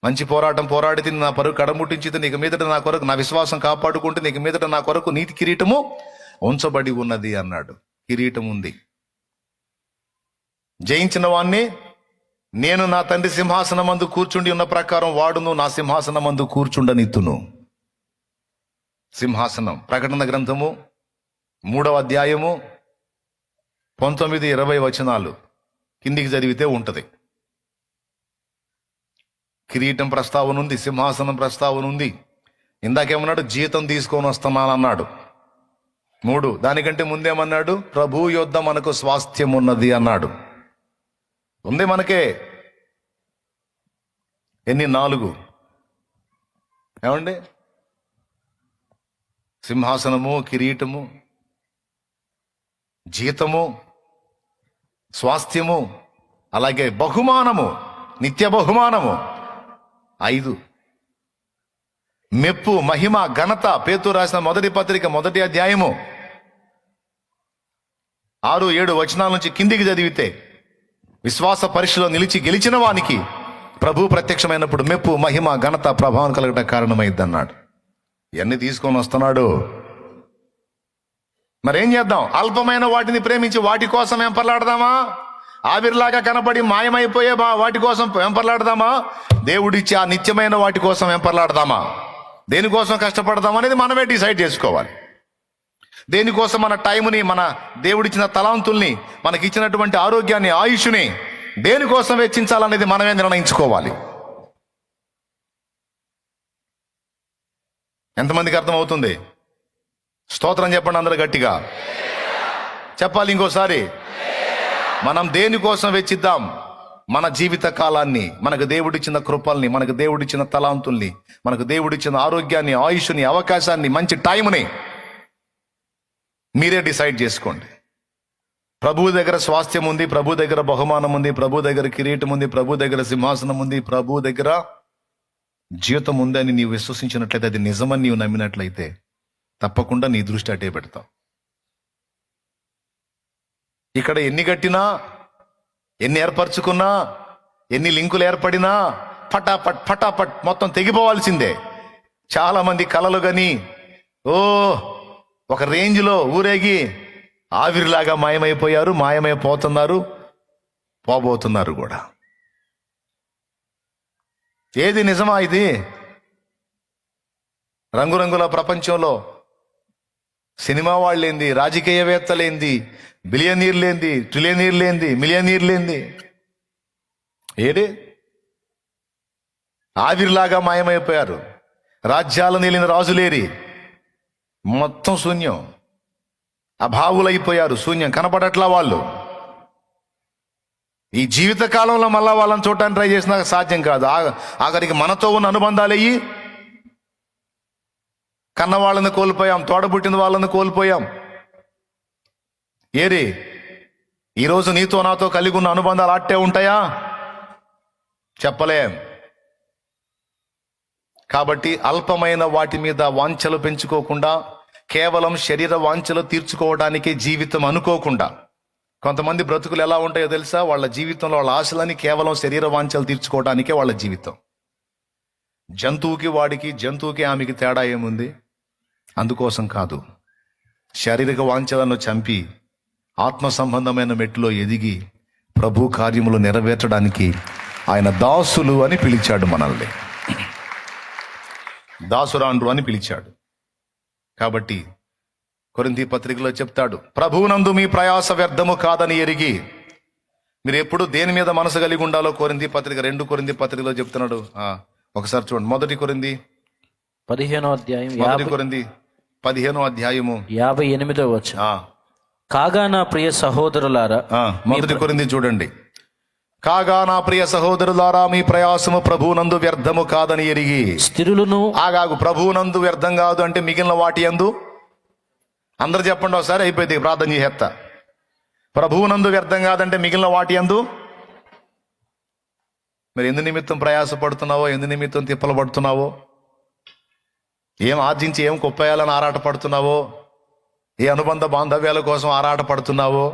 మంచి పోరాటం పోరాడితే నా పరుగు కడముట్టించితే నీకు మీదట నా కొరకు, నా విశ్వాసం కాపాడుకుంటే నీకు మీదట నా కొరకు నీతి కిరీటము ఉంచబడి ఉన్నది అన్నాడు. కిరీటం ఉంది. జయించిన వాణ్ణి నేను నా తండ్రి సింహాసనమందు కూర్చుండి ఉన్న ప్రకారం వాడును నా సింహాసనమందు కూర్చుండనిత్తును. సింహాసనం. ప్రకటన గ్రంథము 3వ అధ్యాయము 19-20 వచనాలు కిందికి చదివితే ఉంటది. కిరీటం ప్రస్తావన ఉంది, సింహాసనం ప్రస్తావన ఉంది. ఇందాకేమన్నాడు? జీతం తీసుకొని వస్తున్నానన్నాడు. 3 దానికంటే ముందేమన్నాడు? ప్రభు యొద్ద మనకు స్వాస్థ్యం ఉన్నది అన్నాడు. ఉంది మనకే. ఎన్ని? 4. ఏమండి? సింహాసనము, కిరీటము, జీతము, స్వాస్థ్యము, అలాగే బహుమానము, నిత్య బహుమానము. 5 మెప్పు, మహిమ, ఘనత. పేతురు రాసిన మొదటి పత్రిక 1వ అధ్యాయము 6-7 వచనాల నుంచి కిందికి చదివితే విశ్వాస పరీక్షలో నిలిచి గెలిచిన వానికి ప్రభు ప్రత్యక్షమైనప్పుడు మెప్పు, మహిమ, ఘనత, ప్రభావం కలగట కారణమైంది అన్నాడు. ఇవన్నీ తీసుకొని వస్తున్నాడు. మరేం చేద్దాం? అల్పమైన వాటిని ప్రేమించి వాటి కోసం వెంపర్లాడదామా? ఆవిరిలాగా కనబడి మాయమైపోయే వాటి కోసం వెంపర్లాడదామా? దేవుడిచ్చి ఆ నిత్యమైన వాటి కోసం వెంపర్లాడదామా? దేనికోసం కష్టపడదాం అనేది మనమే డిసైడ్ చేసుకోవాలి. దేనికోసం మన టైంని, మన దేవుడిచ్చిన తలాంతుల్ని, మనకిచ్చినటువంటి ఆరోగ్యాన్ని, ఆయుష్ని దేనికోసం వెచ్చించాలనేది మనమే నిర్ణయించుకోవాలి. ఎంతమందికి అర్థమవుతుంది? స్తోత్రం చెప్పండి అందరూ గట్టిగా. చెప్పాలి ఇంకోసారి. మనం దేనికోసం వెచ్చిద్దాం? మన జీవిత కాలాన్ని, మనకు దేవుడిచ్చిన కృపల్ని, మనకు దేవుడిచ్చిన తలాంతుల్ని, మనకు దేవుడిచ్చిన ఆరోగ్యాన్ని, ఆయుష్ని, అవకాశాన్ని, మంచి టైంని మీరే డిసైడ్ చేసుకోండి. ప్రభు దగ్గర స్వాస్థ్యం ఉంది, ప్రభు దగ్గర బహుమానం ఉంది, ప్రభు దగ్గర కిరీటం ఉంది, ప్రభు దగ్గర సింహాసనం ఉంది, ప్రభు దగ్గర జీవితం ఉందని నీవు విశ్వసించినట్లయితే, అది నిజమని నీవు నమ్మినట్లయితే తప్పకుండా నీ దృష్టి అటే పెడతావు. ఇక్కడ ఎన్ని కట్టినా, ఎన్ని ఏర్పరచుకున్నా, ఎన్ని లింకులు ఏర్పడినా ఫటాఫట్ ఫటాఫట్ మొత్తం తెగిపోవాల్సిందే. చాలా మంది కలలు గని ఒక రేంజ్లో ఊరేగి ఆవిరిలాగా మాయమైపోయారు, మాయమైపోతున్నారు, పోబోతున్నారు కూడా. ఏది నిజమా? ఇది రంగురంగుల ప్రపంచంలో సినిమా వాళ్ళేంది, రాజకీయవేత్తలేంది, బిలియనీర్లేంది, ట్రిలియనీర్లేంది, మిలియనీర్లేంది, ఏడే ఆవిరిలాగా మాయమైపోయారు. రాజ్యాలు నీలిన రాజులేరి, మొత్తం శూన్యం, అభావులైపోయారు, శూన్యం, కనపడట్లా వాళ్ళు. ఈ జీవిత కాలంలో మళ్ళా వాళ్ళని చూడటానికి ట్రై చేసినా సాధ్యం కాదు. ఆఖరికి మనతో ఉన్న అనుబంధాలయ్యి కన్న వాళ్ళని కోల్పోయాం, తోడబుట్టిన వాళ్ళని కోల్పోయాం. ఏరి ఈరోజు నీతో నాతో కలిగి ఉన్న అనుబంధాలు అట్టే ఉంటాయా? చెప్పలేం. కాబట్టి అల్పమైన వాటి మీద వాంఛలు పెంచుకోకుండా, కేవలం శరీర వాంఛలు తీర్చుకోవడానికి జీవితం అనుకోకుండా, కొంతమంది బ్రతుకులు ఎలా ఉంటాయో తెలుసా? వాళ్ళ జీవితంలో వాళ్ళ ఆశలని కేవలం శరీర వాంఛలు తీర్చుకోవడానికే వాళ్ళ జీవితం. జంతువుకి ఆమెకి తేడా ఏముంది? అందుకోసం కాదు, శారీరక వాంఛలను చంపి ఆత్మ సంబంధమైన మెట్టులో ఎదిగి ప్రభు కార్యములు నెరవేర్చడానికి ఆయన దాసులు అని పిలిచాడు. మనల్ని దాసురాండ్రు అని పిలిచాడు. కాబట్టి కొరింథీ పత్రికలో చెప్తాడు, ప్రభువునందు మీ ప్రయాస వ్యర్థము కాదని ఎరిగి. మీరు ఎప్పుడు దేని మీద మనసు కలిగి ఉండాలో కొరింథీ పత్రిక 2 కొరింథీ పత్రికలో చెప్తున్నాడు. ఒకసారి చూడండి, 1 కొరింథీ 15వ అధ్యాయం 15వ అధ్యాయము 58వ వచనం. కాగా నా ప్రియ సహోదరులారా, 1 కొరింథీ చూడండి. కాగా నా ప్రియ సహోదరులారా, మీ ప్రయాసము ప్రభువునందు వ్యర్థము కాదని ఎరిగి. స్థిరులను ఆగాగు, ప్రభువునందు వ్యర్థం కాదు అంటే మిగిలిన వాటి యందు. అందరు చెప్పండి ఒకసారి, అయిపోయింది, ప్రార్థన చేసేస్తా. ప్రభువునందు వ్యర్థం కాదంటే మిగిలిన వాటి యందు. మరి ఎందు నిమిత్తం ప్రయాస పడుతున్నావో, ఎందు నిమిత్తం తిప్పలు పడుతున్నావో, ఏం ఆర్జించి ఏం కొప్పేయాలని ఆరాట పడుతున్నావో, ఏ అనుబంధ బాంధవ్యాల కోసం ఆరాట పడుతున్నావో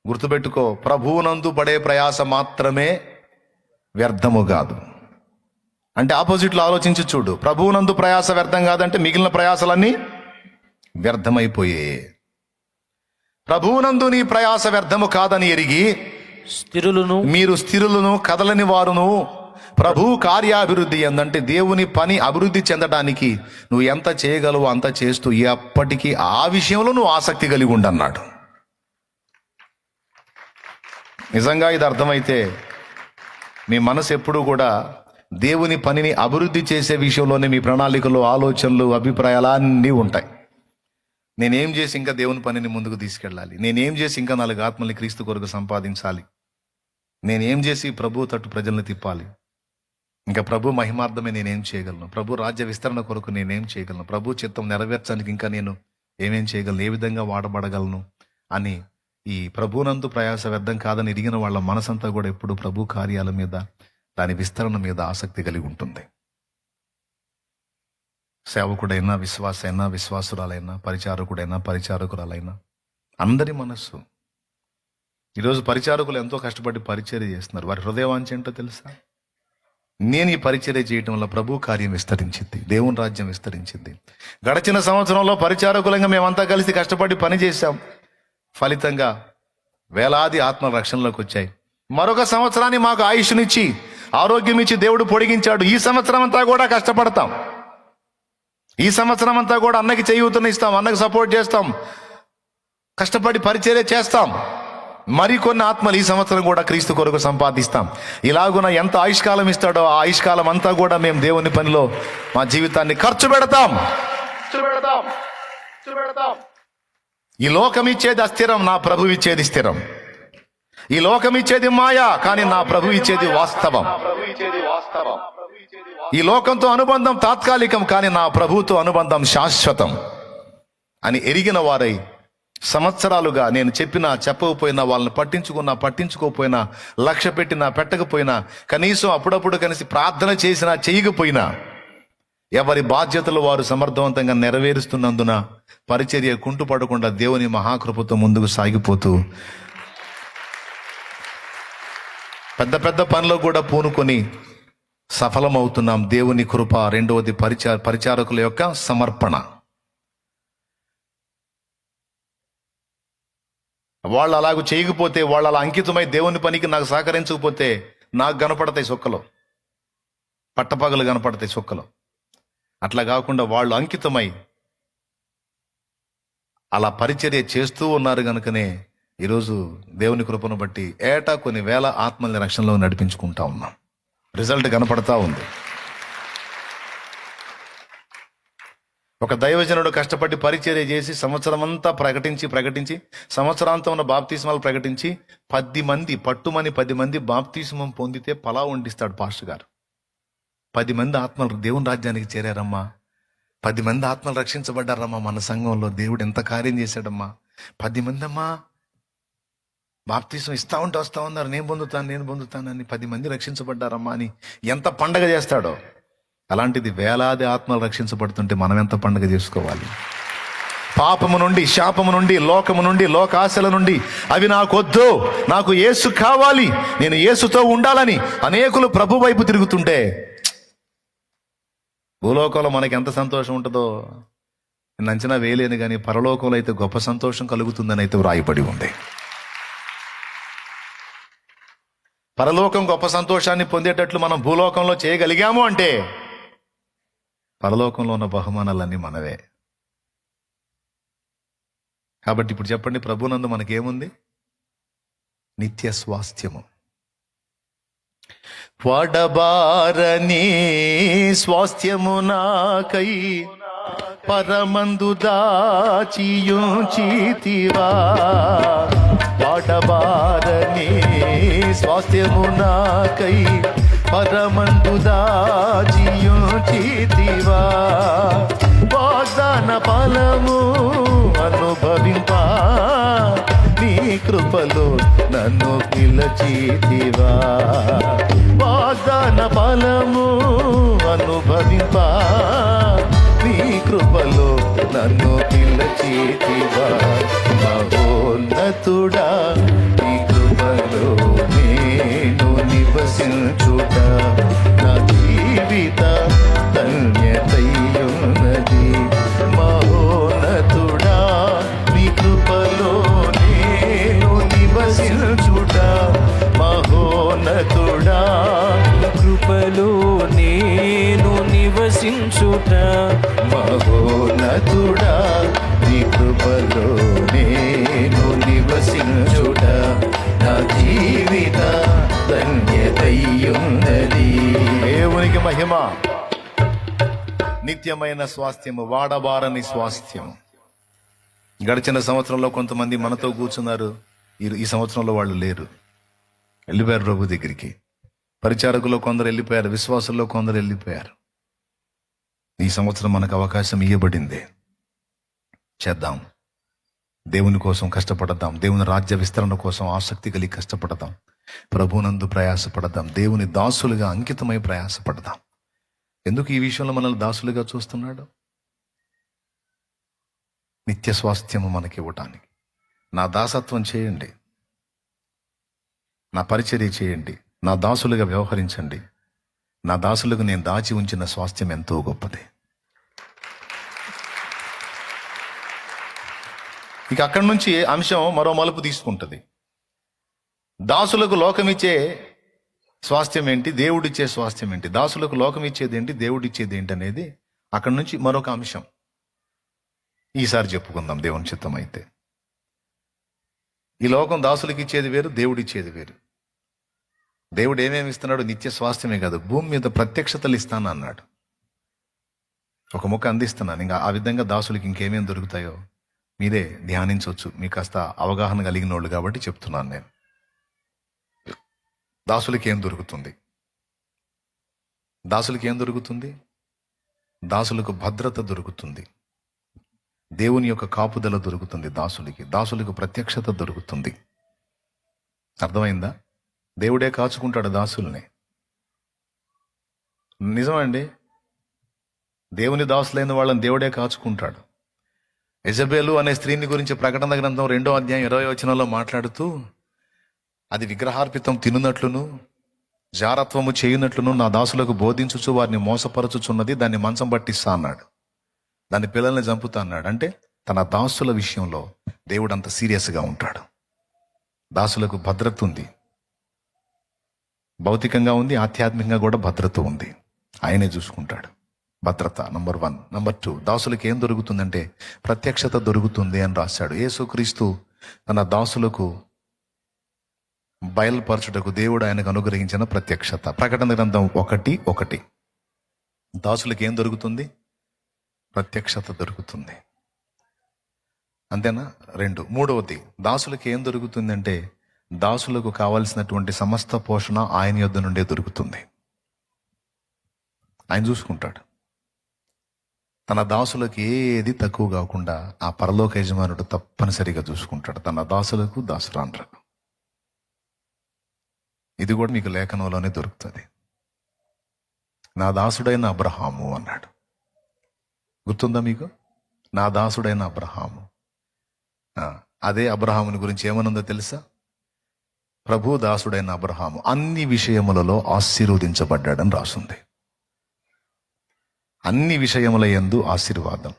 గుర్తుపెట్టుకో, ప్రభువునందు పడే ప్రయాస మాత్రమే వ్యర్థము కాదు. అంటే ఆపోజిట్లో ఆలోచించి చూడు. ప్రభువునందు ప్రయాస వ్యర్థం కాదంటే మిగిలిన ప్రయాసలన్నీ వ్యర్థమైపోయే. ప్రభువునందు నీ ప్రయాస వ్యర్థము కాదని ఎరిగి మీరు స్థిరులను కదలని వారును ప్రభు కార్యాభివృద్ధి ఎందంటే దేవుని పని అభివృద్ధి చెందడానికి నువ్వు ఎంత చేయగలవో అంత చేస్తూ ఎప్పటికీ ఆ విషయంలో నువ్వు ఆసక్తి కలిగి ఉండన్నాడు. నిజంగా ఇది అర్థమైతే మీ మనసు ఎప్పుడూ కూడా దేవుని పనిని అభివృద్ధి చేసే విషయంలోనే మీ ప్రణాళికలు, ఆలోచనలు, అభిప్రాయాలు అన్నీ ఉంటాయి. నేనేం చేసి ఇంకా దేవుని పనిని ముందుకు తీసుకెళ్ళాలి, నేనేం చేసి ఇంకా 4 ఆత్మల్ని క్రీస్తు కొరకు సంపాదించాలి, నేనేం చేసి ప్రభు తట్టు ప్రజల్ని తిప్పాలి, ఇంకా ప్రభు మహిమార్థమే నేనేం చేయగలను, ప్రభు రాజ్య విస్తరణ కొరకు నేనేం చేయగలను, ప్రభు చిత్తం నెరవేర్చడానికి ఇంకా నేను ఏమేం చేయగలను, ఏ విధంగా వాడబడగలను అని ఈ ప్రభునందు ప్రయాస వ్యర్థం కాదని ఎరిగిన వాళ్ళ మనసంతా కూడా ఎప్పుడు ప్రభు కార్యాల మీద, దాని విస్తరణ మీద ఆసక్తి కలిగి ఉంటుంది. సేవకుడైనా, విశ్వాసైనా, విశ్వాసురాలైనా, పరిచారకుడైనా, పరిచారకురాలైనా అందరి మనస్సు. ఈరోజు పరిచారకులు ఎంతో కష్టపడి పరిచర్య చేస్తున్నారు. వారి హృదయవాంఛ ఏంటో తెలుసా? నేను ఈ పరిచర్య చేయటం వల్ల ప్రభు కార్యం విస్తరించింది, దేవుని రాజ్యం విస్తరించింది. గడిచిన సంవత్సరంలో పరిచారకులంగా మేమంతా కలిసి కష్టపడి పనిచేశాం. ఫలితంగా వేలాది ఆత్మ రక్షణలోకి వచ్చాయి. మరొక సంవత్సరాన్ని మాకు ఆయుష్నిచ్చి ఆరోగ్యం ఇచ్చి దేవుడు పొడిగించాడు. ఈ సంవత్సరం అంతా కూడా కష్టపడతాం. ఈ సంవత్సరం అంతా కూడా అన్నకి చేయూతనిస్తాం, అన్నకి సపోర్ట్ చేస్తాం, కష్టపడి పరిచర్య చేస్తాం. మరికొన్ని ఆత్మలు ఈ సంవత్సరం కూడా క్రీస్తు కొరకు సంపాదిస్తాం. ఇలాగున ఎంత ఆయుష్కాలం ఇస్తాడో ఆ ఆయుష్కాలం అంతా కూడా మేము దేవుని పనిలో మా జీవితాన్ని ఖర్చు పెడతాం. ఈ లోకం ఇచ్చేది అస్థిరం, నా ప్రభు ఇచ్చేది స్థిరం. ఈ లోకం ఇచ్చేది మాయా, కానీ నా ప్రభు ఇచ్చేది వాస్తవం. ఈ లోకంతో అనుబంధం తాత్కాలికం, కానీ నా ప్రభుతో అనుబంధం శాశ్వతం అని ఎరిగిన వారై సంవత్సరాలుగా నేను చెప్పినా చెప్పకపోయినా, వాళ్ళని పట్టించుకున్నా పట్టించుకోకపోయినా, లక్ష్య పెట్టినా పెట్టకపోయినా, కనీసం అప్పుడప్పుడు కలిసి ప్రార్థన చేసినా చేయకపోయినా, ఎవరి బాధ్యతలు వారు సమర్థవంతంగా నెరవేరుస్తున్నందున పరిచర్య కుంటుపడకుండా దేవుని మహాకృపతో ముందుకు సాగిపోతూ పెద్ద పెద్ద పనులు కూడా పూనుకొని సఫలమవుతున్నాం. దేవుని కృప. రెండవది పరిచారకుల యొక్క సమర్పణ. వాళ్ళు అలాగూ చేయకపోతే, వాళ్ళు అలా అంకితమై దేవుని పనికి నాకు సహకరించకపోతే నాకు కనపడతాయి సుక్కలు, పట్టపగలు కనపడతాయి సుక్కలు. అట్లా కాకుండా వాళ్ళు అంకితమై అలా పరిచర్య చేస్తూ ఉన్నారు కనుకనే ఈరోజు దేవుని కృపను బట్టి ఏటా కొన్ని వేల ఆత్మల్ని రక్షణలో నడిపించుకుంటా ఉన్నాం. రిజల్ట్ కనపడతా ఉంది. ఒక దైవజనుడు కష్టపడి పరిచర్య చేసి సంవత్సరం అంతా ప్రకటించి సంవత్సరాంతం ఉన్న బాప్తిస్మాలు ప్రకటించి 10 మంది పట్టుమని 10 మంది బాప్తిస్మం పొందితే పలా వండిస్తాడు పాస్టర్ గారు. 10 మంది ఆత్మలు దేవుని రాజ్యానికి చేరారమ్మా, 10 మంది ఆత్మలు రక్షించబడ్డారమ్మా, మన సంఘంలో దేవుడు ఎంత కార్యం చేశాడమ్మా, 10 మంది అమ్మా బాప్తిస్మం ఇస్తా ఉంటే వస్తా ఉన్నారు, నేను పొందుతానని 10 మంది రక్షించబడ్డారమ్మా అని ఎంత పండగ చేస్తాడో. అలాంటిది వేలాది ఆత్మలు రక్షించబడుతుంటే మనం ఎంత పండుగ చేసుకోవాలి. పాపము నుండి, శాపము నుండి, లోకము నుండి, లోకాశల నుండి అవి నాకొద్దు, నాకు యేసు కావాలి, నేను యేసుతో ఉండాలని అనేకులు ప్రభు వైపు తిరుగుతుంటే భూలోకంలో మనకి ఎంత సంతోషం ఉంటుందో నేను అంచనా వేయలేను, కానీ పరలోకంలో అయితే గొప్ప సంతోషం కలుగుతుందని అయితే వ్రాయబడి ఉంది. పరలోకం గొప్ప సంతోషాన్ని పొందేటట్లు మనం భూలోకంలో చేయగలిగాము అంటే పరలోకంలో ఉన్న బహుమానాలన్నీ మనవే. కాబట్టి ఇప్పుడు చెప్పండి, ప్రభునందు మనకేముంది? నిత్య స్వాస్థ్యము. వడబారని స్వాస్థ్యము నాకై పరమందు దాచియుంచితివా, వడబారని స్వాస్థ్యము నాకై పరమందు దాచియుంచితివా, వాగ్దాన ఫలము అనుభవింపా నీ కృపలో నన్ను పిలచితివా, వాగ్దాన ఫలము అనుభవింపా నీ కృపలో నన్ను పిలచితివా, మహోన్నతుడా నీ కృపలో నేను నివసించుట నా జీవిత ధన్యతయున్నది, మహోన్నతుడా నీ కృపలో నేను నివసించుట, మహోన్నతుడా కృపలో నేను నివసించుట, మహోన్నతుడా నీ కృపలో నేను నివసించుట నా జీవిత ధన్యతయున్నది. దేవునికి మహిమ. నిత్యమైన స్వాస్థ్యము, వాడబారని స్వాస్థ్యం. గడిచిన సంవత్సరంలో కొంతమంది మనతో కూర్చున్నారు, ఈ సంవత్సరంలో వాళ్ళు లేరు, వెళ్ళిపోయారు ప్రభు దగ్గరికి. పరిచారకుల్లో కొందరు వెళ్ళిపోయారు, విశ్వాసుల్లో కొందరు వెళ్ళిపోయారు. ఈ సంవత్సరం మనకు అవకాశం ఇవ్వబడింది. చేద్దాం, దేవుని కోసం కష్టపడదాం, దేవుని రాజ్య విస్తరణ కోసం ఆసక్తి కలిగి కష్టపడదాం, ప్రభునందు ప్రయాసపడదాం, దేవుని దాసులుగా అంకితమై ప్రయాసపడదాం. ఎందుకు ఈ విషయంలో మనల్ని దాసులుగా చూస్తున్నాడు? నిత్య స్వాస్థ్యము మనకి ఇవ్వటానికి. నా దాసత్వం చేయండి, నా పరిచర్య చేయండి, నా దాసులుగా వ్యవహరించండి. నా దాసులకు నేను దాచి ఉంచిన స్వాస్థ్యం ఎంతో గొప్పది. ఇక అక్కడి నుంచి అంశం మరో మలుపు తీసుకుంటుంది. దాసులకు లోకం ఇచ్చే స్వాస్థ్యం ఏంటి, దేవుడిచ్చే స్వాస్థ్యం ఏంటి, దాసులకు లోకం ఇచ్చేది ఏంటి, దేవుడిచ్చేది ఏంటి అనేది అక్కడి నుంచి మరొక అంశం ఈసారి చెప్పుకుందాం దేవుని చిత్తం అయితే. ఈ లోకం దాసులకు ఇచ్చేది వేరు, దేవుడిచ్చేది వేరు. దేవుడు ఏమేమి ఇస్తున్నాడు? నిత్య స్వాస్థ్యమే కాదు, భూమి మీద ప్రత్యక్షతలు ఇస్తాను అన్నాడు. ఒక ముక్క అందిస్తున్నాను, ఇంకా ఆ విధంగా దాసులకి ఇంకేమేమి దొరుకుతాయో మీరే ధ్యానించవచ్చు. మీకు కాస్త అవగాహన కలిగిన వాళ్ళు కాబట్టి చెప్తున్నాను నేను. దాసులకి ఏం దొరుకుతుంది? దాసులకి ఏం దొరుకుతుంది? దాసులకు భద్రత దొరుకుతుంది, దేవుని యొక్క కాపుదల దొరుకుతుంది దాసులకి, దాసులకు ప్రత్యక్షత దొరుకుతుంది. అర్థమైందా? దేవుడే కాచుకుంటాడు దాసుల్ని. నిజమండి, దేవుని దాసులైన వాళ్ళని దేవుడే కాచుకుంటాడు. యెజబెలు అనే స్త్రీని గురించి ప్రకటన గ్రంథం 2వ అధ్యాయం 20వ వచనంలో మాట్లాడుతూ, అది విగ్రహార్పితం తినునట్లును జారత్వము చేయునట్లును నా దాసులకు బోధించుచు వారిని మోసపరచుచున్నది, దాన్ని మంచం పట్టిస్తా అన్నాడు, దాని పిల్లల్ని చంపుతా అన్నాడు. అంటే తన దాసుల విషయంలో దేవుడు అంత సీరియస్గా ఉంటాడు. దాసులకు భద్రత ఉంది, భౌతికంగా ఉంది, ఆధ్యాత్మికంగా కూడా భద్రత ఉంది. ఆయనే చూసుకుంటాడు. భద్రత నంబర్ 1. నంబర్ 2, దాసులకు ఏం దొరుకుతుందంటే ప్రత్యక్షత దొరుకుతుంది అని రాశాడు. యేసుక్రీస్తు తన దాసులకు బయలుపరచుటకు దేవుడు ఆయనకు అనుగ్రహించిన ప్రత్యక్షత. ప్రకటన గ్రంథం 1:1. దాసులకు ఏం దొరుకుతుంది? ప్రత్యక్షత దొరుకుతుంది. అంతేనా? 2. మూడవది, దాసులకు ఏం దొరుకుతుందంటే దాసులకు కావాల్సినటువంటి సమస్త పోషణ ఆయన యొద్ద నుండే దొరుకుతుంది. ఆయన చూసుకుంటాడు. తన దాసులకు ఏది తక్కువ కాకుండా ఆ పరలోక యజమానుడు తప్పనిసరిగా చూసుకుంటాడు తన దాసులకు దాసురాండ్రకు. ఇది కూడా మీకు లేఖనంలోనే దొరుకుతుంది. నా దాసుడైన అబ్రహాము అన్నాడు. గుర్తుందా మీకు? నా దాసుడైన అబ్రహాము. అదే అబ్రహాముని గురించి ఏమనుందో తెలుసా? ప్రభు దాసుడైన అబ్రహాము అన్ని విషయములలో ఆశీర్వదించబడ్డాడని రాసుంది. అన్ని విషయముల యందు ఆశీర్వాదం,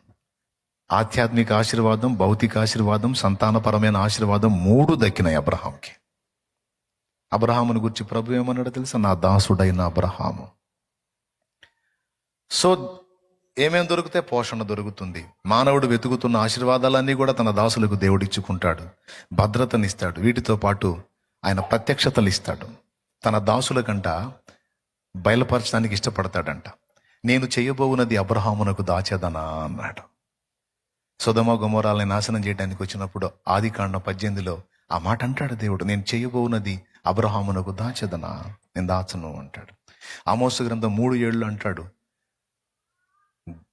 ఆధ్యాత్మిక ఆశీర్వాదం, భౌతిక ఆశీర్వాదం, సంతానపరమైన ఆశీర్వాదం 3 దక్కినాయి అబ్రహాంకి. అబ్రహాముని గురించి ప్రభు ఏమన్నాడో తెలుసా? నా దాసుడైన అబ్రహాము. సో ఏమేం దొరికితే పోషణ దొరుకుతుంది. మానవుడు వెతుకుతున్న ఆశీర్వాదాలన్నీ కూడా తన దాసులకు దేవుడు ఇచ్చుకుంటాడు, భద్రతనిస్తాడు. వీటితో పాటు ఆయన ప్రత్యక్షతలు ఇస్తాడు. తన దాసులకంట బయలుపరచడానికి ఇష్టపడతాడంట. నేను చేయబోవున్నది అబ్రహామునకు దాచేదనా అన్నాడు. సొదొమ గొమొరాలని నాశనం చేయడానికి వచ్చినప్పుడు ఆదికాండం 18లో ఆ మాట అంటాడు దేవుడు. నేను చేయబోవున్నది అబ్రహామునకు దాచేదనా? నేను దాచను అంటాడు. ఆమోసు గ్రంథం 3:7 అంటాడు,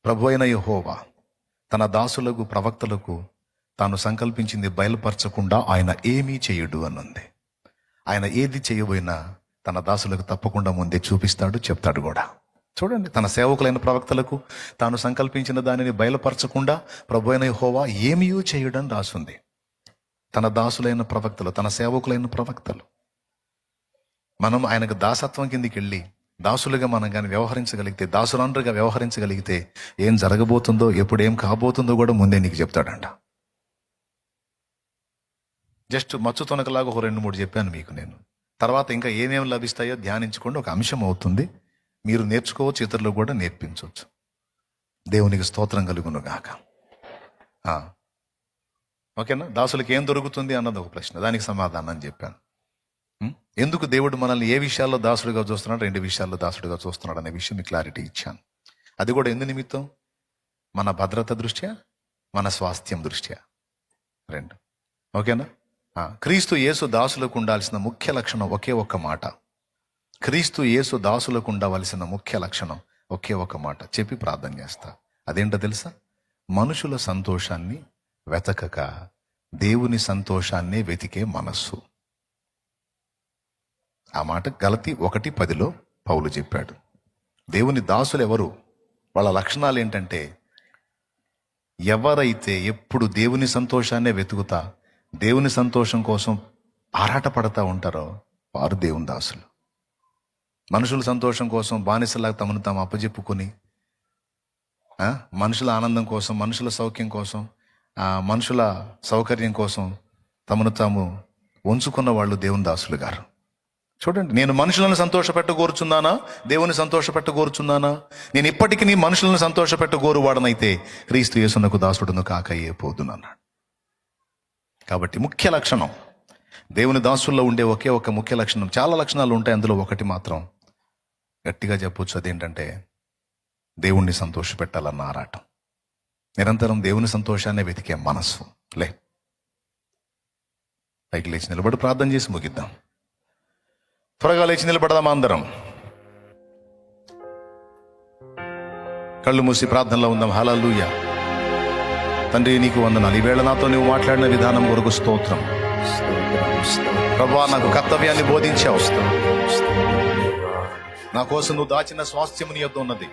ప్రభు అయిన యెహోవా తన దాసులకు ప్రవక్తలకు తాను సంకల్పించింది బయలుపరచకుండా ఆయన ఏమీ చేయడు అన్నది. ఆయన ఏది చేయబోయినా తన దాసులకు తప్పకుండా ముందే చూపిస్తాడు, చెప్తాడు కూడా. చూడండి, తన సేవకులైన ప్రవక్తలకు తాను సంకల్పించిన దానిని బయలుపరచకుండా ప్రభు అయిన యెహోవా ఏమీ చేయడని రాసుంది. తన దాసులైన ప్రవక్తలు, తన సేవకులైన ప్రవక్తలు. మనం ఆయనకు దాసత్వం కిందికి వెళ్ళి దాసులుగా మనం కానీ వ్యవహరించగలిగితే, దాసురాండ్రుగా వ్యవహరించగలిగితే ఏం జరగబోతుందో, ఎప్పుడు ఏం కాబోతుందో కూడా ముందే నీకు చెప్తాడంట. జస్ట్ మచ్చు తొనకలాగా 2-3 చెప్పాను మీకు నేను. తర్వాత ఇంకా ఏమేమి లభిస్తాయో ధ్యానించుకోండి. ఒక అంశం అవుతుంది, మీరు నేర్చుకోవచ్చు, ఇతరులకు కూడా నేర్పించవచ్చు. దేవునికి స్తోత్రం కలుగును గాక. ఓకేనా? దాసులకు ఏం దొరుకుతుంది అన్నది ఒక ప్రశ్న, దానికి సమాధానం అని చెప్పాను. ఎందుకు దేవుడు మనల్ని ఏ విషయాల్లో దాసుడిగా చూస్తున్నాడు, 2 విషయాల్లో దాసుడిగా చూస్తున్నాడు అనే విషయం మీకు క్లారిటీ ఇచ్చాను. అది కూడా ఎందు నిమిత్తం? మన భద్రత దృష్ట్యా, మన స్వాస్థ్యం దృష్ట్యా. 2. ఓకేనా? క్రీస్తు యేసు దాసులకు ఉండాల్సిన ముఖ్య లక్షణం ఒకే ఒక్క మాట. క్రీస్తు యేసు దాసులకు ఉండవలసిన ముఖ్య లక్షణం ఒకే ఒక మాట చెప్పి ప్రార్థన చేస్తా. అదేంటో తెలుసా? మనుషుల సంతోషాన్ని వెతకక దేవుని సంతోషాన్నే వెతికే మనస్సు. ఆ మాట గలతీ 1:10లో పౌలు చెప్పాడు. దేవుని దాసులు ఎవరు? వాళ్ళ లక్షణాలు ఏంటంటే, ఎవరైతే ఎప్పుడు దేవుని సంతోషాన్నే వెతుకుతా, దేవుని సంతోషం కోసం ఆరాటపడతా ఉంటారో వారు దేవుని దాసులు. మనుషుల సంతోషం కోసం బానిసలాగా తమను తాము అప్పజెప్పుకొని, మనుషుల ఆనందం కోసం, మనుషుల సౌఖ్యం కోసం, మనుషుల సౌకర్యం కోసం తమను తాము ఉంచుకున్న వాళ్ళు దేవుని దాసులు గారు. చూడండి, నేను మనుషులను సంతోషపెట్టగోరుచున్నానా, దేవుని సంతోషపెట్టగోరుచున్నానా? నేను ఇప్పటికీ నీ మనుషులను సంతోషపెట్టగోరువాడనైతే క్రీస్తు యేసునకు దాసుడును కాకయ్యే పోదునన్నాడు. కాబట్టి ముఖ్య లక్షణం, దేవుని దాసుల్లో ఉండే ఒకే ఒక ముఖ్య లక్షణం, చాలా లక్షణాలు ఉంటాయి, అందులో ఒకటి మాత్రం గట్టిగా చెప్పొచ్చు. అదేంటంటే దేవుణ్ణి సంతోషపెట్టాలన్న ఆరాటం, నిరంతరం దేవుని సంతోషాన్ని వెతికే మనస్సు. పైకి లేచి నిలబడి ప్రార్థన చేసి ముగిద్దాం. త్వరగా లేచి నిలబడదామా అందరం? కళ్ళు మూసి ప్రార్థనలో ఉందాం. హల్లెలూయా. తండ్రి, నీకు వందనాలు. ఈవేళ నాతో నువ్వు మాట్లాడిన విధానం కొరకు స్తోత్రం. ప్రభువా, నాకు కర్తవ్యాన్ని బోధించావు. నా కోసం నువ్వు దాచిన స్వాస్థ్యం నీ యొద్ద ఉన్నది.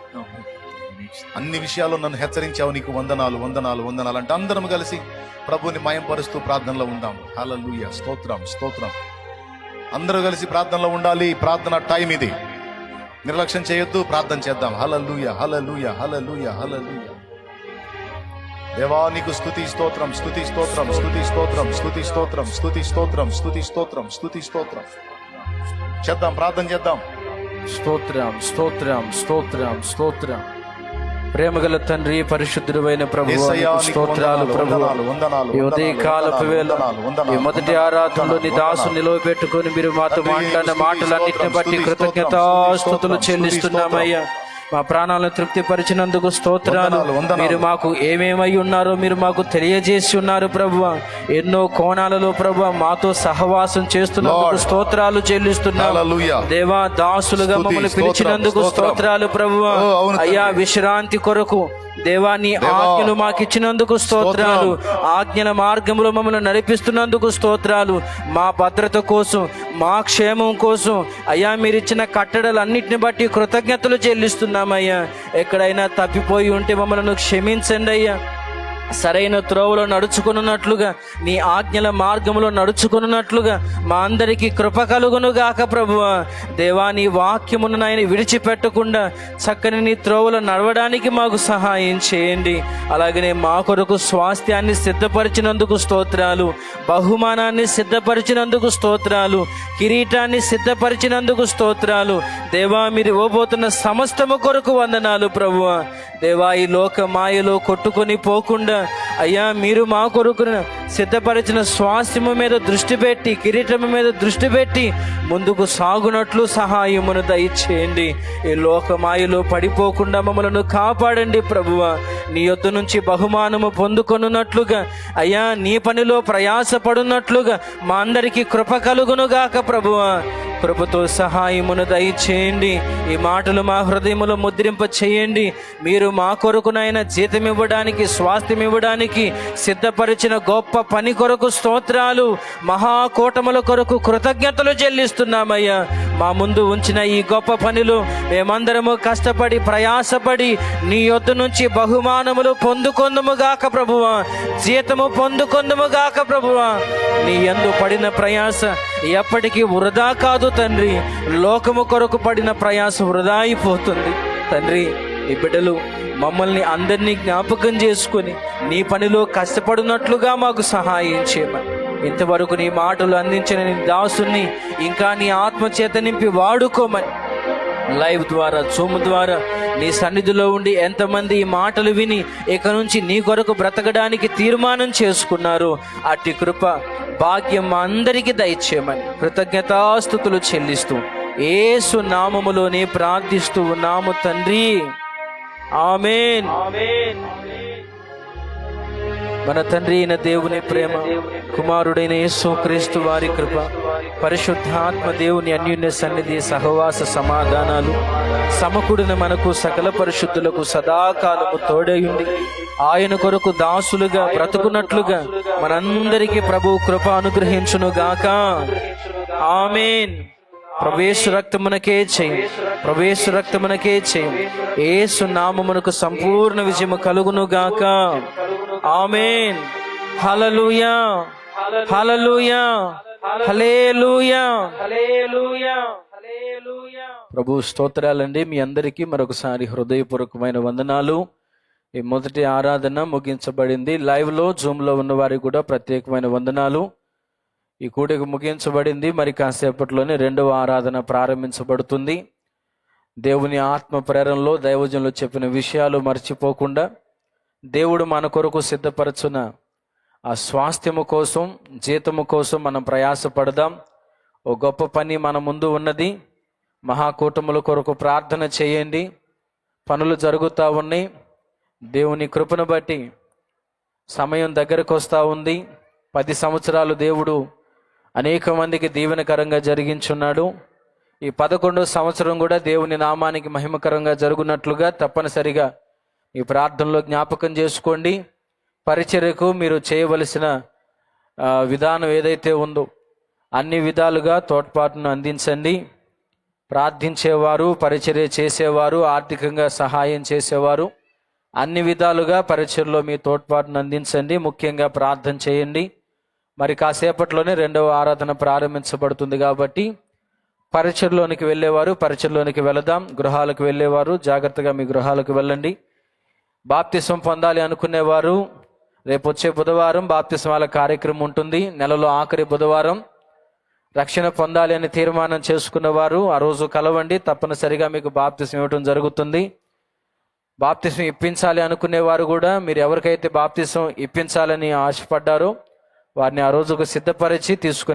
అన్ని విషయాల్లో నన్ను హెచ్చరించావు. నీకు వందనాలు, వందనాలు, వందనాలు అంటే అందరం కలిసి ప్రభుని మయంపరుస్తూ ప్రార్థనలో ఉందాం. హల్లెలూయా. స్తోత్రం, స్తోత్రం. అందరూ కలిసి ప్రార్థనలో ఉండాలి. ప్రార్థన టైం ఇది, నిర్లక్ష్యం చేయొద్దు. ప్రార్థన చేద్దాం. హల్లెలూయా, హల్లెలూయా, హల్లెలూయా, హల్లెలూయా. దేవా, నీకు స్తుతి స్తోత్రం, స్తుతి స్తోత్రం, స్తుతి స్తోత్రం, స్తుతి స్తోత్రం, స్తుతి స్తోత్రం, స్తుతి స్తోత్రం, స్తుతి స్తోత్రం. చేద్దాం, ప్రార్థన చేద్దాం. స్తోత్రం, స్తోత్రం, స్తోత్రం, స్తోత్రం. ప్రేమగల తండ్రి, పరిశుద్ధుడైన ప్రభువా, యేసయ్యా, నీకు నీకు స్తోత్రాలు ప్రభు. వందనాలు, ఈ ఉదయ కాలపు వేళ ఈ మొదటి ఆరాధనలో నీ దాసు నిలవబెట్టుకొని మీరు మాతో మాట్లాడిన మాటలన్నిటిని బట్టి కృతజ్ఞతాస్తుతులు చెల్లిస్తున్నామయ్యా. మా ప్రాణాలను తృప్తిపరిచినందుకు స్తోత్రాలు. మీరు మాకు ఏమేమై ఉన్నారో మీరు మాకు తెలియజేసి ఉన్నారు ప్రభువా. ఎన్నో కోణాలలో ప్రభువా మాతో సహవాసం చేస్తున్నందుకు స్తోత్రాలు చెల్లిస్తున్నాము దేవా. దాసులుగా మమ్మల్ని పిలిచినందుకు స్తోత్రాలు ప్రభువా. అయ్యా, విశ్రాంతి కొరకు దేవా నీ ఆజ్ఞలు మాకు ఇచ్చినందుకు స్తోత్రాలు. ఆజ్ఞల మార్గంలో మమ్మల్ని నడిపిస్తున్నందుకు స్తోత్రాలు. మా భద్రత కోసం, మా క్షేమం కోసం అయ్యా మీరిచ్చిన కట్టడలన్నిటిని బట్టి కృతజ్ఞతలు చెల్లిస్తున్నామయ్యా. ఎక్కడైనా తప్పిపోయి ఉంటే మమ్మల్ని క్షమించండి అయ్యా. సరైన త్రోవలో నడుచుకున్నట్లుగా, నీ ఆజ్ఞల మార్గంలో నడుచుకున్నట్లుగా మా అందరికీ కృప కలుగును గాక ప్రభువా. దేవా, నీ వాక్యమును నాయన విడిచిపెట్టకుండా చక్కని నీ త్రోవలో నడవడానికి మాకు సహాయం చేయండి. అలాగనే మా కొరకు స్వాస్థ్యాన్ని సిద్ధపరిచినందుకు స్తోత్రాలు, బహుమానాన్ని సిద్ధపరిచినందుకు స్తోత్రాలు, కిరీటాన్ని సిద్ధపరిచినందుకు స్తోత్రాలు. దేవా, మీరు ఇవ్వబోతున్న సమస్తము కొరకు వందనాలు ప్రభువా. దేవా, ఈ లోక మాయలో కొట్టుకొని పోకుండా అయ్యా మీరు మా కొరకు సిద్ధపరిచిన స్వాస్థ్యము మీద దృష్టి పెట్టి, కిరీటము మీద దృష్టి పెట్టి ముందుకు సాగునట్లు సహాయమును దయచేయండి. ఈ లోకమాయలో పడిపోకుండా మమ్మలను కాపాడండి ప్రభువా. నీ యొద్ద నుంచి బహుమానము పొందుకొనున్నట్లుగా అయ్యా, నీ పనిలో ప్రయాసపడున్నట్లుగా మా అందరికీ కృప కలుగునుగాక ప్రభువా. కృపతో సహాయమును దయచేయండి. ఈ మాటలు మా హృదయములో ముద్రింప చేయండి. మీరు మా కొరకునైనా జీతం ఇవ్వడానికి, స్వాస్థ్యం ఇవ్వడానికి సిద్ధపరిచిన గొప్ప పని కొరకు స్తోత్రాలు. మహాకూటముల కొరకు కృతజ్ఞతలు చెల్లిస్తున్నామయ్యా. మా ముందు ఉంచిన ఈ గొప్ప పనిలో మేమందరము కష్టపడి ప్రయాసపడి నీ యొద్ద నుంచి బహుమానములు పొందుకొందుముగాక ప్రభువా. జీతము పొందుకొందుముగాక ప్రభువా. నీ యందు పడిన ప్రయాస ఎప్పటికీ వృధా కాదు తండ్రి. లోకము కొరకు పడిన ప్రయాస వృధా అయిపోతుంది తండ్రి. ఈ బిడ్డలు మమ్మల్ని అందరినీ జ్ఞాపకం చేసుకొని నీ పనిలో కష్టపడినట్లుగా మాకు సహాయం చేయమని, ఇంతవరకు నీ మాటలు అందించిన నీ దాసుని ఇంకా నీ ఆత్మచేత నింపి వాడుకోమని, లైవ్ ద్వారా, జూమ్ ద్వారా నీ సన్నిధిలో ఉండి ఎంతమంది ఈ మాటలు విని ఇక నుంచి నీ కొరకు బ్రతకడానికి తీర్మానం చేసుకున్నారు, అట్టి కృప భాగ్యం మా అందరికీ దయచేయమని కృతజ్ఞతాస్తుతులు చెల్లిస్తూ యేసు నామములోనే ప్రార్థిస్తూ ఉన్నాము తండ్రి. ఆమేన్. మన తండ్రి అయిన దేవుని ప్రేమ, కుమారుడైన యేసు క్రీస్తు వారి కృప, పరిశుద్ధాత్మ దేవుని అన్యోన్య సన్నిధి, సహవాస సమాధానాలు సమకూడిన మనకు సకల పరిశుద్ధులకు సదాకాలము తోడయుండి ఆయన కొరకు దాసులుగా బ్రతుకున్నట్లుగా మనందరికీ ప్రభు కృప అనుగ్రహించును గాక. ఆమేన్. ప్రవేశ రక్తమునకే చేయం, ప్రవేశ రక్తమునకే చేయం. యేసు నామమునకు సంపూర్ణ విజయము కలుగును గాక. ఆమేన్. హల్లెలూయా, హల్లెలూయా, హల్లెలూయా, హల్లెలూయా. ప్రభు స్తోత్రాలండి. మీ అందరికీ మరొకసారి హృదయపూర్వకమైన వందనాలు. ఈ మొదటి ఆరాధన ముగించబడింది. లైవ్లో, జూమ్లో ఉన్న వారికి కూడా ప్రత్యేకమైన వందనాలు. ఈ కూడిక ముగించబడింది. మరి కాసేపట్లోనే రెండవ ఆరాధన ప్రారంభించబడుతుంది. దేవుని ఆత్మ ప్రేరణలో దైవజనులు చెప్పిన విషయాలు మర్చిపోకుండా దేవుడు మన కొరకు సిద్ధపరచున ఆ స్వాస్థ్యము కోసం, జీతము కోసం మనం ప్రయాసపడదాం. ఓ గొప్ప పని మన ముందు ఉన్నది. మహాకూటముల కొరకు ప్రార్థన చేయండి. పనులు జరుగుతూ ఉన్నాయి. దేవుని కృపను బట్టి సమయం దగ్గరకు వస్తూ ఉంది. 10 సంవత్సరాలు దేవుడు అనేక మందికి దీవెనకరంగా జరిగించున్నాడు. ఈ 11వ సంవత్సరం కూడా దేవుని నామానికి మహిమకరంగా జరుగునట్లుగా తప్పనిసరిగా ఈ ప్రార్థనలో జ్ఞాపకం చేసుకోండి. పరిచర్యకు మీరు చేయవలసిన విధానం ఏదైతే ఉందో అన్ని విధాలుగా తోడ్పాటును అందించండి. ప్రార్థించేవారు, పరిచర్య చేసేవారు, ఆర్థికంగా సహాయం చేసేవారు అన్ని విధాలుగా పరిచర్యలో మీ తోడ్పాటును అందించండి. ముఖ్యంగా ప్రార్థన చేయండి. మరి కాసేపట్లోనే రెండవ ఆరాధన ప్రారంభించబడుతుంది కాబట్టి పరిచర్లోనికి వెళ్ళేవారు పరిచర్లోనికి వెళదాం. గృహాలకు వెళ్ళేవారు జాగ్రత్తగా మీ గృహాలకు వెళ్ళండి. బాప్తిసం పొందాలి అనుకునేవారు రేపు వచ్చే బుధవారం బాప్తిస్మాల కార్యక్రమం ఉంటుంది. నెలలో ఆఖరి బుధవారం. రక్షణ పొందాలి అని తీర్మానం చేసుకున్నవారు ఆ రోజు కలవండి. తప్పనిసరిగా మీకు బాప్తిసం ఇవ్వడం జరుగుతుంది. బాప్తిసం ఇప్పించాలి అనుకునేవారు కూడా, మీరు ఎవరికైతే బాప్తిసం ఇప్పించాలని ఆశపడ్డారో వారిని ఆ రోజుకు సిద్ధపరిచి తీసుకుని